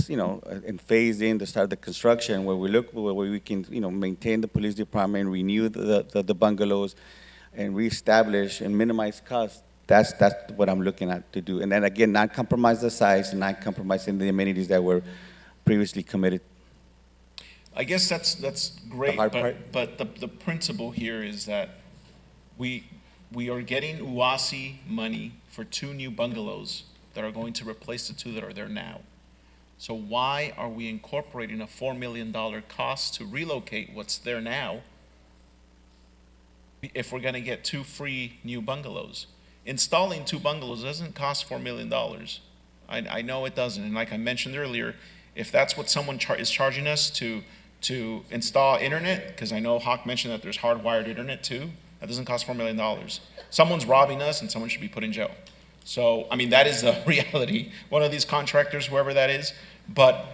and phase in to start the construction, where we look where we can, maintain the police department, renew the bungalows, and reestablish and minimize costs. That's what I'm looking at to do. And then again, not compromise the size, and not compromising the amenities that were previously committed.
I guess that's great,
hard part.
but the principle here is that we are getting UASI money for 2 new bungalows that are going to replace the 2 that are there now. So why are we incorporating a $4 million cost to relocate what's there now if we're going to get 2 free new bungalows? Installing 2 bungalows doesn't cost $4 million. I know it doesn't. And like I mentioned earlier, if that's what someone is charging us to install internet, because I know Hawk mentioned that there's hardwired internet too, that doesn't cost $4 million. Someone's robbing us, and someone should be put in jail. So, I mean, that is the reality. One of these contractors, whoever that is, but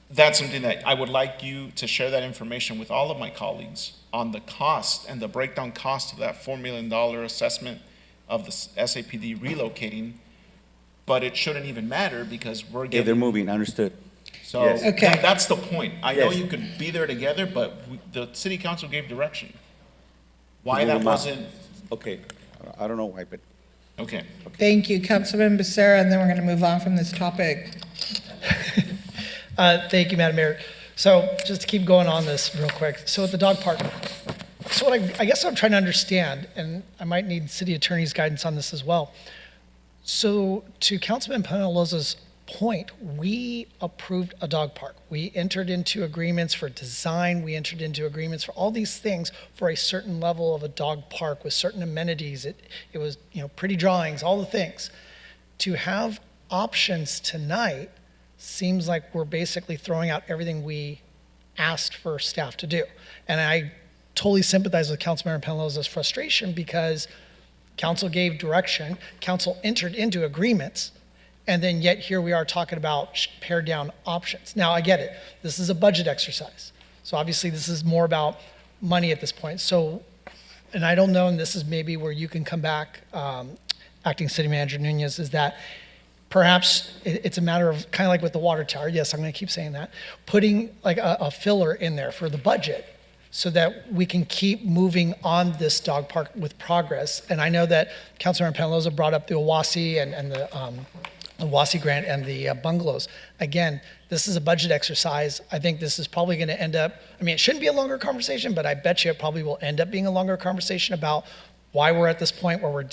that's something that I would like you to share that information with all of my colleagues on the cost and the breakdown cost of that $4 million assessment of the SAPD relocating. But it shouldn't even matter, because we're getting.
If they're moving, understood.
So
Yes.
Okay.
that's the point. I know
Yes.
you could be there together, but the city council gave direction. Why
Move
that
them out.
wasn't,
Okay, I don't know why, but.
okay.
Thank you, Councilman Becerra, and then we're going to move on from this topic.
Thank you, Madam Mayor. So just to keep going on this real quick. So at the dog park, so what I guess what I'm trying to understand, and I might need city attorney's guidance on this as well. So to Councilman Penaloza's point, we approved a dog park. We entered into agreements for design. We entered into agreements for all these things for a certain level of a dog park with certain amenities. It was, pretty drawings, all the things. To have options tonight seems like we're basically throwing out everything we asked for staff to do. And I totally sympathize with Councilmember Penaloza's frustration, because council gave direction, council entered into agreements, and then yet here we are talking about pared down options. Now, I get it. This is a budget exercise. So obviously this is more about money at this point. So, and I don't know, and this is maybe where you can come back, Acting City Manager Nunez, is that perhaps it's a matter of kind of like with the water tower. Yes, I'm going to keep saying that. Putting like a filler in there for the budget so that we can keep moving on this dog park with progress. And I know that Councilmember Penaloza brought up the OWASI and the WASI grant and the bungalows. Again, this is a budget exercise. I think this is probably going to end up, it shouldn't be a longer conversation, but I bet you it probably will end up being a longer conversation about why we're at this point where we're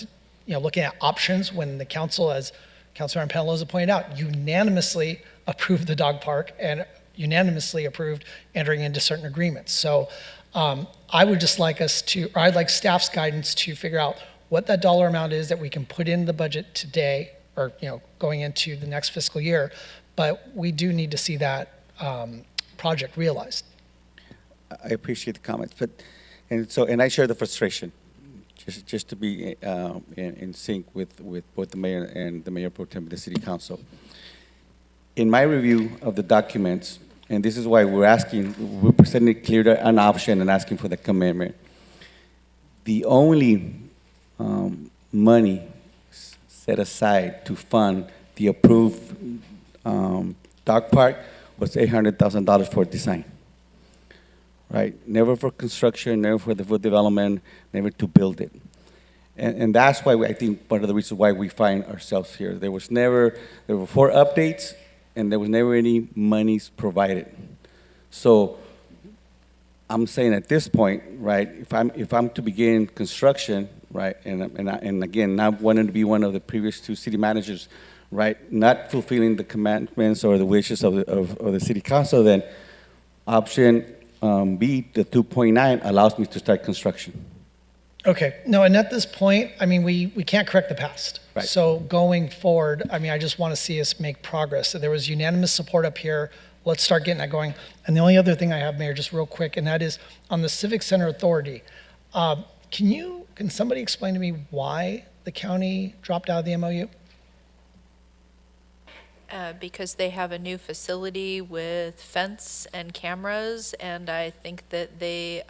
looking at options, when the council, as Councilmember Penaloza pointed out, unanimously approved the dog park and unanimously approved entering into certain agreements. So I would just like I'd like staff's guidance to figure out what that dollar amount is that we can put in the budget today, or going into the next fiscal year, but we do need to see that project realized.
I appreciate the comments, and I share the frustration, just to be in sync with both the mayor and the mayor pro tem of the city council. In my review of the documents, and this is why we're presenting clear an option and asking for the commitment. The only money set aside to fund the approved dog park was $800,000 for design. right? Never for construction, never for the food development, never to build it. And that's why I think one of the reasons why we find ourselves here. There were 4 updates, and there was never any monies provided. So I'm saying at this point, right, if I'm to begin construction, right, and again, not wanting to be one of the previous 2 city managers, right, not fulfilling the commandments or the wishes of the city council, then option B, the 2.9, allows me to start construction.
Okay, no, and at this point, I mean, we can't correct the past.
Right.
So going forward, I mean, I just want to see us make progress. So there was unanimous support up here. Let's start getting that going. And the only other thing I have, Mayor, just real quick, and that is on the Civic Center Authority. Can somebody explain to me why the county dropped out of the MOU?
Because they have a new facility with fence and cameras, and I think that they,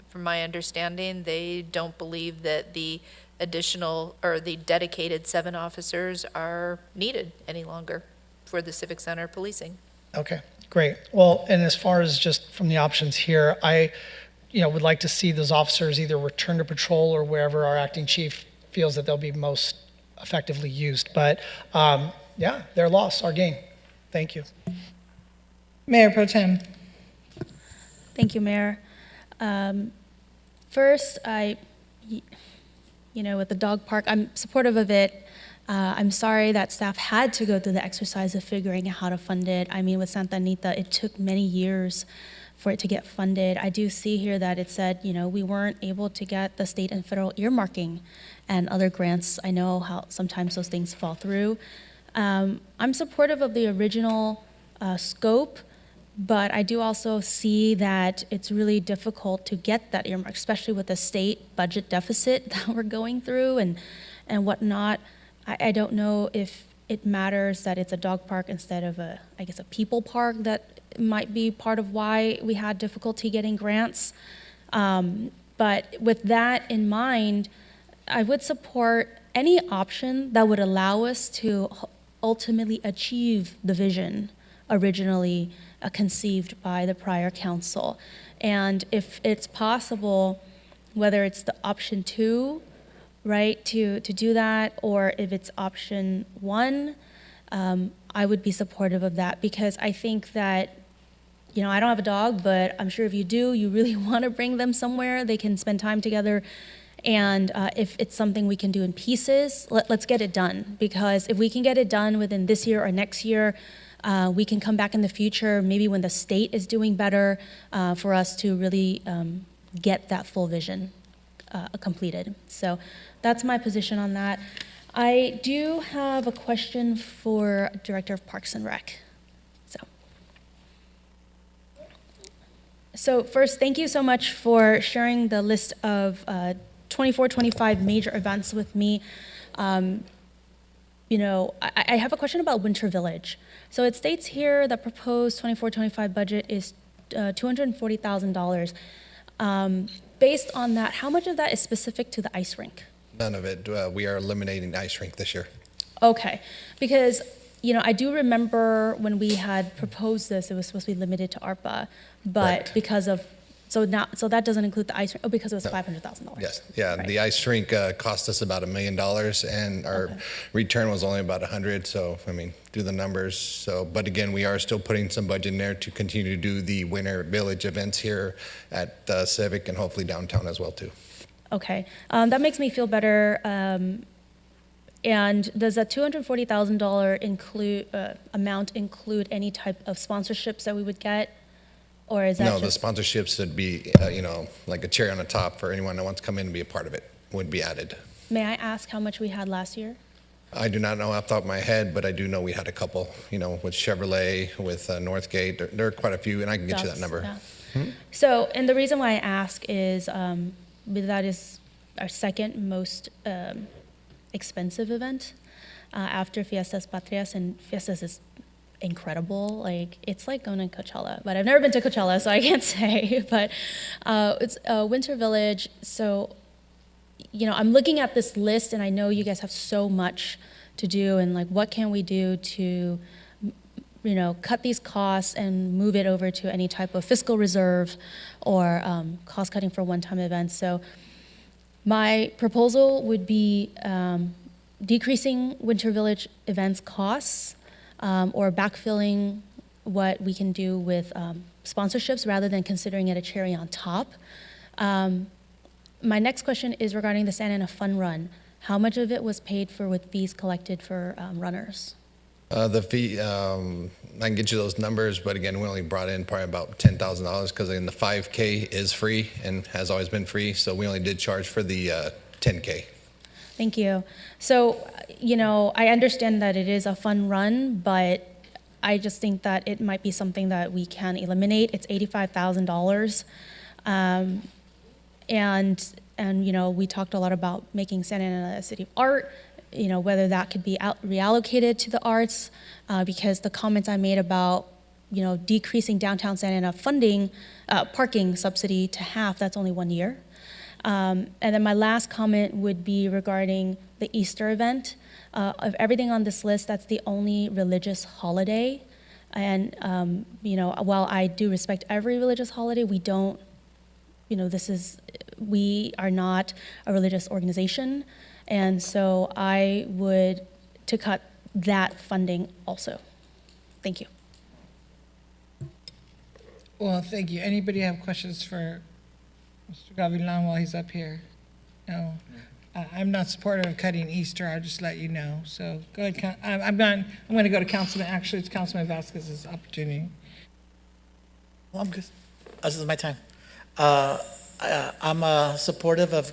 from my understanding, they don't believe that the additional or the dedicated 7 officers are needed any longer for the Civic Center policing.
Okay, great. Well, and as far as just from the options here, I would like to see those officers either return to patrol or wherever our acting chief feels that they'll be most effectively used. But yeah, their loss, our gain. Thank you.
Mayor Pro Tem.
Thank you, Mayor. First, with the dog park, I'm supportive of it. I'm sorry that staff had to go through the exercise of figuring out how to fund it. I mean, with Santa Anita, it took many years for it to get funded. I do see here that it said, we weren't able to get the state and federal earmarking and other grants. I know how sometimes those things fall through. I'm supportive of the original scope, but I do also see that it's really difficult to get that earmark, especially with the state budget deficit that we're going through and whatnot. I don't know if it matters that it's a dog park instead of a people park. That might be part of why we had difficulty getting grants. But with that in mind, I would support any option that would allow us to ultimately achieve the vision originally conceived by the prior council. And if it's possible, whether it's the option 2, right, to do that, or if it's option 1, I would be supportive of that, because I think that, I don't have a dog, but I'm sure if you do, you really want to bring them somewhere they can spend time together. And if it's something we can do in pieces, let's get it done. Because if we can get it done within this year or next year, we can come back in the future, maybe when the state is doing better, for us to really get that full vision completed. So that's my position on that. I do have a question for Director of Parks and Rec. So first, thank you so much for sharing the list of 24-25 major events with me. I have a question about Winter Village. So it states here that proposed 24-25 budget is $240,000. Based on that, how much of that is specific to the ice rink?
None of it. We are eliminating the ice rink this year.
Okay, because I do remember when we had proposed this, it was supposed to be limited to ARPA, but
Right.
because of so that doesn't include the ice rink. Oh, because it was $500,000.
Yes, yeah.
Right.
The ice rink cost us about $1 million, and our return was only about 100. So do the numbers. So, but again, we are still putting some budget in there to continue to do the Winter Village events here at Civic and hopefully downtown as well too.
Okay, that makes me feel better. And does that $240,000 amount include any type of sponsorships that we would get? Or is that
No,
just?
the sponsorships would be, like a cherry on the top for anyone that wants to come in and be a part of it would be added.
May I ask how much we had last year?
I do not know off the top of my head, but I do know we had a couple, with Chevrolet, with Northgate. There are quite a few, and I can get you that number.
Yeah.
Hmm?
So, and the reason why I ask is that is our second most expensive event after Fiestas Patrias, and Fiestas is incredible. Like, it's like going to Coachella, but I've never been to Coachella, so I can't say. But it's Winter Village. So, I'm looking at this list, and I know you guys have so much to do, and like, what can we do to cut these costs and move it over to any type of fiscal reserve or cost cutting for one-time events. So my proposal would be decreasing Winter Village events costs or backfilling what we can do with sponsorships rather than considering it a cherry on top. My next question is regarding the Santa Ana Fun Run. How much of it was paid for with fees collected for runners?
The fee, I can get you those numbers, but again, we only brought in probably about $10,000 because again, the 5K is free and has always been free, so we only did charge for the 10K.
Thank you. So, I understand that it is a fun run, but I just think that it might be something that we can eliminate. It's $85,000. And we talked a lot about making Santa Ana a city of art, whether that could be reallocated to the arts, because the comments I made about, decreasing downtown Santa Ana funding, parking subsidy to half, that's only 1 year. And then my last comment would be regarding the Easter event. Of everything on this list, that's the only religious holiday. And, while I do respect every religious holiday, we don't, we are not a religious organization. And so I would to cut that funding also. Thank you.
Well, thank you. Anybody have questions for Mr. Gavilan while he's up here? No. I'm not supportive of cutting Easter. I'll just let you know. So go ahead. I'm going to go to Councilman. Actually, it's Councilman Vasquez's opportunity.
Well, I'm good. This is my time. I'm supportive of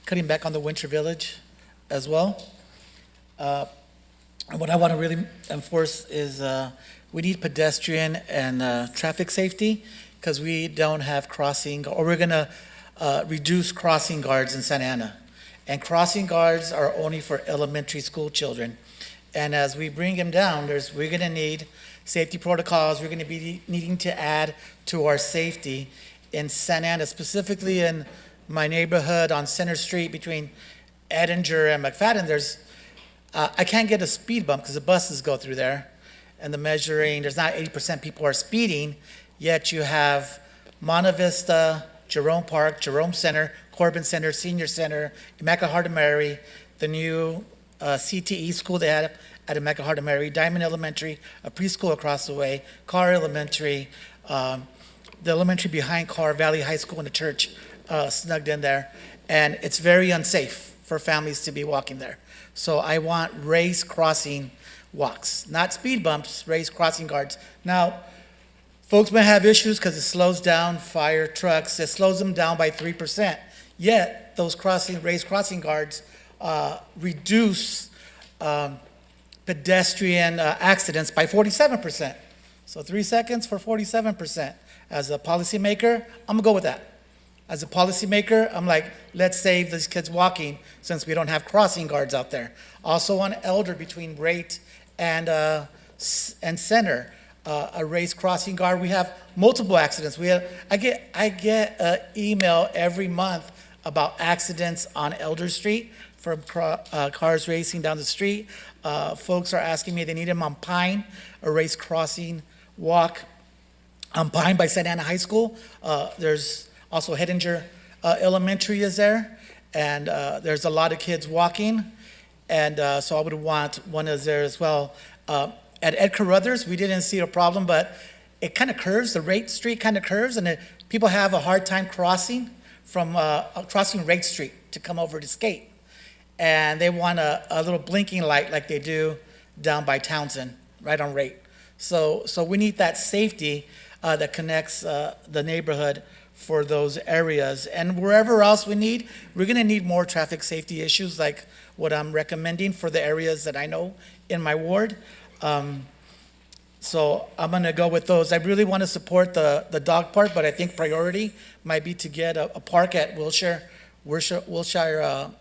cutting back on the Winter Village as well. What I want to really enforce is we need pedestrian and traffic safety because we don't have crossing, or we're going to reduce crossing guards in Santa Ana. And crossing guards are only for elementary school children. And as we bring them down, we're going to need safety protocols. We're going to be needing to add to our safety in Santa Ana, specifically in my neighborhood on Center Street between Edinger and McFadden. I can't get a speed bump because the buses go through there. And the measuring, there's not 80% people are speeding, yet you have Monta Vista, Jerome Park, Jerome Center, Corbin Center, Senior Center, Immaculate Heart of Mary, the new CTE school they had at Immaculate Heart of Mary, Diamond Elementary, a preschool across the way, Carr Elementary, the elementary behind Carr, Valley High School, and the church snugged in there. And it's very unsafe for families to be walking there. So I want raised crossing walks, not speed bumps, raised crossing guards. Now, folks may have issues because it slows down fire trucks. It slows them down by 3%. Yet, those raised crossing guards reduce pedestrian accidents by 47%. So 3 seconds for 47%. As a policymaker, I'm gonna go with that. As a policymaker, I'm like, let's save these kids walking since we don't have crossing guards out there. Also on Elder between Rate and Center, a raised crossing guard. We have multiple accidents. I get an email every month about accidents on Elder Street from cars racing down the street. Folks are asking me they need them on Pine, a raised crossing walk on Pine by Santa Ana High School. There's also Hedinger Elementary is there, and there's a lot of kids walking, and so I would want one is there as well. At Ed Carruthers, we didn't see a problem, but it kind of curves, the Rate Street kind of curves, and people have a hard time crossing crossing Rate Street to come over to skate. And they want a little blinking light like they do down by Townsend, right on Rate. So we need that safety that connects the neighborhood for those areas. And wherever else we're gonna need more traffic safety issues like what I'm recommending for the areas that I know in my ward. So I'm gonna go with those. I really wanna support the dog park, but I think priority might be to get a park at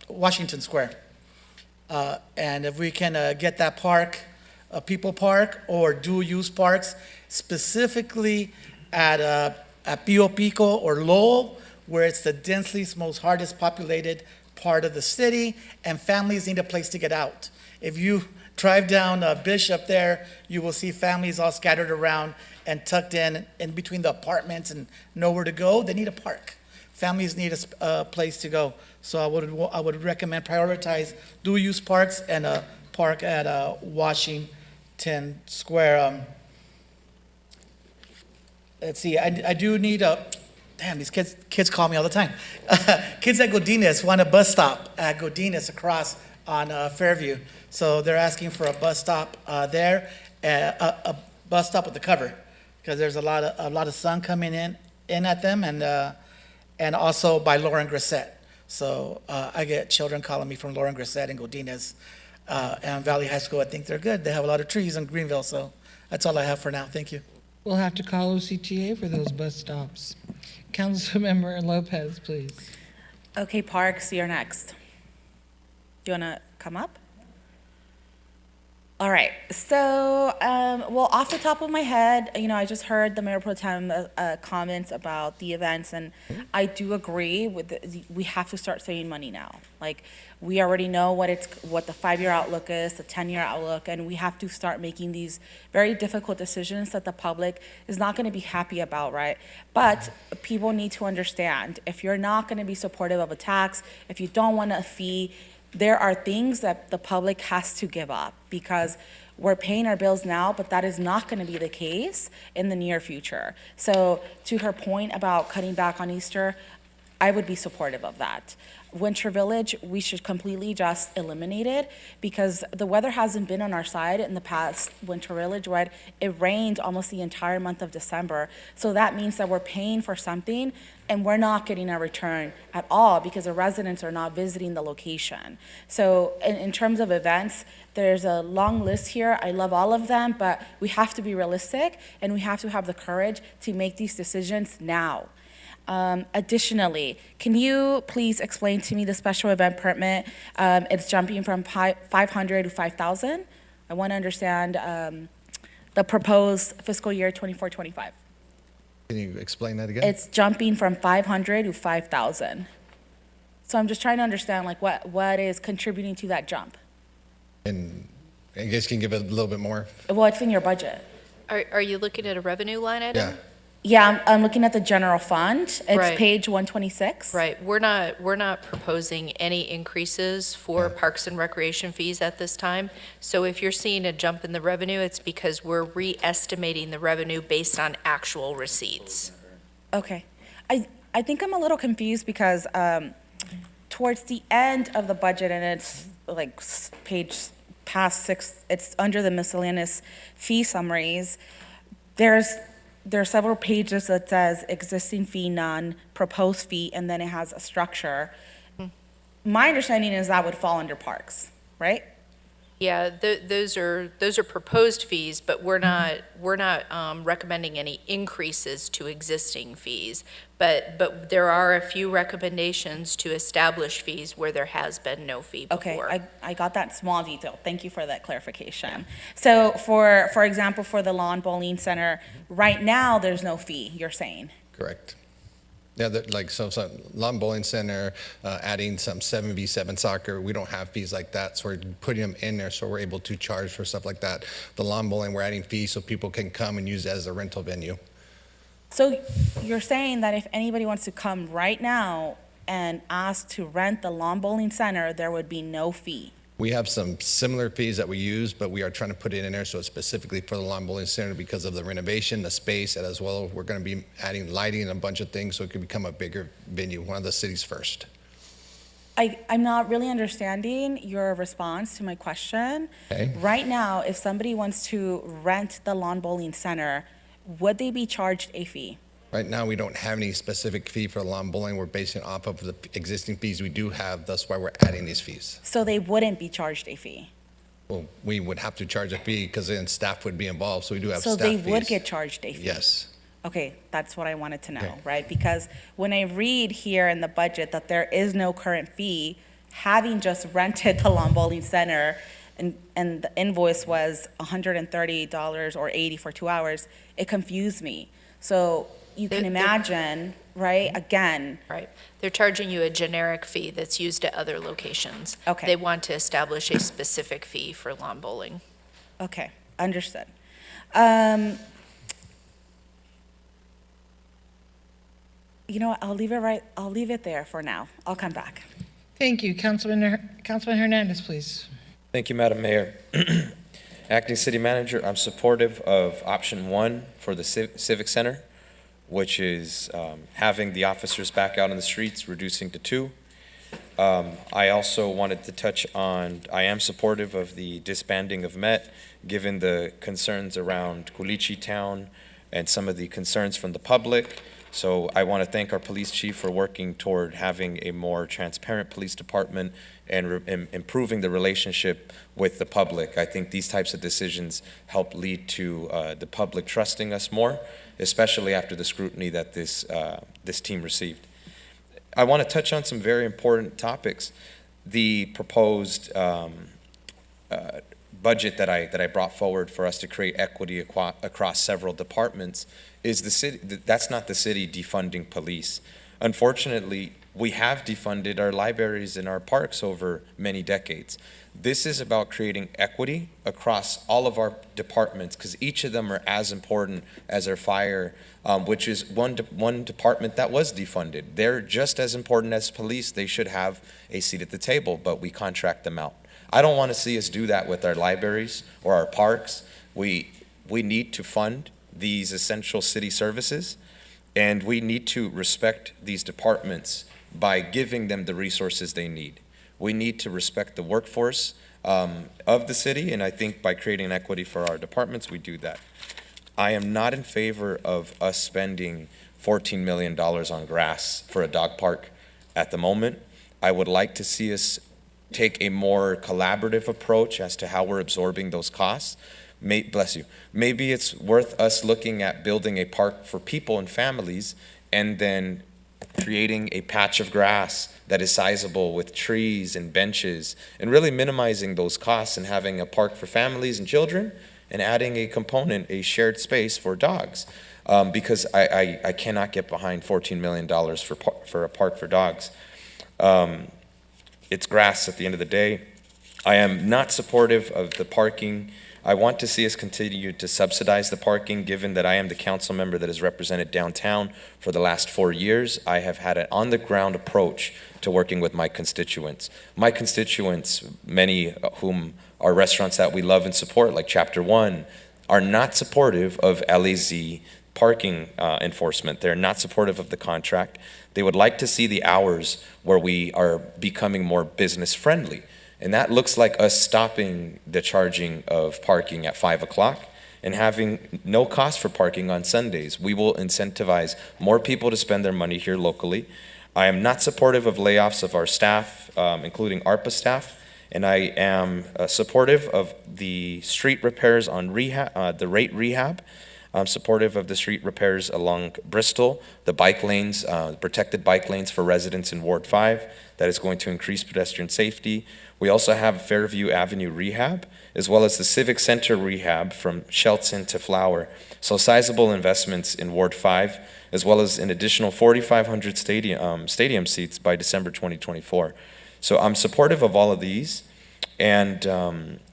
Washington Square. And if we can get that park, a people park or dual use parks, specifically at Pio Pico or Lowell, where it's the densely, most hardest populated part of the city, and families need a place to get out. If you drive down Bishop there, you will see families all scattered around and tucked in between the apartments and nowhere to go. They need a park. Families need a place to go. So I would recommend prioritize dual-use parks and a park at Washington Square. Let's see, I do need damn, these kids call me all the time. Kids at Godinez want a bus stop at Godinez across on Fairview. So they're asking for a bus stop there, a bus stop with the cover, because there's a lot of sun coming in at them, and also by Lauren Grissett. So I get children calling me from Lauren Grissett and Godinez and Valley High School. I think they're good. They have a lot of trees in Greenville. So that's all I have for now. Thank you.
We'll have to call OCTA for those bus stops. Councilmember Lopez, please.
Okay, Parks, you're next. You want to come up? All right, so, well, off the top of my head, I just heard the Mayor Pro Tem comments about the events, and I do agree with we have to start saving money now. Like, we already know what the 5-year outlook is, the 10-year outlook, and we have to start making these very difficult decisions that the public is not going to be happy about, right? But people need to understand, if you're not going to be supportive of a tax, if you don't want a fee, there are things that the public has to give up, because we're paying our bills now, but that is not going to be the case in the near future. So to her point about cutting back on Easter, I would be supportive of that. Winter Village, we should completely just eliminate it, because the weather hasn't been on our side in the past Winter Village, right? It rained almost the entire month of December. So that means that we're paying for something and we're not getting a return at all, because the residents are not visiting the location. So in terms of events, there's a long list here. I love all of them, but we have to be realistic and we have to have the courage to make these decisions now. Additionally, can you please explain to me the special event permit? It's jumping from 500 to 5,000. I want to understand the proposed fiscal year 24-25.
Can you explain that again?
It's jumping from 500 to 5,000. So I'm just trying to understand, like, what is contributing to that jump?
And I guess you can give it a little bit more.
Well, it's in your budget.
Are you looking at a revenue line item?
Yeah.
Yeah, I'm looking at the general fund. It's
Right.
page 126.
Right, we're not proposing any increases for parks and recreation fees at this time. So if you're seeing a jump in the revenue, it's because we're re-estimating the revenue based on actual receipts.
Okay. I think I'm a little confused because towards the end of the budget, and it's like page past 6, it's under the miscellaneous fee summaries, there are several pages that says existing fee, none, proposed fee, and then it has a structure. My understanding is that would fall under parks, right?
Yeah, those are proposed fees, but we're not recommending any increases to existing fees. But there are a few recommendations to establish fees where there has been no fee before.
Okay, I got that small detail. Thank you for that clarification. So for example, for the lawn bowling center, right now, there's no fee, you're saying?
Correct. Yeah, like some lawn bowling center, adding some 7v7 soccer. We don't have fees like that, so we're putting them in there so we're able to charge for stuff like that. The lawn bowling, we're adding fees so people can come and use it as a rental venue.
So you're saying that if anybody wants to come right now and ask to rent the lawn bowling center, there would be no fee?
We have some similar fees that we use, but we are trying to put it in there so it's specifically for the lawn bowling center because of the renovation, the space, and as well, we're going to be adding lighting and a bunch of things so it can become a bigger venue, one of the city's first.
I'm not really understanding your response to my question.
Okay.
Right now, if somebody wants to rent the lawn bowling center, would they be charged a fee?
Right now, we don't have any specific fee for lawn bowling. We're basing it off of the existing fees we do have. That's why we're adding these fees.
So they wouldn't be charged a fee?
Well, we would have to charge a fee because then staff would be involved, so we do have
So
staff fees.
they would get charged a fee?
Yes.
Okay, that's what I wanted to know,
Okay.
right? Because when I read here in the budget that there is no current fee, having just rented the lawn bowling center and the invoice was $130 or $80 for 2 hours, it confused me. So you can imagine right? Again.
Right. They're charging you a generic fee that's used at other locations.
Okay.
They want to establish a specific fee for lawn bowling.
Okay, understood. You know what, I'll leave it there for now. I'll come back.
Thank you. Councilman Hernandez, please.
Thank you, Madam Mayor. Acting City Manager, I'm supportive of option 1 for the Civic Center, which is having the officers back out on the streets, reducing to 2. I also wanted to touch on, I am supportive of the disbanding of Met, given the concerns around Culichi Town and some of the concerns from the public. So I want to thank our police chief for working toward having a more transparent police department and improving the relationship with the public. I think these types of decisions help lead to the public trusting us more, especially after the scrutiny that this team received. I want to touch on some very important topics. The proposed budget that I brought forward for us to create equity across several departments is the city. That's not the city defunding police. Unfortunately, we have defunded our libraries and our parks over many decades. This is about creating equity across all of our departments, because each of them are as important as our fire, which is one department that was defunded. They're just as important as police. They should have a seat at the table, but we contract them out. I don't want to see us do that with our libraries or our parks. We need to fund these essential city services, and we need to respect these departments by giving them the resources they need. We need to respect the workforce of the city, and I think by creating equity for our departments, we do that. I am not in favor of us spending $14 million on grass for a dog park at the moment. I would like to see us take a more collaborative approach as to how we're absorbing those costs. Bless you. Maybe it's worth us looking at building a park for people and families, and then creating a patch of grass that is sizable with trees and benches, and really minimizing those costs and having a park for families and children, and adding a component, a shared space for dogs. Because I cannot get behind $14 million for a park for dogs. It's grass at the end of the day. I am not supportive of the parking. I want to see us continue to subsidize the parking, given that I am the council member that has represented downtown for the last 4 years. I have had an on-the-ground approach to working with my constituents. My constituents, many of whom are restaurants that we love and support, like Chapter 1, are not supportive of LAZ parking enforcement. They're not supportive of the contract. They would like to see the hours where we are becoming more business friendly. And that looks like us stopping the charging of parking at 5 o'clock and having no cost for parking on Sundays. We will incentivize more people to spend their money here locally. I am not supportive of layoffs of our staff, including ARPA staff, and I am supportive of the street repairs on the rate rehab. I'm supportive of the street repairs along Bristol, the bike lanes, protected bike lanes for residents in Ward 5. That is going to increase pedestrian safety. We also have Fairview Avenue rehab, as well as the Civic Center rehab from Shelton to Flower. So sizable investments in Ward 5, as well as an additional 4,500 stadium seats by December 2024. So I'm supportive of all of these. And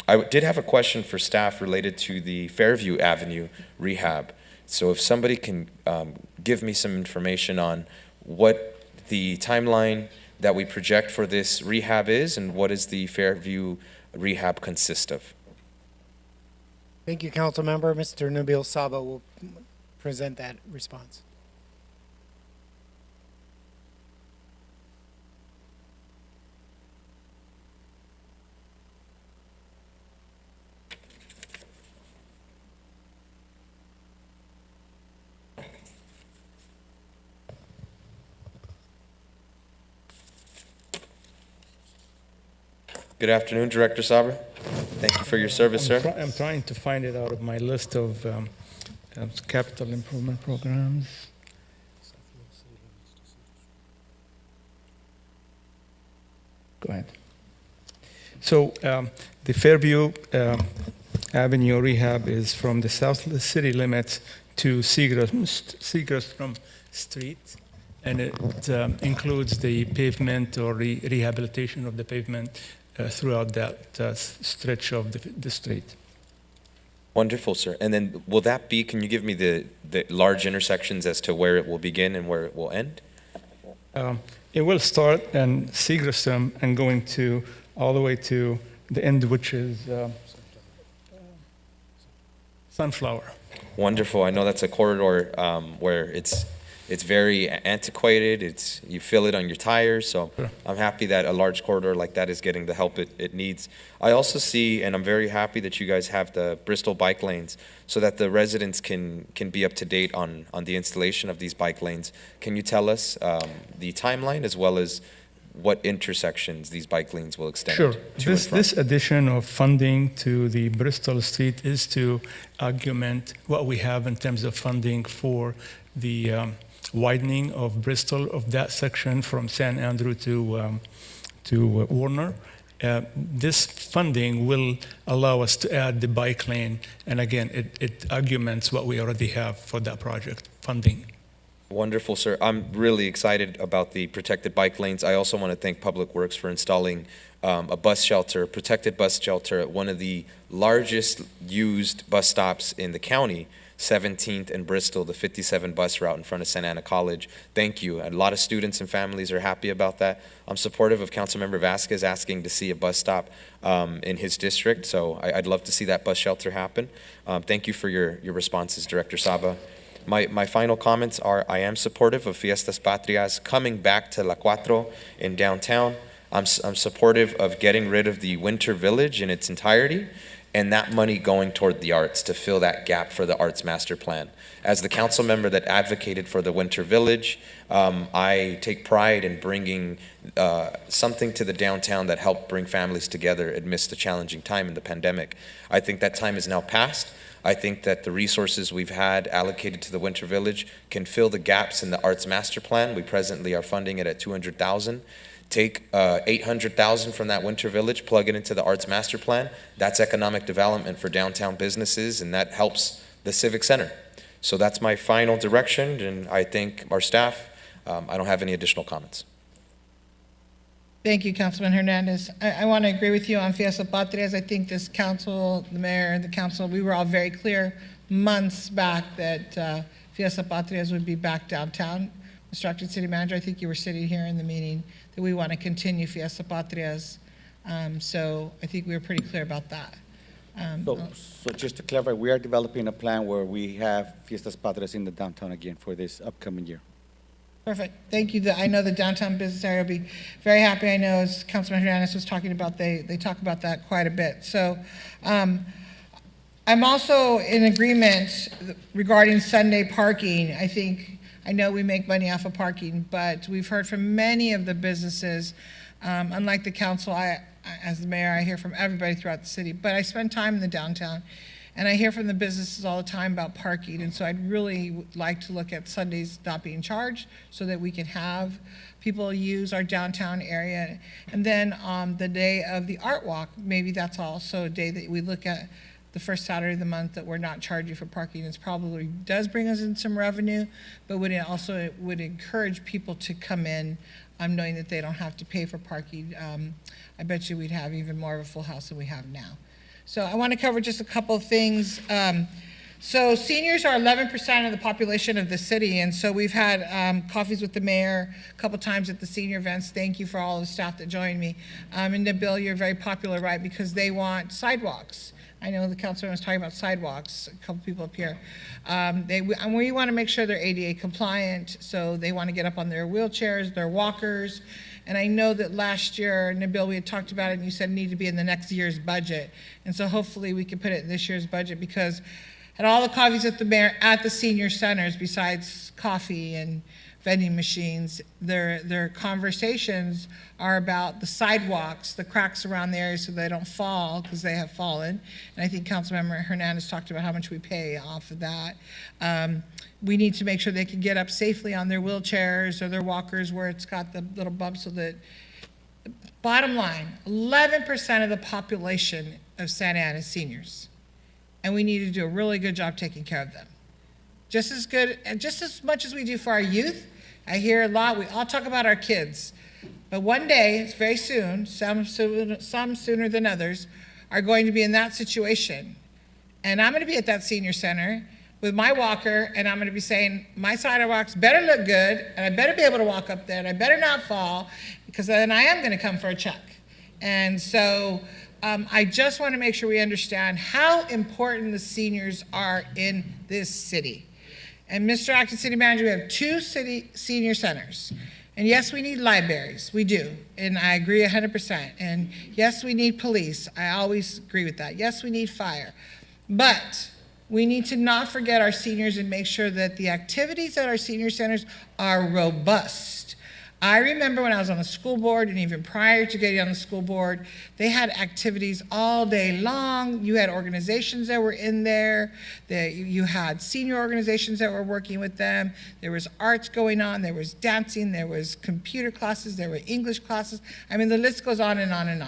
I did have a question for staff related to the Fairview Avenue rehab. So if somebody can give me some information on what the timeline that we project for this rehab is, and what does the Fairview rehab consist of?
Thank you, Council Member. Mr. Nabil Saba will present that response.
Good afternoon, Director Saber. Thank you for your service, sir.
I'm trying to find it out of my list of capital improvement programs. Go ahead. So the Fairview Avenue rehab is from the south city limits to Seagram Street. and it includes the pavement or rehabilitation of the pavement throughout that stretch of the street.
Wonderful, sir. And then will that be, can you give me the large intersections as to where it will begin and where it will end?
It will start in Seagraston and going to all the way to the end, which is Sunflower.
Wonderful. I know that's a corridor where it's very antiquated. You feel it on your tires. So I'm happy that a large corridor like that is getting the help it needs. I also see, and I'm very happy that you guys have the Bristol bike lanes so that the residents can be up to date on the installation of these bike lanes. Can you tell us the timeline as well as what intersections these bike lanes will extend
Sure.
to and from?
This addition of funding to the Bristol Street is to augment what we have in terms of funding for the widening of Bristol, of that section from San Andrew to Warner. This funding will allow us to add the bike lane, and again, it augments what we already have for that project funding.
Wonderful, sir. I'm really excited about the protected bike lanes. I also want to thank Public Works for installing a bus shelter, protected bus shelter at one of the largest used bus stops in the county, 17th and Bristol, the 57 bus route in front of Santa Ana College. Thank you. A lot of students and families are happy about that. I'm supportive of Councilmember Vasquez asking to see a bus stop in his district, so I'd love to see that bus shelter happen. Thank you for your responses, Director Saba. My final comments are I am supportive of Fiestas Patrias coming back to La Cuatro in downtown. I'm supportive of getting rid of the Winter Village in its entirety and that money going toward the arts to fill that gap for the Arts Master Plan. As the council member that advocated for the Winter Village, I take pride in bringing something to the downtown that helped bring families together amidst a challenging time in the pandemic. I think that time is now past. I think that the resources we've had allocated to the Winter Village can fill the gaps in the Arts Master Plan. We presently are funding it at $200,000. Take $800,000 from that Winter Village, plug it into the Arts Master Plan. That's economic development for downtown businesses, and that helps the Civic Center. So that's my final direction, and I thank our staff. I don't have any additional comments.
Thank you, Councilman Hernandez. I want to agree with you on Fiesta Patrias. I think this council, the mayor, the council, we were all very clear months back that Fiesta Patrias would be back downtown. Mr. Acting City Manager, I think you were sitting here in the meeting, that we want to continue Fiesta Patrias. So I think we were pretty clear about that.
So just to clarify, we are developing a plan where we have Fiestas Patrias in the downtown again for this upcoming year.
Perfect. Thank you. I know the downtown business area will be very happy. I know, as Councilman Hernandez was talking about, they talk about that quite a bit. So I'm also in agreement regarding Sunday parking. I know we make money off of parking, but we've heard from many of the businesses, unlike the council, as the mayor, I hear from everybody throughout the city, but I spend time in the downtown. And I hear from the businesses all the time about parking, and so I'd really like to look at Sundays not being charged so that we can have people use our downtown area. And then on the day of the art walk, maybe that's also a day that we look at the first Saturday of the month that we're not charging for parking. It probably does bring us in some revenue, but would encourage people to come in knowing that they don't have to pay for parking. I bet you we'd have even more of a full house than we have now. So I want to cover just a couple of things. So seniors are 11% of the population of the city, and so we've had coffees with the mayor a couple times at the senior events. Thank you for all of the staff that joined me. And Nabil, you're very popular, right, because they want sidewalks. I know the councilman was talking about sidewalks, a couple people up here. We want to make sure they're ADA compliant, so they want to get up on their wheelchairs, their walkers. And I know that last year, Nabil, we had talked about it, and you said it needed to be in the next year's budget. And so hopefully we can put it in this year's budget, because at all the coffees at the senior centers, besides coffee and vending machines, their conversations are about the sidewalks, the cracks around the area so they don't fall, because they have fallen. And I think Councilmember Hernandez talked about how much we pay off of that. We need to make sure they can get up safely on their wheelchairs or their walkers where it's got the little bumps, so that, bottom line, 11% of the population of Santa Ana is seniors. And we need to do a really good job taking care of them. Just as good, and just as much as we do for our youth, I hear a lot, we all talk about our kids. But one day, it's very soon, some sooner than others, are going to be in that situation. And I'm gonna be at that senior center with my walker, and I'm gonna be saying, my sidewalks better look good, and I better be able to walk up there, and I better not fall, because then I am gonna come for a check. And so I just wanna make sure we understand how important the seniors are in this city. And Mr. Acting City Manager, we have 2 city senior centers. And yes, we need libraries, we do, and I agree 100%. And yes, we need police, I always agree with that. Yes, we need fire. But we need to not forget our seniors and make sure that the activities at our senior centers are robust. I remember when I was on the school board, and even prior to getting on the school board, they had activities all day long. You had organizations that were in there. You had senior organizations that were working with them. There was arts going on. There was dancing. There was computer classes. There were English classes. I mean, the list goes on and on and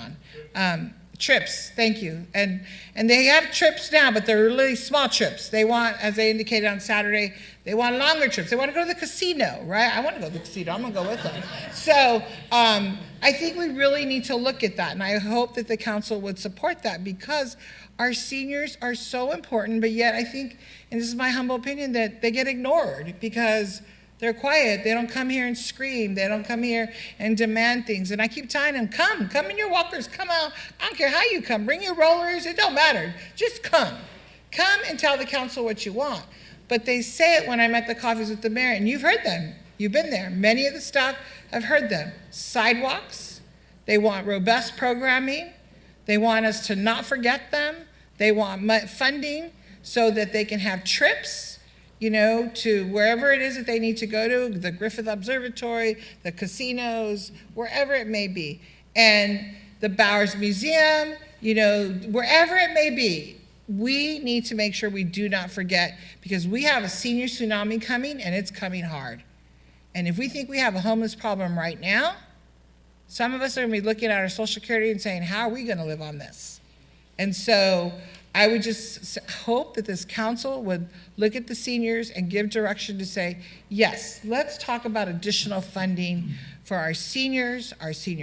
on. Trips, thank you. And they have trips now, but they're really small trips. They want, as they indicated on Saturday, they want longer trips. They want to go to the casino, right? I want to go to the casino. I'm going to go with them. So I think we really need to look at that, and I hope that the council would support that, because our seniors are so important, but yet I think, and this is my humble opinion, that they get ignored because they're quiet. They don't come here and scream. They don't come here and demand things. And I keep telling them, come in your walkers, come out. I don't care how you come. Bring your rollers. It don't matter. Just come. Come and tell the council what you want. But they say it when I'm at the coffees with the mayor, and you've heard them. You've been there. Many of the staff have heard them. Sidewalks. They want robust programming. They want us to not forget them. They want funding so that they can have trips, you know, to wherever it is that they need to go to, the Griffith Observatory, the casinos, wherever it may be. And the Bowers Museum, you know, wherever it may be, we need to make sure we do not forget, because we have a senior tsunami coming, and it's coming hard. And if we think we have a homeless problem right now, some of us are gonna be looking at our Social Security and saying, how are we gonna live on this? And so I would just hope that this council would look at the seniors and give direction to say, yes, let's talk about additional funding for our senior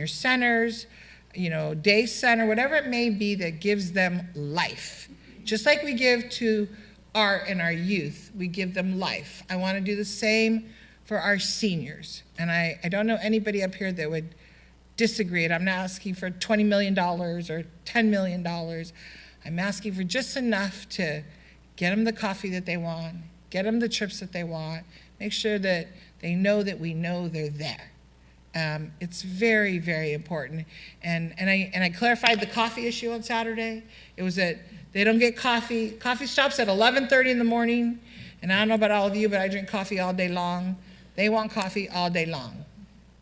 centers, you know, day center, whatever it may be that gives them life. Just like we give to art and our youth, we give them life. I want to do the same for our seniors. And I don't know anybody up here that would disagree. And I'm not asking for $20 million or $10 million. I'm asking for just enough to get them the coffee that they want, get them the trips that they want, make sure that they know that we know they're there. It's very, very important. And I clarified the coffee issue on Saturday. It was that they don't get coffee. Coffee stops at 11:30 in the morning. And I don't know about all of you, but I drink coffee all day long. They want coffee all day long.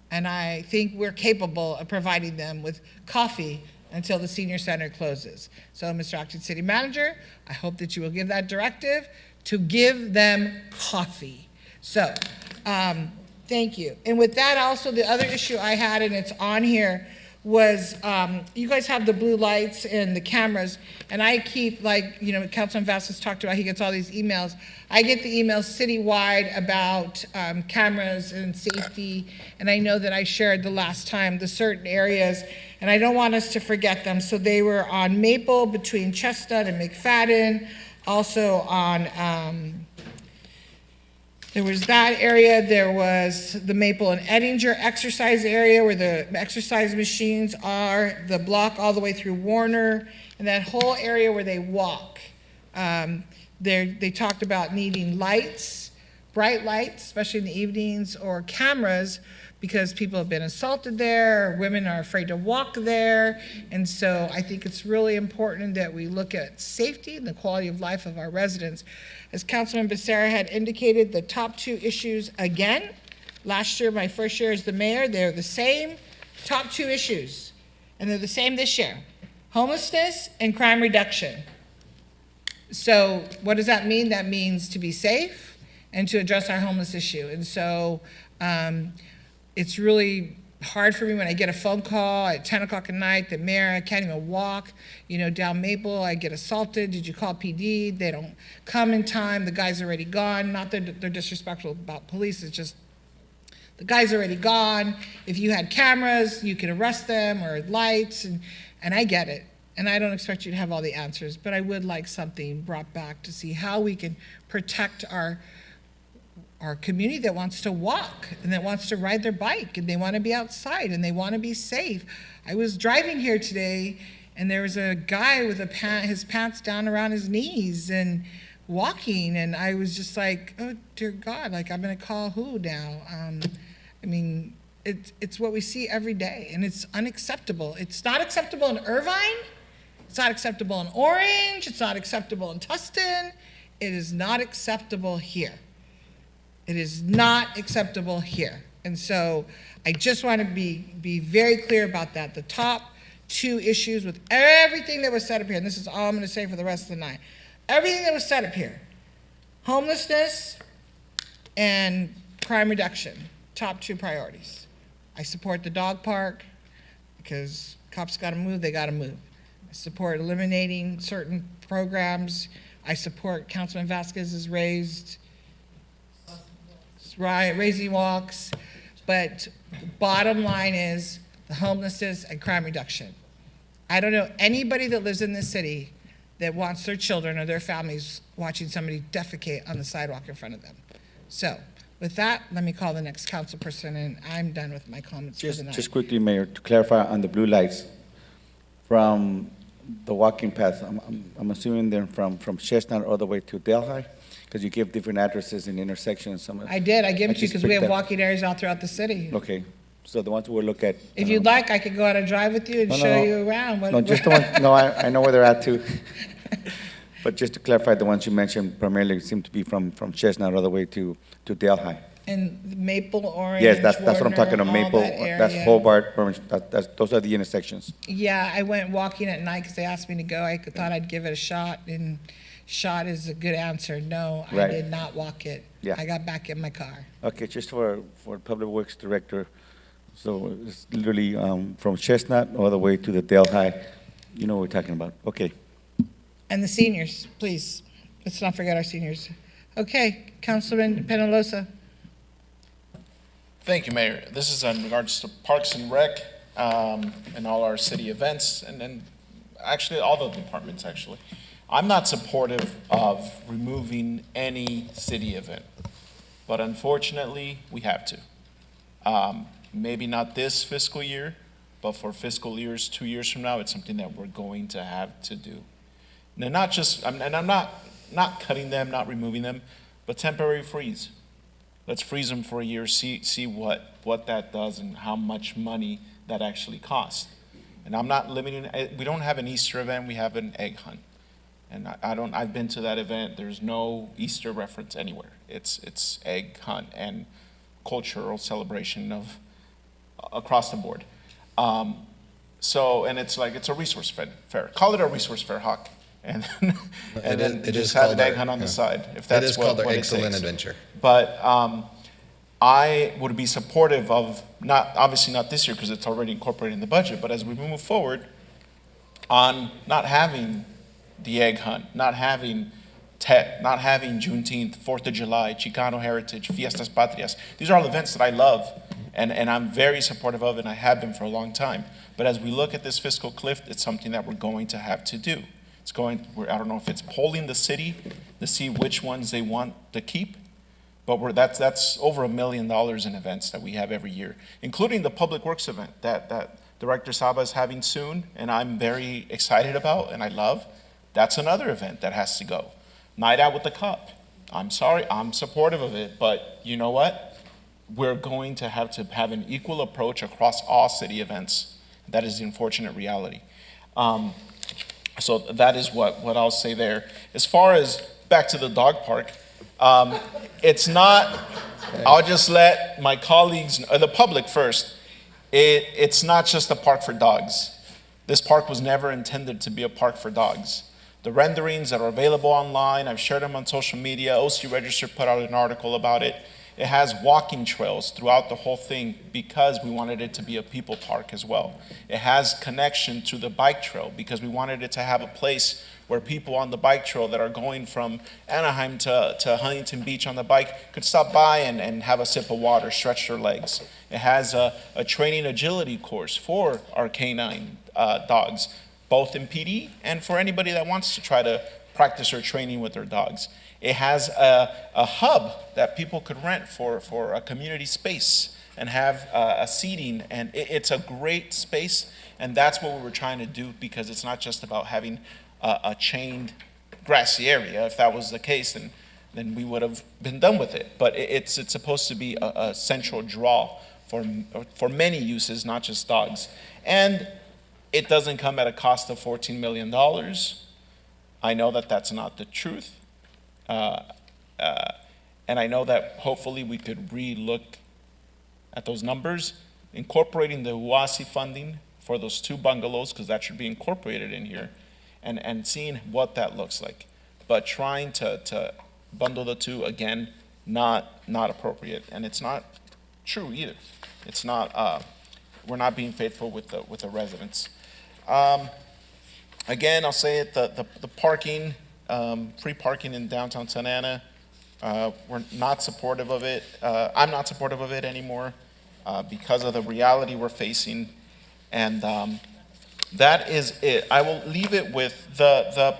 And I think we're capable of providing them with coffee until the senior center closes. So, Mr. Acting City Manager, I hope that you will give that directive to give them coffee. So, thank you. And with that, also, the other issue I had, and it's on here, was you guys have the blue lights and the cameras, and I keep, like, you know, Councilman Vasquez talked about, he gets all these emails. I get the emails citywide about cameras and safety, and I know that I shared the last time the certain areas, and I don't want us to forget them. So they were on Maple between Chestnut and McFadden, also on, there was that area, there was the Maple and Ettinger exercise area where the exercise machines are, the block all the way through Warner, and that whole area where they walk. They talked about needing lights, bright lights, especially in the evenings, or cameras, because people have been assaulted there, or women are afraid to walk there. And so I think it's really important that we look at safety and the quality of life of our residents. As Councilman Becerra had indicated, the top two issues again, last year, my first year as the mayor, they're the same top two issues. And they're the same this year: homelessness and crime reduction. So what does that mean? That means to be safe and to address our homeless issue. And so it's really hard for me when I get a phone call at 10 o'clock at night, the mayor, I can't even walk, you know, down Maple, I get assaulted, did you call PD? They don't come in time, the guy's already gone. Not that they're disrespectful about police, it's just The guy's already gone. If you had cameras, you could arrest them, or lights, and I get it. And I don't expect you to have all the answers, but I would like something brought back to see how we can protect our community that wants to walk and that wants to ride their bike and they want to be outside and they want to be safe. I was driving here today and there was a guy with his pants down around his knees and walking, and I was just like, oh dear God, like I'm gonna call who now? I mean, it's what we see every day, and it's unacceptable. It's not acceptable in Irvine. It's not acceptable in Orange. It's not acceptable in Tustin. It is not acceptable here. It is not acceptable here. And so I just want to be very clear about that. The top two issues with everything that was said up here, and this is all I'm going to say for the rest of the night. Everything that was said up here, homelessness and crime reduction, top two priorities. I support the dog park because cops got to move, they got to move. I support eliminating certain programs. I support Councilman Vasquez's raising walks. But the bottom line is the homelessness and crime reduction. I don't know anybody that lives in this city that wants their children or their families watching somebody defecate on the sidewalk in front of them. So with that, let me call the next council person, and I'm done with my comments for the night.
Just quickly, Mayor, to clarify on the blue lights, from the walking path, I'm assuming they're from Chestnut all the way to Delhi? Because you give different addresses and intersections.
I did, I give it to you
just
because we
picked
have
up.
walking areas all throughout the city.
Okay, so the ones we'll look at.
If you'd like, I could go on a drive with you and show you around.
No, just the one, no, I know where they're at too. But just to clarify, the ones you mentioned primarily seem to be from Chestnut all the way to Delhi.
And Maple, Orange,
Yes, that's what I'm talking
Warner,
about,
all
Maple,
that
that's
area.
Hobart, Orange, those are the intersections.
Yeah, I went walking at night because they asked me to go. I thought I'd give it a shot, and shot is a good answer. No, I
Right.
did not walk it.
Yeah.
I got back in my car.
Okay, just for Public Works Director, so it's literally from Chestnut all the way to the Delhi, you know what we're talking about, okay.
And the seniors, please, let's not forget our seniors. Okay, Councilman Penalosa.
Thank you, Mayor. This is in regards to Parks and Rec and all our city events, and then actually all the departments, actually. I'm not supportive of removing any city event, but unfortunately, we have to. Maybe not this fiscal year, but for fiscal years, 2 years from now, it's something that we're going to have to do. And not just, and I'm not cutting them, not removing them, but temporary freeze. Let's freeze them for a year, see what that does and how much money that actually costs. And I'm not limiting, we don't have an Easter event, we have an egg hunt. And I've been to that event, there's no Easter reference anywhere. It's egg hunt and cultural celebration of across the board. So, and it's like, it's a resource fair. Call it a resource fair, Hawk. And then just have an egg hunt on the side, if that's what it takes.
It is called our excellent adventure.
But I would be supportive of, obviously not this year because it's already incorporated in the budget, but as we move forward on not having the egg hunt, not having TET, not having Juneteenth, 4th of July, Chicano Heritage, Fiestas Patrias. These are all events that I love and I'm very supportive of, and I have been for a long time. But as we look at this fiscal cliff, it's something that we're going to have to do. I don't know if it's polling the city to see which ones they want to keep, but that's over $1 million in events that we have every year, including the Public Works event that Director Saba is having soon, and I'm very excited about and I love. That's another event that has to go. Night Out with the Cup. I'm sorry, I'm supportive of it, but you know what? We're going to have an equal approach across all city events. That is the unfortunate reality. So that is what I'll say there. As far as back to the dog park, it's not, I'll just let my colleagues, the public first, it's not just a park for dogs. This park was never intended to be a park for dogs. The renderings that are available online, I've shared them on social media, OC Register put out an article about it. It has walking trails throughout the whole thing because we wanted it to be a people park as well. It has connection to the bike trail because we wanted it to have a place where people on the bike trail that are going from Anaheim to Huntington Beach on the bike could stop by and have a sip of water, stretch their legs. It has a training agility course for our canine dogs, both in PD and for anybody that wants to try to practice their training with their dogs. It has a hub that people could rent for a community space and have a seating, and it's a great space, and that's what we were trying to do, because it's not just about having a chained grassy area. If that was the case, then we would have been done with it. But it's supposed to be a central draw for many uses, not just dogs. And it doesn't come at a cost of $14 million. I know that that's not the truth. And I know that hopefully we could re-look at those numbers, incorporating the UASI funding for those 2 bungalows, because that should be incorporated in here, and seeing what that looks like. But trying to bundle the two, again, not appropriate. And it's not true either. It's not, we're not being faithful with the residents. Again, I'll say it, the parking, free parking in downtown Santa Ana, we're not supportive of it. I'm not supportive of it anymore because of the reality we're facing. And that is it. I will leave it with the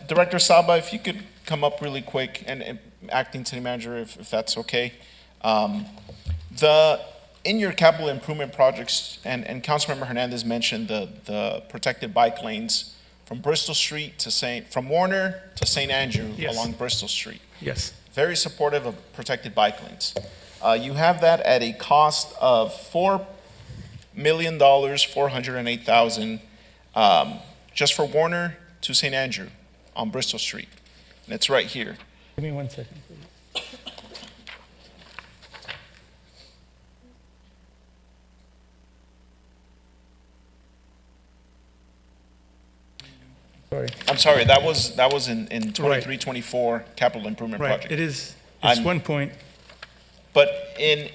Director Saba, if you could come up really quick, and Acting City Manager, if that's okay. In your capital improvement projects, and Councilmember Hernandez mentioned the protected bike lanes from Bristol Street to from Warner to St. Andrew. Yes. Along Bristol Street.
Yes.
Very supportive of protected bike lanes. You have that at a cost of $4,408,000 just for Warner to St. Andrew on Bristol Street. And it's right here.
Give me 1 second, please. Sorry.
I'm sorry, that was in 23-24 capital improvement project.
It is, it's 1 point.
But in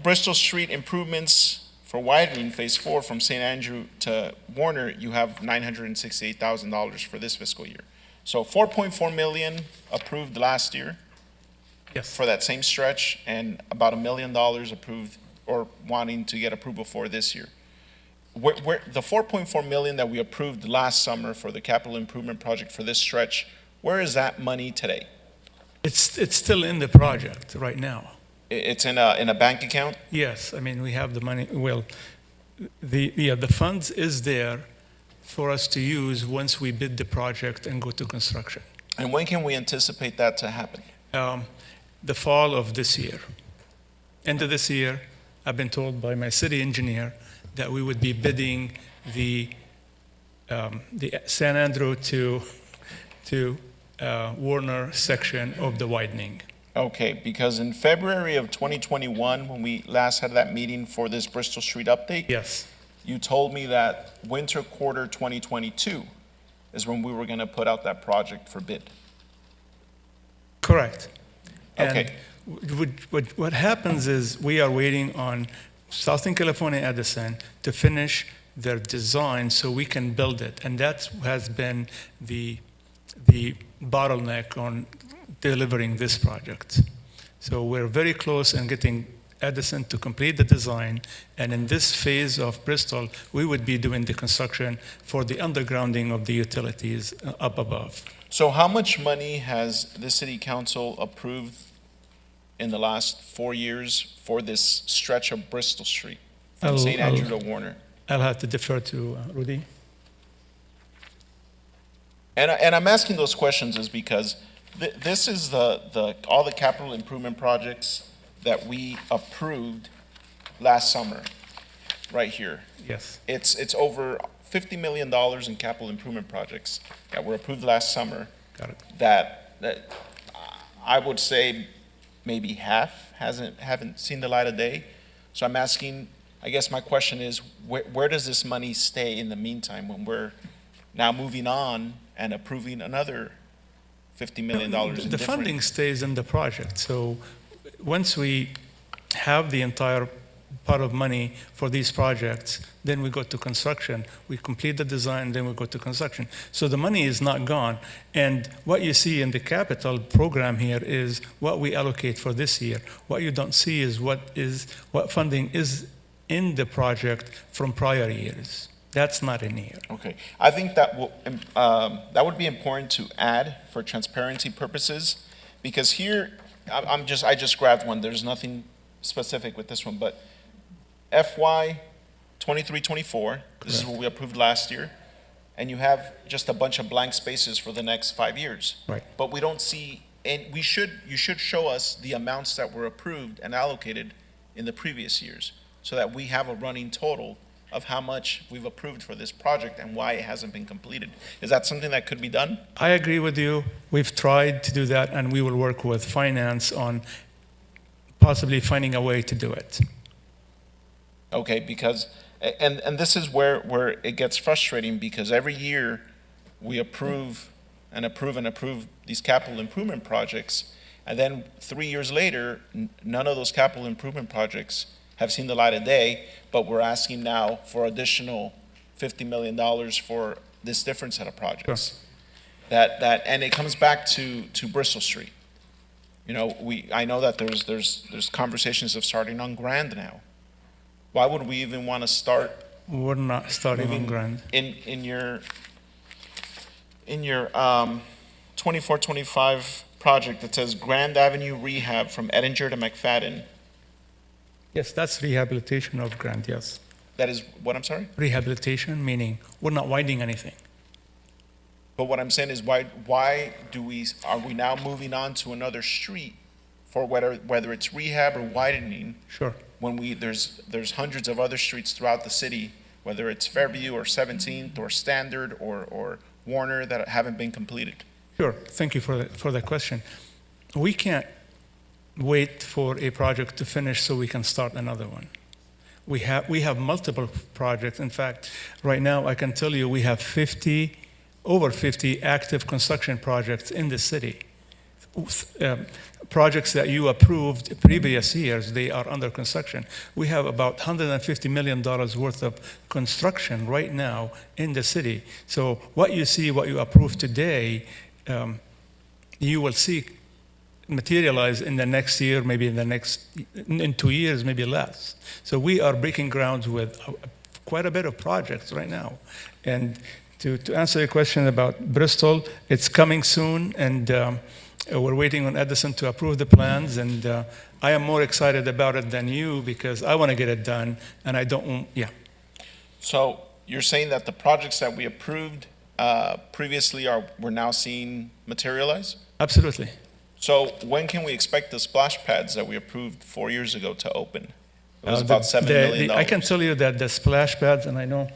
Bristol Street improvements for widening Phase 4 from St. Andrew to Warner, you have $968,000 for this fiscal year. So $4.4 million approved last year.
Yes.
For that same stretch, and about $1 million approved or wanting to get approval for this year. Where the $4.4 million that we approved last summer for the capital improvement project for this stretch, where is that money today?
It's still in the project right now.
It's in a bank account?
Yes, I mean, we have the money. Well, the funds is there for us to use once we bid the project and go to construction.
And when can we anticipate that to happen?
The fall of this year. End of this year, I've been told by my city engineer that we would be bidding the San Andrew to Warner section of the widening.
Okay, because in February of 2021, when we last had that meeting for this Bristol Street update,
yes,
you told me that winter quarter 2022 is when we were going to put out that project for bid.
Correct.
Okay.
And what happens is we are waiting on Southern California Edison to finish their design so we can build it. And that has been the bottleneck on delivering this project. So we're very close in getting Edison to complete the design. And in this phase of Bristol, we would be doing the construction for the undergrounding of the utilities up above.
So how much money has the city council approved in the last 4 years for this stretch of Bristol Street from St. Andrew to Warner?
I'll have to defer to Rudy.
And I'm asking those questions is because this is all the capital improvement projects that we approved last summer, right here.
Yes.
It's over $50 million in capital improvement projects that were approved last summer.
Got it.
That I would say maybe half haven't seen the light of day. So I'm asking, I guess my question is, where does this money stay in the meantime when we're now moving on and approving another $50 million in
The funding stays in the project. So once we have the entire pot of money for these projects. Then we go to construction. We complete the design, then we go to construction. So the money is not gone. And what you see in the capital program here is what we allocate for this year. What you don't see is what funding is in the project from prior years. That's not in here.
Okay, I think that would be important to add for transparency purposes, because here, I just grabbed one, there's nothing specific with this one, but FY 23-24, this is what we approved last year, and you have just a bunch of blank spaces for the next 5 years.
Right.
But we don't see, and you should show us the amounts that were approved and allocated in the previous years, so that we have a running total of how much we've approved for this project and why it hasn't been completed. Is that something that could be done?
I agree with you. We've tried to do that, and we will work with finance on possibly finding a way to do it.
Okay, because, and this is where it gets frustrating, because every year we approve and approve and approve these capital improvement projects, and then 3 years later, none of those capital improvement projects have seen the light of day, but we're asking now for additional $50 million for this different set of projects.
Sure.
And it comes back to Bristol Street. You know, I know that there's conversations of starting on Grand now. Why would we even want to start?
We're not starting on Grand.
In your 24-25 project that says Grand Avenue Rehab from Edinger to McFadden.
Yes, that's rehabilitation of Grand, yes.
That is what, I'm sorry?
Rehabilitation, meaning we're not widening anything.
But what I'm saying is, why are we now moving on to another street for whether it's rehab or widening?
Sure.
When there's hundreds of other streets throughout the city, whether it's Fairview or 17th or Standard or Warner, that haven't been completed.
Sure. Thank you for the question. We can't wait for a project to finish so we can start another one. We have multiple projects. In fact, right now I can tell you we have over 50 active construction projects in the city. Projects that you approved previous years, they are under construction. We have about $150 million worth of construction right now in the city. So what you see, what you approve today, you will see materialize in the next year, maybe in 2 years, maybe less. So we are breaking grounds with quite a bit of projects right now. And to answer your question about Bristol, it's coming soon, and we're waiting on Edison to approve the plans, and I am more excited about it than you because I want to get it done, and I don't want, yeah.
So you're saying that the projects that we approved previously we're now seeing materialize?
Absolutely.
So when can we expect the splash pads that we approved 4 years ago to open? It was about $7 million.
I can tell you that the splash pads, and I know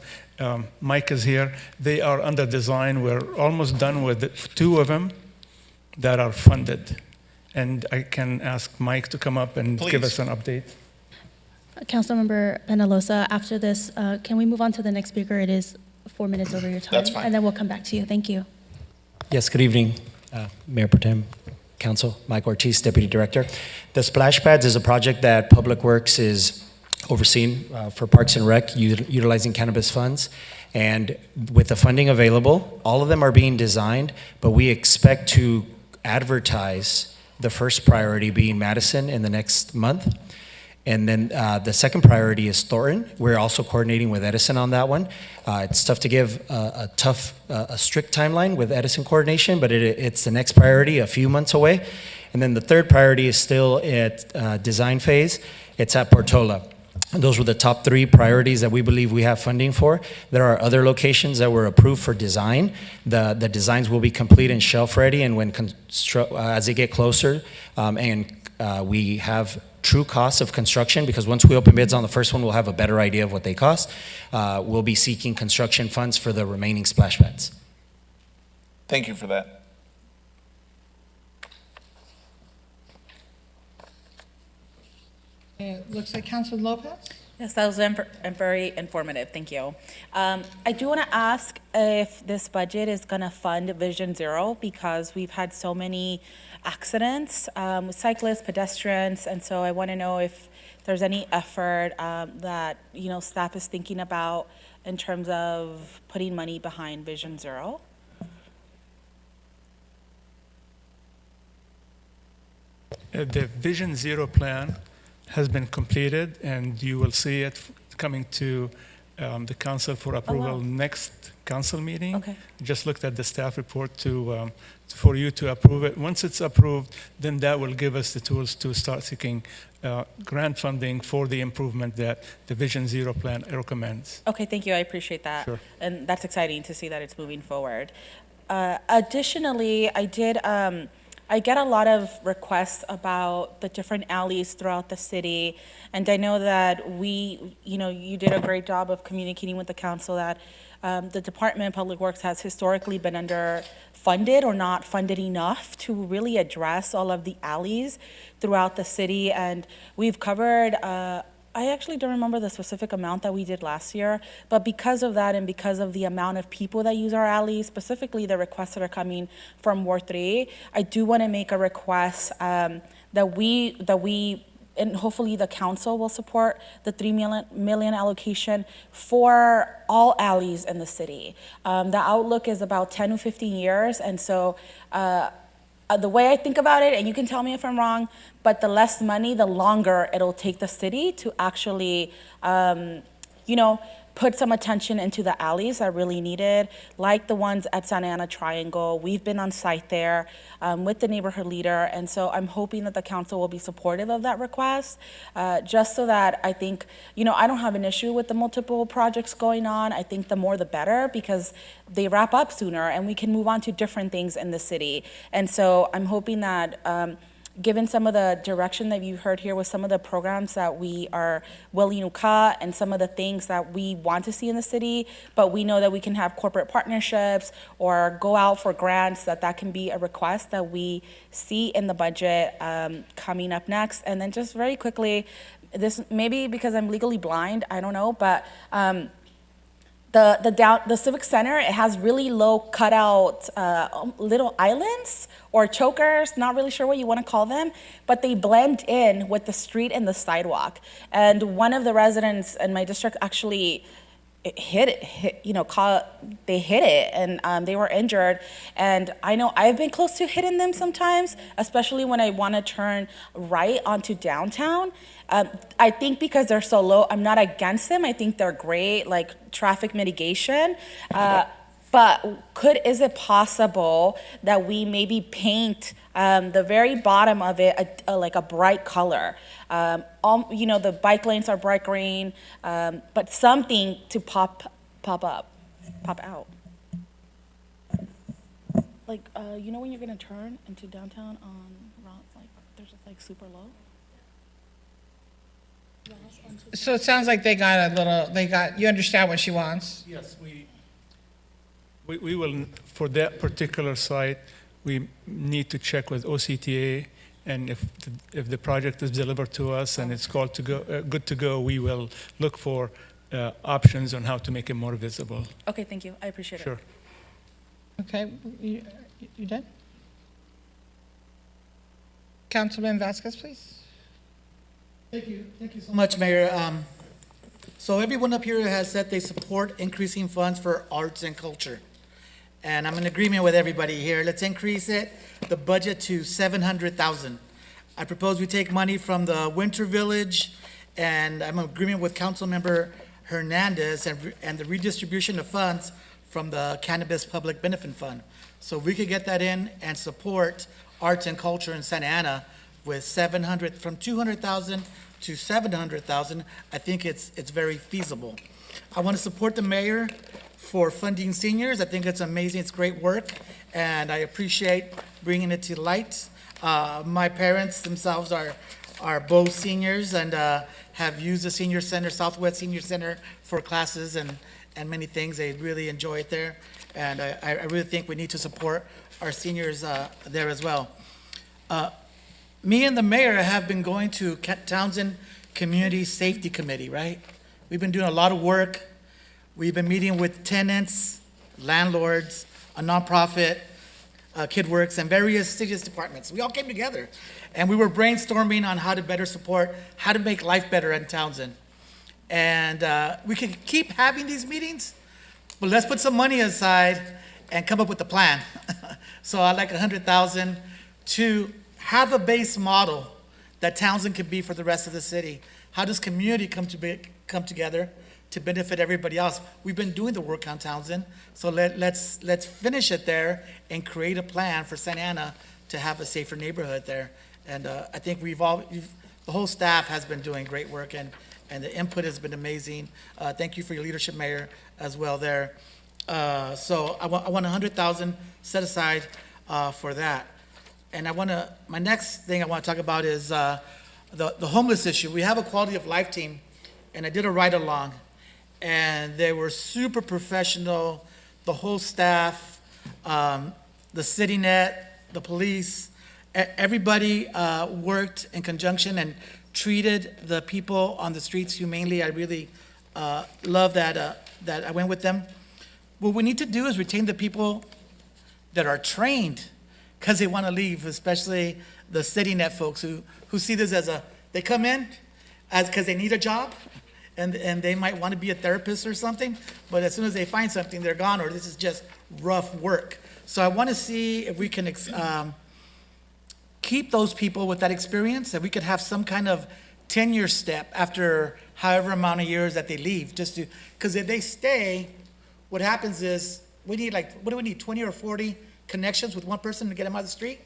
Mike is here, they are under design. We're almost done with 2 of them that are funded. And I can ask Mike to come up and give us an update.
Councilmember Penalosa, after this, can we move on to the next speaker? It is 4 minutes over your time.
That's fine.
And then we'll come back to you. Thank you.
Yes, good evening, Mayor Pro Tem, Council. Mike Ortiz, Deputy Director. The splash pads is a project that Public Works is overseeing for Parks and Rec, utilizing cannabis funds. And with the funding available, all of them are being designed, but we expect to advertise the first priority being Madison in the next month. And then the second priority is Thornton. We're also coordinating with Edison on that one. It's tough to give a strict timeline with Edison coordination, but it's the next priority, a few months away. And then the third priority is still at design phase. It's at Portola. And those were the top 3 priorities that we believe we have funding for. There are other locations that were approved for design. The designs will be complete and shelf ready, and when as they get closer, we have true costs of construction, because once we open bids on the first one, we'll have a better idea of what they cost. We'll be seeking construction funds for the remaining splash pads.
Thank you for that.
It looks like Councilman Lopez.
Yes, that was very informative. Thank you. I do want to ask if this budget is going to fund Vision Zero, because we've had so many accidents with cyclists, pedestrians, and so I want to know if there's any effort that, staff is thinking about in terms of putting money behind Vision Zero?
The Vision Zero plan has been completed, and you will see it coming to the council for approval next council meeting.
Okay.
Just looked at the staff report for you to approve it. Once it's approved, then that will give us the tools to start seeking grant funding for the improvement that the Vision Zero plan recommends.
Okay, thank you. I appreciate that.
Sure.
And that's exciting to see that it's moving forward. Additionally, I get a lot of requests about the different alleys throughout the city. And I know that you did a great job of communicating with the council that the Department of Public Works has historically been underfunded or not funded enough to really address all of the alleys throughout the city. And we've covered, I actually don't remember the specific amount that we did last year, but because of that and because of the amount of people that use our alleys, specifically the requests that are coming from Ward 3, I do want to make a request that we and hopefully the council will support the $3 million allocation for all alleys in the city. The outlook is about 10 to 15 years, and so the way I think about it, and you can tell me if I'm wrong, but the less money, the longer it'll take the city to actually, put some attention into the alleys that really needed, like the ones at Santa Ana Triangle. We've been on site there with the neighborhood leader, and so I'm hoping that the council will be supportive of that request, just so that I think, I don't have an issue with the multiple projects going on. I think the more the better, because they wrap up sooner and we can move on to different things in the city. And so I'm hoping that given some of the direction that you heard here with some of the programs that we are willing to cut and some of the things that we want to see in the city, but we know that we can have corporate partnerships or go out for grants, that can be a request that we see in the budget coming up next. And then just very quickly, this maybe because I'm legally blind, I don't know, but the Civic Center, it has really low cutout little islands or chokers, not really sure what you want to call them, but they blend in with the street and the sidewalk. And one of the residents in my district actually they hit it, and they were injured. And I know I've been close to hitting them sometimes, especially when I want to turn right onto downtown. I think because they're so low, I'm not against them. I think they're great, like traffic mitigation. But is it possible that we maybe paint the very bottom of it like a bright color? The bike lanes are bright green, but something to pop out. Like, when you're gonna turn into downtown on, like, they're just like super low?
So it sounds like you understand what she wants?
Yes, we will, for that particular site, we need to check with OCTA, and if the project is delivered to us and it's called to go, good to go, we will look for options on how to make it more visible.
Okay, thank you. I appreciate it.
Sure.
Okay, you done? Councilman Vasquez, please.
Thank you so much, Mayor. So everyone up here has said they support increasing funds for arts and culture. And I'm in agreement with everybody here. Let's increase the budget to $700,000. I propose we take money from the Winter Village, and I'm in agreement with Councilmember Hernandez and the redistribution of funds from the Cannabis Public Benefit Fund. So we could get that in and support arts and culture in Santa Ana with from $200,000 to $700,000. I think it's very feasible. I want to support the mayor for funding seniors. I think it's amazing. It's great work, and I appreciate bringing it to light. My parents themselves are both seniors and have used the senior center, Southwest Senior Center, for classes and many things. They really enjoy it there, and I really think we need to support our seniors there as well. Me and the mayor have been going to Townsend Community Safety Committee, right? We've been doing a lot of work. We've been meeting with tenants, landlords, a nonprofit, Kid Works, and various city's departments. We all came together, and we were brainstorming on how to better support, how to make life better in Townsend. And we can keep having these meetings, but let's put some money aside and come up with a plan. So I'd like 100,000 to have a base model that Townsend could be for the rest of the city. How does community come together to benefit everybody else? We've been doing the work on Townsend, so let's finish it there and create a plan for Santa Ana to have a safer neighborhood there. And I think the whole staff has been doing great work, and the input has been amazing. Thank you for your leadership, Mayor, as well there. So I want 100,000 set aside for that. And my next thing I want to talk about is the homeless issue. We have a quality of life team, and I did a ride-along, and they were super professional, the whole staff, the city net, the police, everybody worked in conjunction and treated the people on the streets humanely. I really love that I went with them. What we need to do is retain the people that are trained because they want to leave, especially the city net folks who see this as they come in because they need a job, and they might want to be a therapist or something, but as soon as they find something, they're gone, or this is just rough work. So I want to see if we can keep those people with that experience, that we could have some kind of tenure step after however amount of years that they leave, because if they stay, what happens is we need what do we need, 20 or 40 connections with one person to get them out of the street?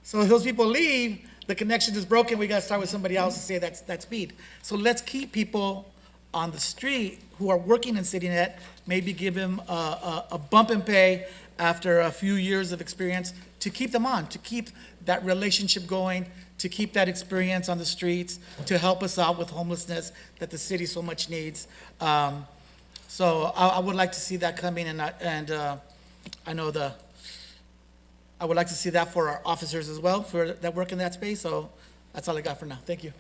So if those people leave, the connection is broken, we got to start with somebody else to say that speed. So let's keep people on the street who are working in CityNet, maybe give them a bump in pay after a few years of experience to keep them on, to keep that relationship going, to keep that experience on the streets, to help us out with homelessness that the city so much needs. So I would like to see that coming, and I know I would like to see that for our officers as well, that work in that space. So that's all I got for now. Thank you.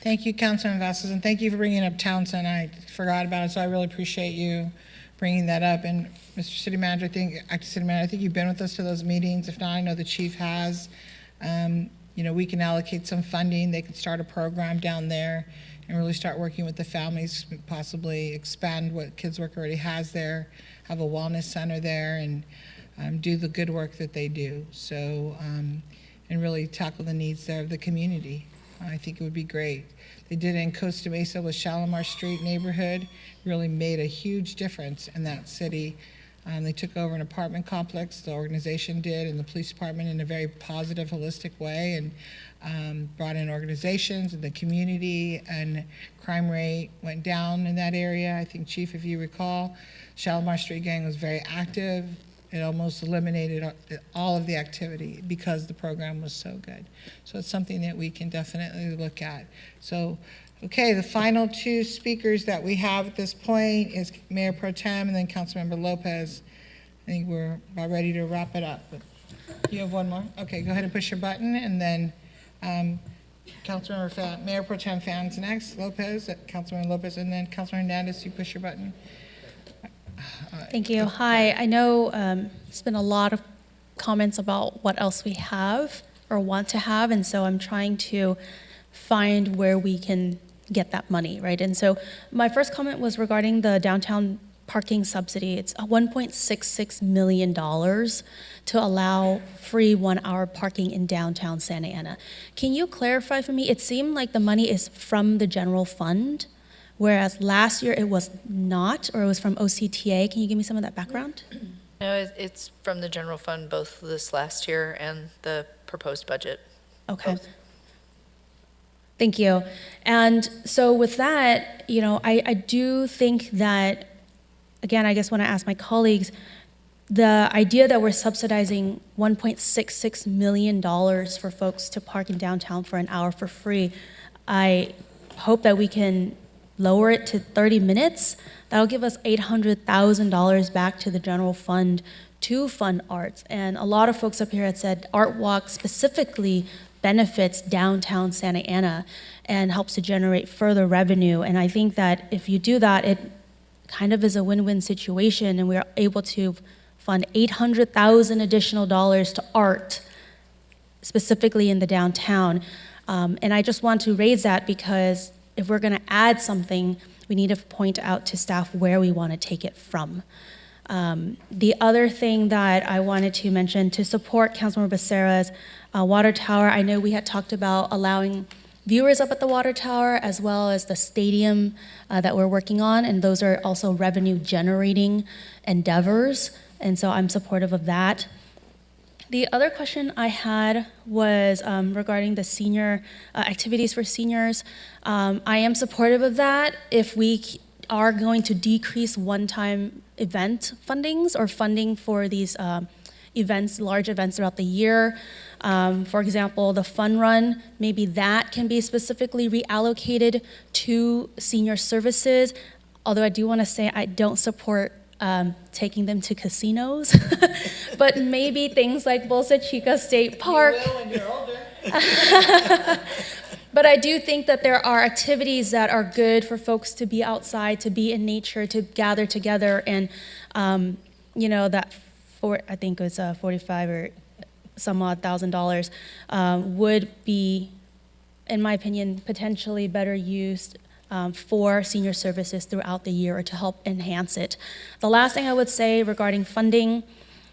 Thank you, Councilman Vasquez, and thank you for bringing up Townsend. I forgot about it, so I really appreciate you bringing that up. And Mr. City Manager, Acting City Manager, I think you've been with us to those meetings. If not, I know the chief has. We can allocate some funding. They can start a program down there and really start working with the families, possibly expand what Kids Work already has there, have a wellness center there, and do the good work that they do. So, and really tackle the needs there of the community. I think it would be great. They did it in Costa Mesa with Shalimar Street neighborhood, really made a huge difference in that city. They took over an apartment complex, the organization did, and the police department in a very positive, holistic way, and brought in organizations and the community, and crime rate went down in that area. I think, Chief, if you recall, Shalimar Street Gang was very active. It almost eliminated all of the activity because the program was so good. So it's something that we can definitely look at. So, okay, the final two speakers that we have at this point is Mayor Pro Tem and then Councilmember Lopez. I think we're about ready to wrap it up. But you have one more? Okay, go ahead and push your button, and then Mayor Pro Tem Fan's next, Councilmember Lopez, and then Councilman Hernandez, you push your button.
Thank you. Hi, I know there's been a lot of comments about what else we have or want to have, and so I'm trying to find where we can get that money, right? And so my first comment was regarding the downtown parking subsidy. It's $1.66 million to allow free 1-hour parking in downtown Santa Ana. Can you clarify for me? It seemed like the money is from the general fund, whereas last year it was not, or it was from OCTA. Can you give me some of that background?
No, it's from the general fund, both this last year and the proposed budget.
Okay.
Both.
Thank you. And so with that, I do think that, again, I guess when I ask my colleagues, the idea that we're subsidizing $1.66 million for folks to park in downtown for an hour for free, I hope that we can lower it to 30 minutes. That'll give us $800,000 back to the general fund to fund arts. And a lot of folks up here had said Art Walk specifically benefits downtown Santa Ana and helps to generate further revenue. And I think that if you do that, it kind of is a win-win situation, and we're able to fund $800,000 additional dollars to art, specifically in the downtown. And I just want to raise that because if we're going to add something, we need to point out to staff where we want to take it from. The other thing that I wanted to mention, to support Councilmember Becerra's water tower, I know we had talked about allowing viewers up at the water tower as well as the stadium that we're working on, and those are also revenue generating endeavors, and so I'm supportive of that. The other question I had was regarding the senior activities for seniors. I am supportive of that if we are going to decrease one-time event fundings or funding for these events, large events throughout the year. For example, the fun run, maybe that can be specifically reallocated to senior services. Although I do want to say I don't support taking them to casinos, but maybe things like Bolsa Chica State Park.
You will when you're older.
But I do think that there are activities that are good for folks to be outside, to be in nature, to gather together, and that I think it was $45 or some odd $1,000 would be, in my opinion, potentially better used for senior services throughout the year or to help enhance it. The last thing I would say regarding funding,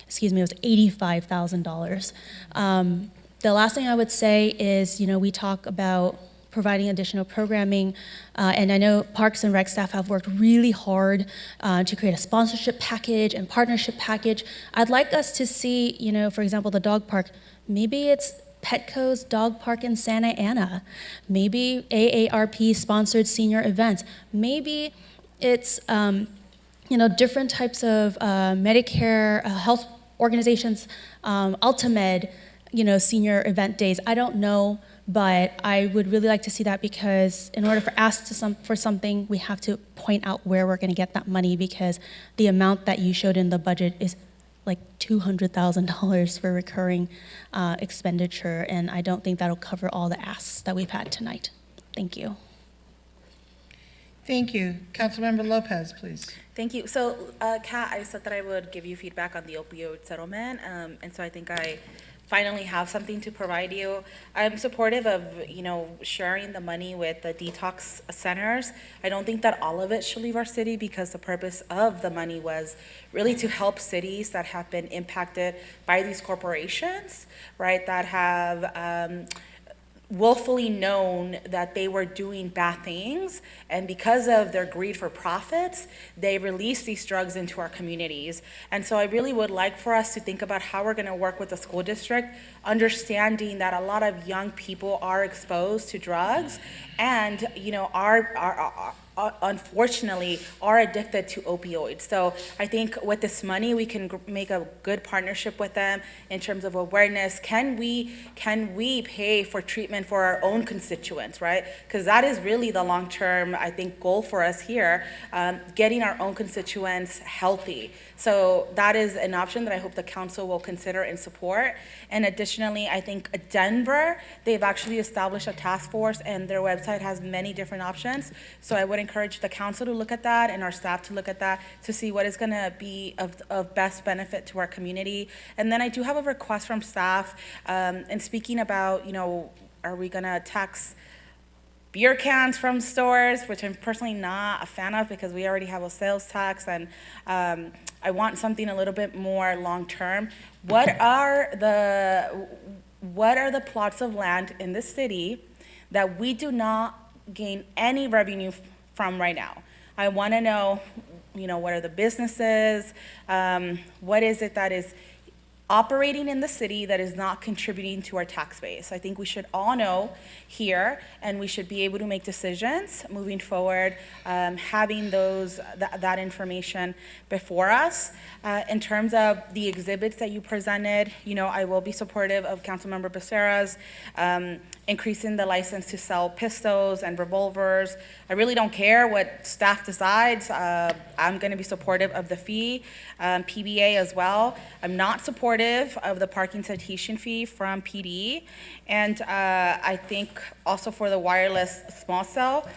it was $85,000. The last thing I would say is, we talk about providing additional programming, and I know Parks and Rec staff have worked really hard to create a sponsorship package and partnership package. I'd like us to see, for example, the dog park, maybe it's Petco's Dog Park in Santa Ana, maybe AARP sponsored senior events, maybe it's different types of Medicare health organizations, Ultimed, senior event days. I don't know, but I would really like to see that, because in order for for something, we have to point out where we're going to get that money, because the amount that you showed in the budget is like $200,000 for recurring expenditure, and I don't think that'll cover all the asks that we've had tonight. Thank you.
Thank you. Councilmember Lopez, please.
Thank you. So, Kat, I said that I would give you feedback on the opioid settlement, and so I think I finally have something to provide you. I'm supportive of, sharing the money with the detox centers. I don't think that all of it should leave our city, because the purpose of the money was really to help cities that have been impacted by these corporations, right, that have willfully known that they were doing bad things, and because of their greed for profits, they release these drugs into our communities. And so I really would like for us to think about how we're going to work with the school district, understanding that a lot of young people are exposed to drugs and, unfortunately, are addicted to opioids. So I think with this money, we can make a good partnership with them in terms of awareness. Can we pay for treatment for our own constituents, right? Because that is really the long-term, I think, goal for us here, getting our own constituents healthy. So that is an option that I hope the council will consider and support. And additionally, I think Denver, they've actually established a task force, and their website has many different options. So I would encourage the council to look at that and our staff to look at that to see what is going to be of best benefit to our community. And then I do have a request from staff, and speaking about, are we going to tax beer cans from stores, which I'm personally not a fan of, because we already have a sales tax, and I want something a little bit more long-term. What are the plots of land in the city that we do not gain any revenue from right now? I want to know, what are the businesses? What is it that is operating in the city that is not contributing to our tax base? I think we should all know here, and we should be able to make decisions moving forward, having that information before us. In terms of the exhibits that you presented, I will be supportive of Councilmember Becerra's increasing the license to sell pistols and revolvers. I really don't care what staff decides. I'm going to be supportive of the fee, PBA as well. I'm not supportive of the parking citation fee from PD. And I think also for the wireless small cell,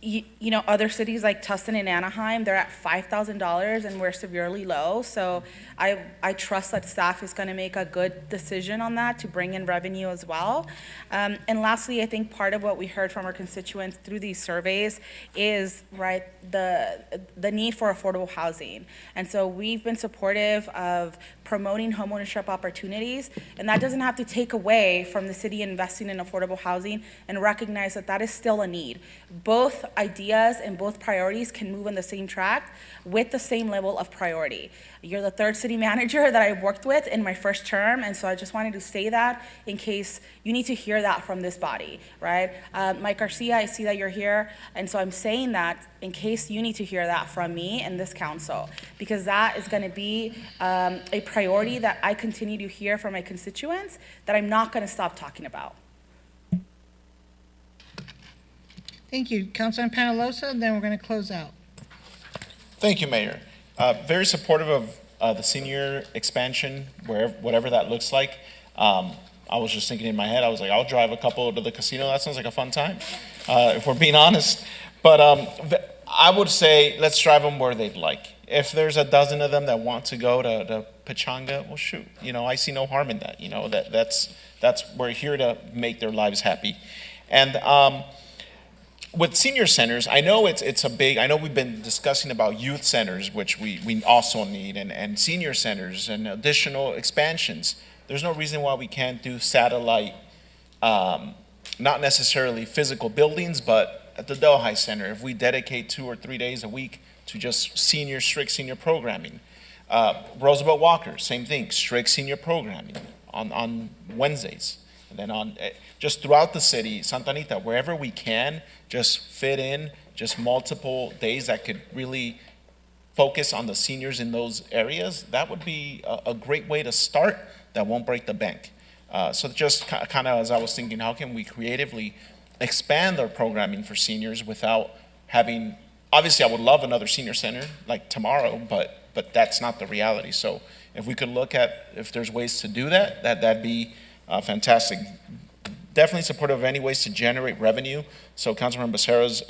you know, other cities like Tustin and Anaheim, they're at $5,000 and we're severely low. So I trust that staff is going to make a good decision on that to bring in revenue as well. And lastly, I think part of what we heard from our constituents through these surveys is, right, the need for affordable housing. And so we've been supportive of promoting homeownership opportunities, and that doesn't have to take away from the city investing in affordable housing, and recognize that that is still a need. Both ideas and both priorities can move on the same track with the same level of priority. You're the third city manager that I've worked with in my first term, and so I just wanted to say that in case you need to hear that from this body, right? Mike Garcia, I see that you're here, and so I'm saying that in case you need to hear that from me and this council, because that is going to be a priority that I continue to hear from my constituents that I'm not going to stop talking about.
Thank you. Councilman Panalosa, then we're going to close out.
Thank you, Mayor. Very supportive of the senior expansion, whatever that looks like. I was just thinking in my head, I was like, I'll drive a couple to the casino. That sounds like a fun time, if we're being honest. But I would say let's drive them where they'd like. If there's a dozen of them that want to go to Pachanga, well, shoot. You know, I see no harm in that. You know, that's we're here to make their lives happy. And with senior centers, I know it's a big, I know we've been discussing about youth centers, which we also need, and senior centers and additional expansions. There's no reason why we can't do satellite, not necessarily physical buildings, but at the Delhi Center, if we dedicate 2 or 3 days a week to just strict senior programming. Roosevelt Walker, same thing, strict senior programming on Wednesdays. And then on just throughout the city, Santa Anita, wherever we can, just fit in just multiple days that could really focus on the seniors in those areas. That would be a great way to start that won't break the bank. So just kind of as I was thinking, how can we creatively expand our programming for seniors without having, obviously I would love another senior center like tomorrow, but that's not the reality. So if we could look at if there's ways to do that'd be fantastic. Definitely supportive of any ways to generate revenue. So Councilmember Becerra's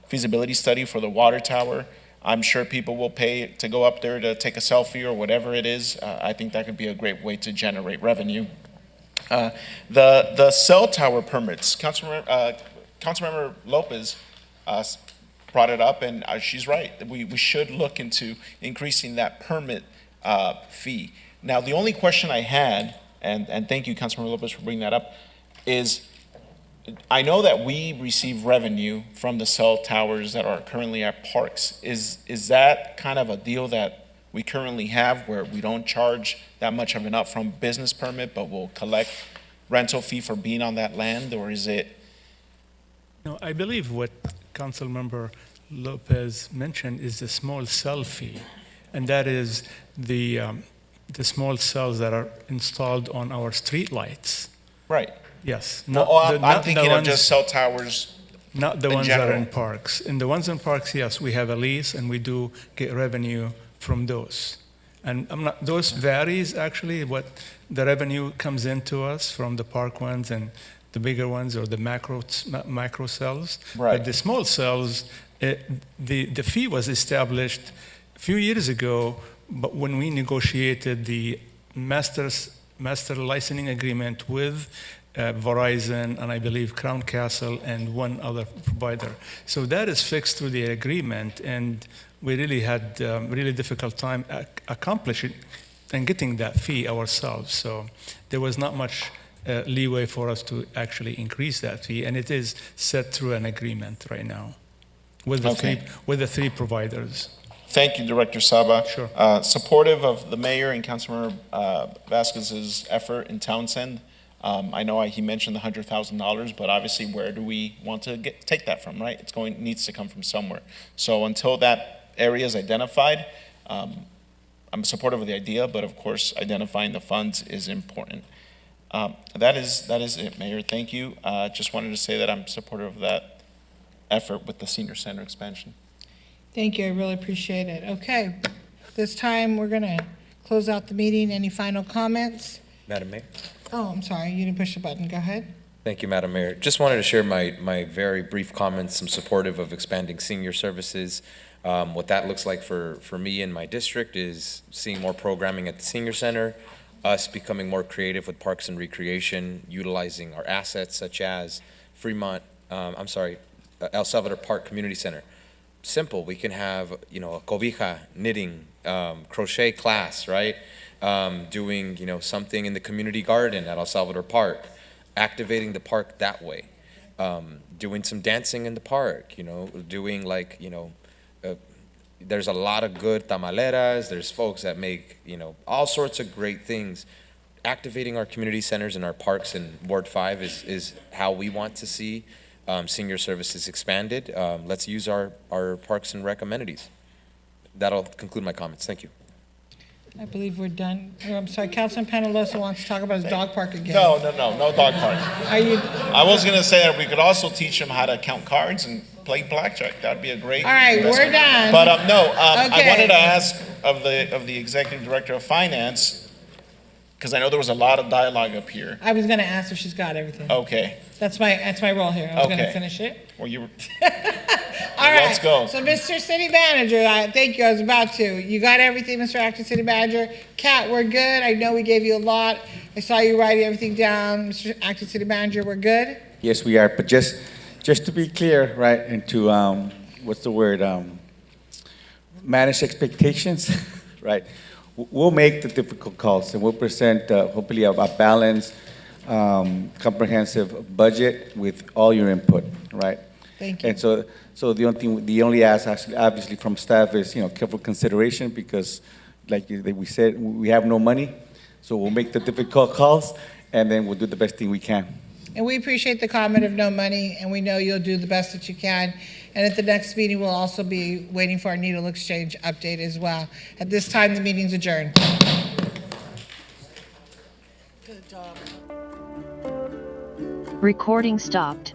feasibility study for the water tower, I'm sure people will pay to go up there to take a selfie or whatever it is. I think that could be a great way to generate revenue. The cell tower permits, Councilmember Lopez brought it up, and she's right. We should look into increasing that permit fee. Now, the only question I had, and thank you, Councilmember Lopez, for bringing that up, is I know that we receive revenue from the cell towers that are currently at parks. Is that kind of a deal that we currently have where we don't charge that much of an upfront business permit, but we'll collect rental fee for being on that land, or is it?
No, I believe what Councilmember Lopez mentioned is the small cell fee, and that is the small cells that are installed on our street lights.
Right.
Yes.
I'm thinking of just cell towers.
Not the
in
ones
general.
that are in parks. In the ones in parks, yes, we have a lease and we do get revenue from those. And those varies actually what the revenue comes into us from the park ones and the bigger ones or the macro cells.
Right.
But the small cells, the fee was established a few years ago, but when we negotiated the master licensing agreement with Verizon and I believe Crown Castle and one other provider. So that is fixed through the agreement, and we really had a really difficult time accomplishing and getting that fee ourselves. So there was not much leeway for us to actually increase that fee, and it is set through an agreement right now with the three providers.
Thank you, Director Saba.
Sure.
Supportive of the mayor and Councilmember Vasquez's effort in Townsend. I know he mentioned the $100,000, but obviously where do we want to take that from, right? Needs to come from somewhere. So until that area is identified, I'm supportive of the idea, but of course identifying the funds is important. That is it, Mayor. Thank you. Just wanted to say that I'm supportive of that effort with the senior center expansion.
Thank you, I really appreciate it. Okay, this time we're gonna close out the meeting. Any final comments?
Madam Mayor?
Oh, I'm sorry, you didn't push the button, go ahead.
Thank you, Madam Mayor. Just wanted to share my very brief comments. I'm supportive of expanding senior services. What that looks like for me in my district is seeing more programming at the senior center, us becoming more creative with parks and recreation, utilizing our assets such as El Salvador Park Community Center. Simple, we can have, a cobija, knitting, crochet class, right? Doing, something in the community garden at El Salvador Park, activating the park that way. Doing some dancing in the park, doing there's a lot of good tamaleras, there's folks that make, all sorts of great things. Activating our community centers and our parks in Ward 5 is how we want to see senior services expanded. Let's use our parks and rec amenities. That'll conclude my comments. Thank you.
I believe we're done. Oh, I'm sorry, Councilman Penalosa wants to talk about his dog park again.
No dog park.
I
was going to say that we could also teach them how to count cards and play blackjack. That'd be a great.
All right,
investment.
we're done.
But
Okay.
I wanted to ask of the executive director of finance, because I know there was a lot of dialogue up here.
I was gonna ask if she's got everything.
Okay.
That's my role here. I was gonna
Okay.
finish it.
Well, you were.
All right.
Let's go.
So, Mr. City Manager, thank you. I was about to. You got everything, Mr. Acting City Manager. Kat, we're good. I know we gave you a lot. I saw you writing everything down. Mr. Acting City Manager, we're good.
Yes, we are, but just to be clear, right, and to, what's the word, manage expectations, right? We'll make the difficult calls, and we'll present, hopefully, a balanced, comprehensive budget with all your input, right?
Thank you.
And so the only ask, actually, obviously, from staff is, careful consideration, because, like we said, we have no money, so we'll make the difficult calls, and then we'll do the best thing we can.
And we appreciate the comment of no money, and we know you'll do the best that you can. And at the next meeting, we'll also be waiting for our needle exchange update as well. At this time, the meeting's adjourned.
Good job.
Recording stopped.